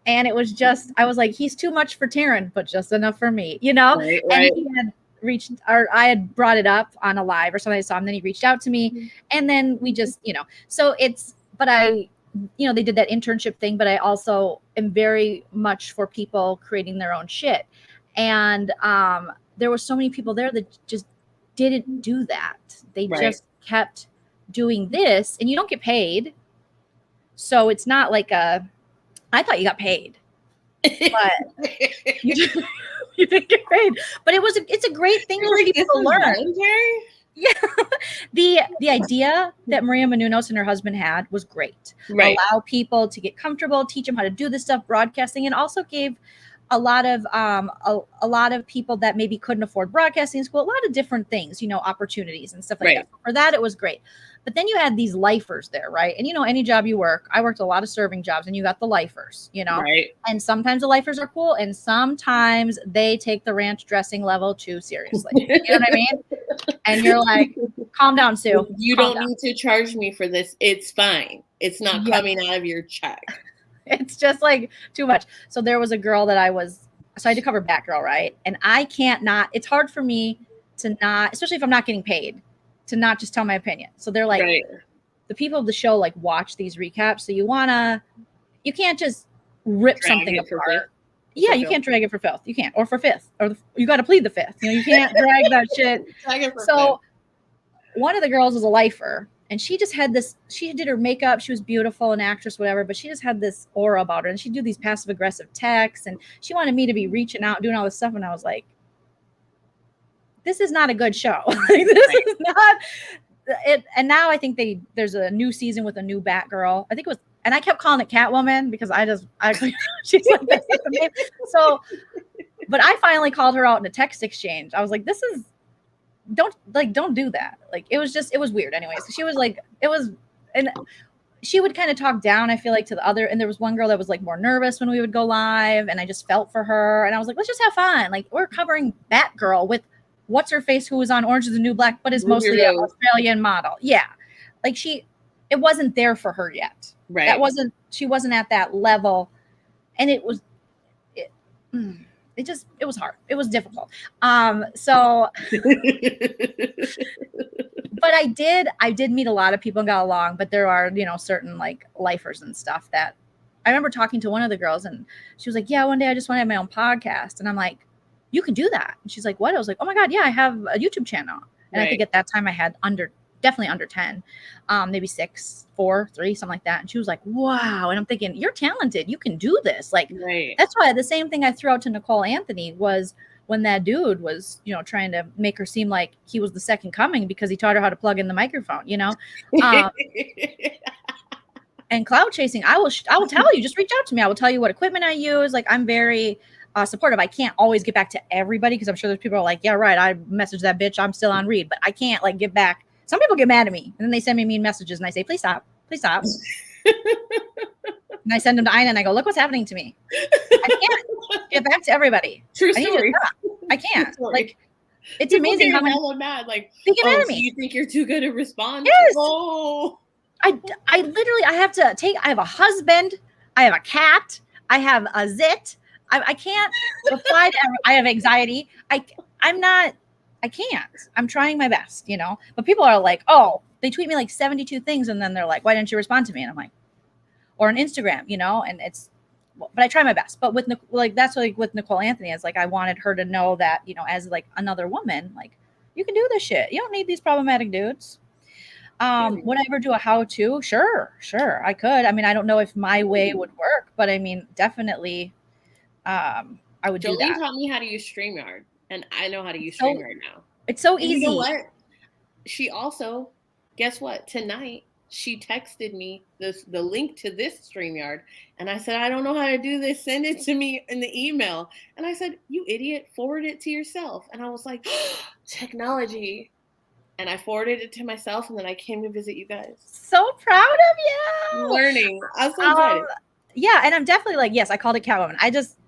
and it was just, I was like, he's too much for Taryn, but just enough for me, And he had reached, or I had brought it up on a live or something I saw him, then he reached out to me, and then we just, so it's, but I, they did that internship thing, but I also am very much for people creating their own shit. And there were so many people there that just didn't do that. They just kept doing this, and you don't get paid. So it's not like I thought you got paid, but you didn't get paid. But it's a great thing for people to learn. Yeah. The idea that Maria Menounos and her husband had was great. Allow people to get comfortable, teach them how to do this stuff, broadcasting, and also gave a lot of people that maybe couldn't afford broadcasting school, a lot of different things, opportunities and stuff like that. For that, it was great. But then you had these lifers there, right? And any job you work, I worked a lot of serving jobs, and you got the lifers, and sometimes the lifers are cool, and sometimes they take the ranch dressing level too seriously. You know what I mean? And you're like, calm down, Sue. You don't need to charge me for this. It's fine. It's not coming out of your check. It's just like too much. So there was a girl that I had to cover Batgirl, right? And I can't not, it's hard for me to not, especially if I'm not getting paid, to not just tell my opinion. So they're like, the people of the show like watch these recaps. So you can't just rip something apart. Yeah, you can't drag it for filth. You can't, or for fifth, or you got to plead the fifth. You can't drag that shit. So one of the girls was a lifer. And she just had this, she did her makeup. She was beautiful, an actress, whatever, but she just had this aura about her. And she'd do these passive aggressive texts, and she wanted me to be reaching out, doing all this stuff. And I was like, this is not a good show. This is not it. And now I think there's a new season with a new Batgirl. I think it was, and I kept calling it Catwoman because she's like, that's the name. So, but I finally called her out in a text exchange. I was like, don't do that. Like, it was weird anyway. So she was like, and she would kind of talk down, I feel like, to the other, and there was one girl that was like more nervous when we would go live, and I just felt for her, and I was like, let's just have fun. Like, we're covering Batgirl with what's her face, who was on Orange is the New Black, but is mostly an Australian model. Yeah. Like it wasn't there for her yet. Right. She wasn't at that level. And it was hard. It was difficult. So, but I did meet a lot of people and got along, but there are, certain like lifers and stuff that I remember talking to one of the girls, and she was like, yeah, one day I just want to have my own podcast. And I'm like, you can do that. And she's like, what? I was like, oh my God, yeah, I have a YouTube channel. And I think at that time I had definitely under 10, maybe 6, 4, 3, something like that. And she was like, wow. And I'm thinking, you're talented. You can do this. Like, that's why the same thing I threw out to Nicole Anthony was, when that dude was, trying to make her seem like he was the second coming because he taught her how to plug in the microphone, and cloud chasing. I will tell you, just reach out to me. I will tell you what equipment I use. Like, I'm very supportive. I can't always get back to everybody because I'm sure there's people who are like, yeah, right, I messaged that bitch, I'm still on read, but I can't like get back. Some people get mad at me and then they send me mean messages and I say, please stop. And I send them to Aina and I go, look what's happening to me. I can't get back to everybody. True story. I can't. Like, it's amazing how many mad. Like, they get mad at me. So you think you're too good to respond? Yes. Oh. I literally, I have a husband, I have a cat, I have a zit. I can't reply to, I have anxiety. I can't. I'm trying my best, but people are like, oh, they tweet me like 72 things. And then they're like, why didn't you respond to me? And I'm like, or on Instagram, and it's, but I try my best. But with that's like with Nicole Anthony, it's like, I wanted her to know that, as like another woman, like, you can do this shit. You don't need these problematic dudes. Would I ever do a how-to? Sure, I could. I mean, I don't know if my way would work, but I mean, definitely, I would do that. Joleen taught me how to use StreamYard, and I know how to use StreamYard now. It's so easy. You know what? She also, guess what? Tonight, she texted me the link to this StreamYard, and I said, I don't know how to do this. Send it to me in the email. And I said, you idiot, forward it to yourself. And I was like, technology. And I forwarded it to myself, and then I came to visit you guys. So proud of you. Learning. I'm so excited. Yeah, and I'm definitely like, yes, I called it Catwoman.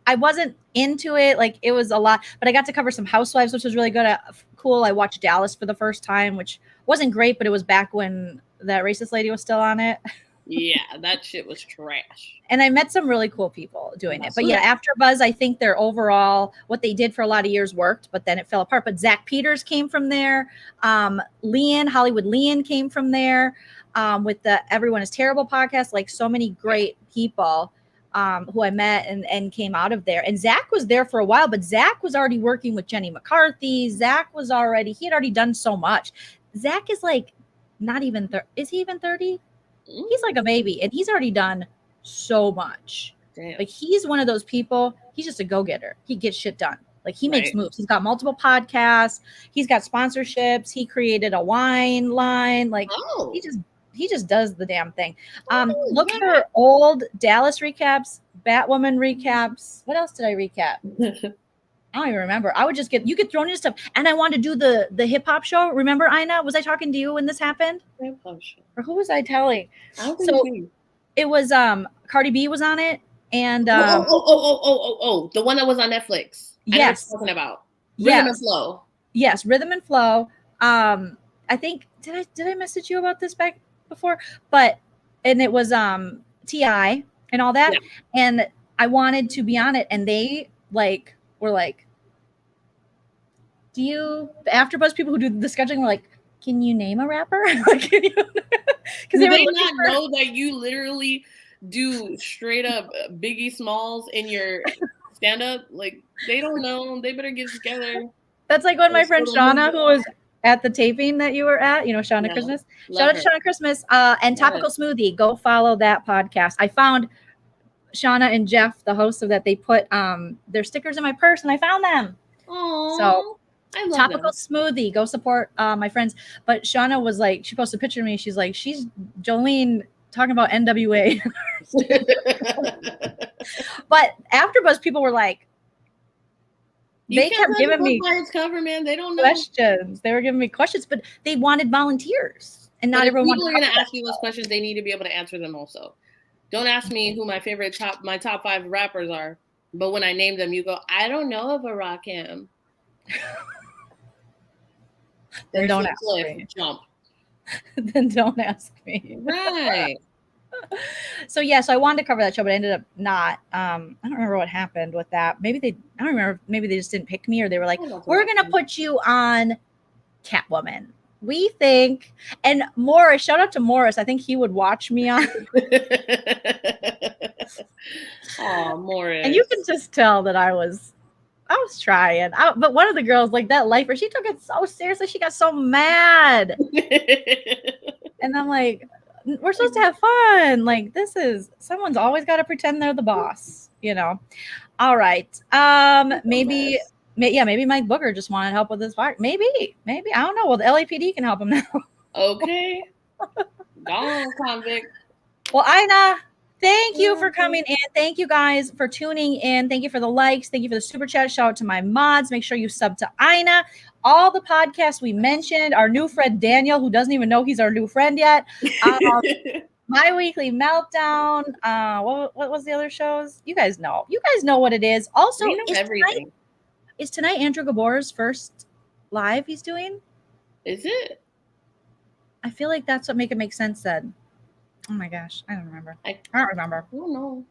I wasn't into it. Like, it was a lot, but I got to cover some Housewives, which was really good. Cool. I watched Dallas for the first time, which wasn't great, but it was back when that racist lady was still on it. Yeah, that shit was trash. And I met some really cool people doing it. But yeah, AfterBuzz, I think their overall, what they did for a lot of years worked, but then it fell apart. But Zach Peters came from there. Hollywood Lean came from there with the Everyone is Terrible podcast. Like, so many great people who I met and came out of there. And Zach was there for a while, but Zach was already working with Jenny McCarthy. He had already done so much. Zach is like, not even, is he even 30? He's like a baby, and he's already done so much. Damn. Like, he's one of those people. He's just a go-getter. He gets shit done. Like, he makes moves. He's got multiple podcasts. He's got sponsorships. He created a wine line. Like, he just does the damn thing. Look for old Dallas recaps, Batwoman recaps. What else did I recap? I don't even remember. I would just you get thrown into stuff. And I wanted to do the hip hop show. Remember, Aina? Was I talking to you when this happened? Hip hop show. Or who was I telling? It was Cardi B was on it. And the one that was on Netflix. Yes. I know what you're talking about. Rhythm and Flow. Yes, Rhythm and Flow. I think did I message you about this back before? And it was T.I. and all that. Yeah. And I wanted to be on it, and they were like, the AfterBuzz people who do the scheduling were like, can you name a rapper? Like, because they may not know that you literally do straight up Biggie Smalls in your stand up. Like, they don't know. They better get together. That's like when my friend Shauna, who was at the taping that you were at, Shauna Christmas. Shout out to Shauna Christmas and Topical Smoothie. Go follow that podcast. I found Shauna and Jeff, the hosts of that, they put their stickers in my purse, and I found them. Aww, so I love Topical them. Smoothie, go support my friends. But Shauna was like, she posted a picture of me. She's like, she's Joleen talking about NWA. But AfterBuzz people were like, they kept giving me cover, man. They don't know questions. They were giving me questions, but they wanted volunteers, and not everyone. People are going to ask you those questions. They need to be able to answer them also. Don't ask me who my top 5 rappers are, but when I name them, you go, I don't know if I rock him. Then don't ask me. Jump. Then don't ask me. Right. So I wanted to cover that show, but I ended up not. I don't remember what happened with that. I don't remember. Maybe they just didn't pick me, or they were like, we're going to put you on Catwoman. We think, and Morris, shout out to Morris. I think he would watch me on. Oh, Morris. And you can just tell that I was trying. But one of the girls, like that lifer, she took it so seriously. She got so mad. And I'm like, we're supposed to have fun. Like, someone's always got to pretend they're the boss, All right. Maybe Maybe Mike Booker just wanted help with his part. Maybe. I don't know. Well, the LAPD can help him now. Okay. Gone, convict. Well, Aina, thank you for coming in. Thank you guys for tuning in. Thank you for the likes. Thank you for the super chat. Shout out to my mods. Make sure you sub to Aina. All the podcasts we mentioned, our new friend Daniel, who doesn't even know he's our new friend yet. My Weekly Meltdown. What was the other shows? You guys know. You guys know what it is. Also, We know everything. Is tonight Andrew Gabor's first live he's doing? Is it? I feel like that's what make sense said. Oh my gosh, I don't remember. I don't remember. I don't know.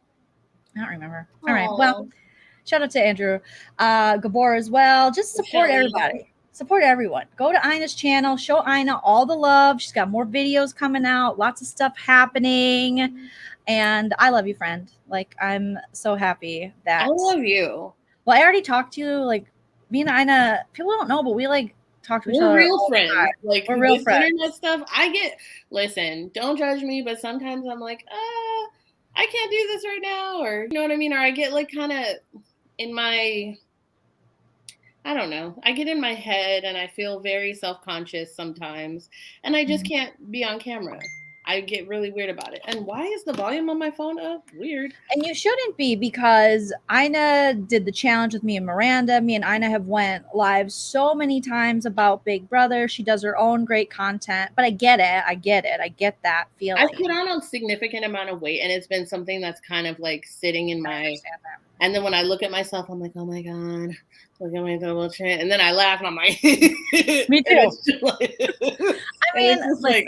I don't remember. All right. Well, shout out to Andrew Gabor as well. Just support everybody. Support everyone. Go to Aina's channel. Show Aina all the love. She's got more videos coming out. Lots of stuff happening. And I love you, friend. Like, I'm so happy that... I love you. Well, I already talked to you. Like, me and Aina, people don't know, but we, like, talk to each other. We're real friends. Like, we're real friends. Internet stuff, listen, don't judge me, but sometimes I'm like, I can't do this right now, or you know what I mean? Or I get like kind of in my, I don't know, I get in my head and I feel very self-conscious sometimes, and I just can't be on camera. I get really weird about it. And why is the volume on my phone up? Weird. And you shouldn't be, because Aina did the challenge with me and Miranda. Me and Aina have went live so many times about Big Brother. She does her own great content. But I get it. I get that feeling. I've put on a significant amount of weight, and it's been something that's kind of like sitting in my... And then when I look at myself, I'm like, oh my God, look at my double chin. And then I laugh and I'm like... Me too. I mean, it's like...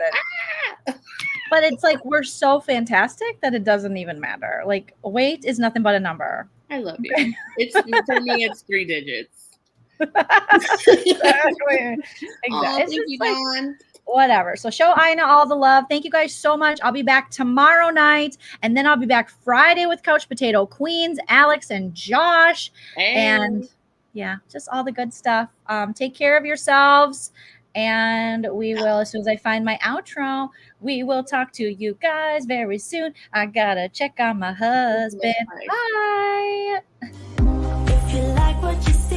But it's like, we're so fantastic that it doesn't even matter. Like, weight is nothing but a number. I love you. For me, it's 3 digits. Exactly. Oh, thank you, Dawn. Whatever. So show Aina all the love. Thank you guys so much. I'll be back tomorrow night, and then I'll be back Friday with Couch Potato Queens, Alex and Josh. And yeah, just all the good stuff. Take care of yourselves. And we will, as soon as I find my outro, we will talk to you guys very soon. I gotta check on my husband. Bye. If you like what you see.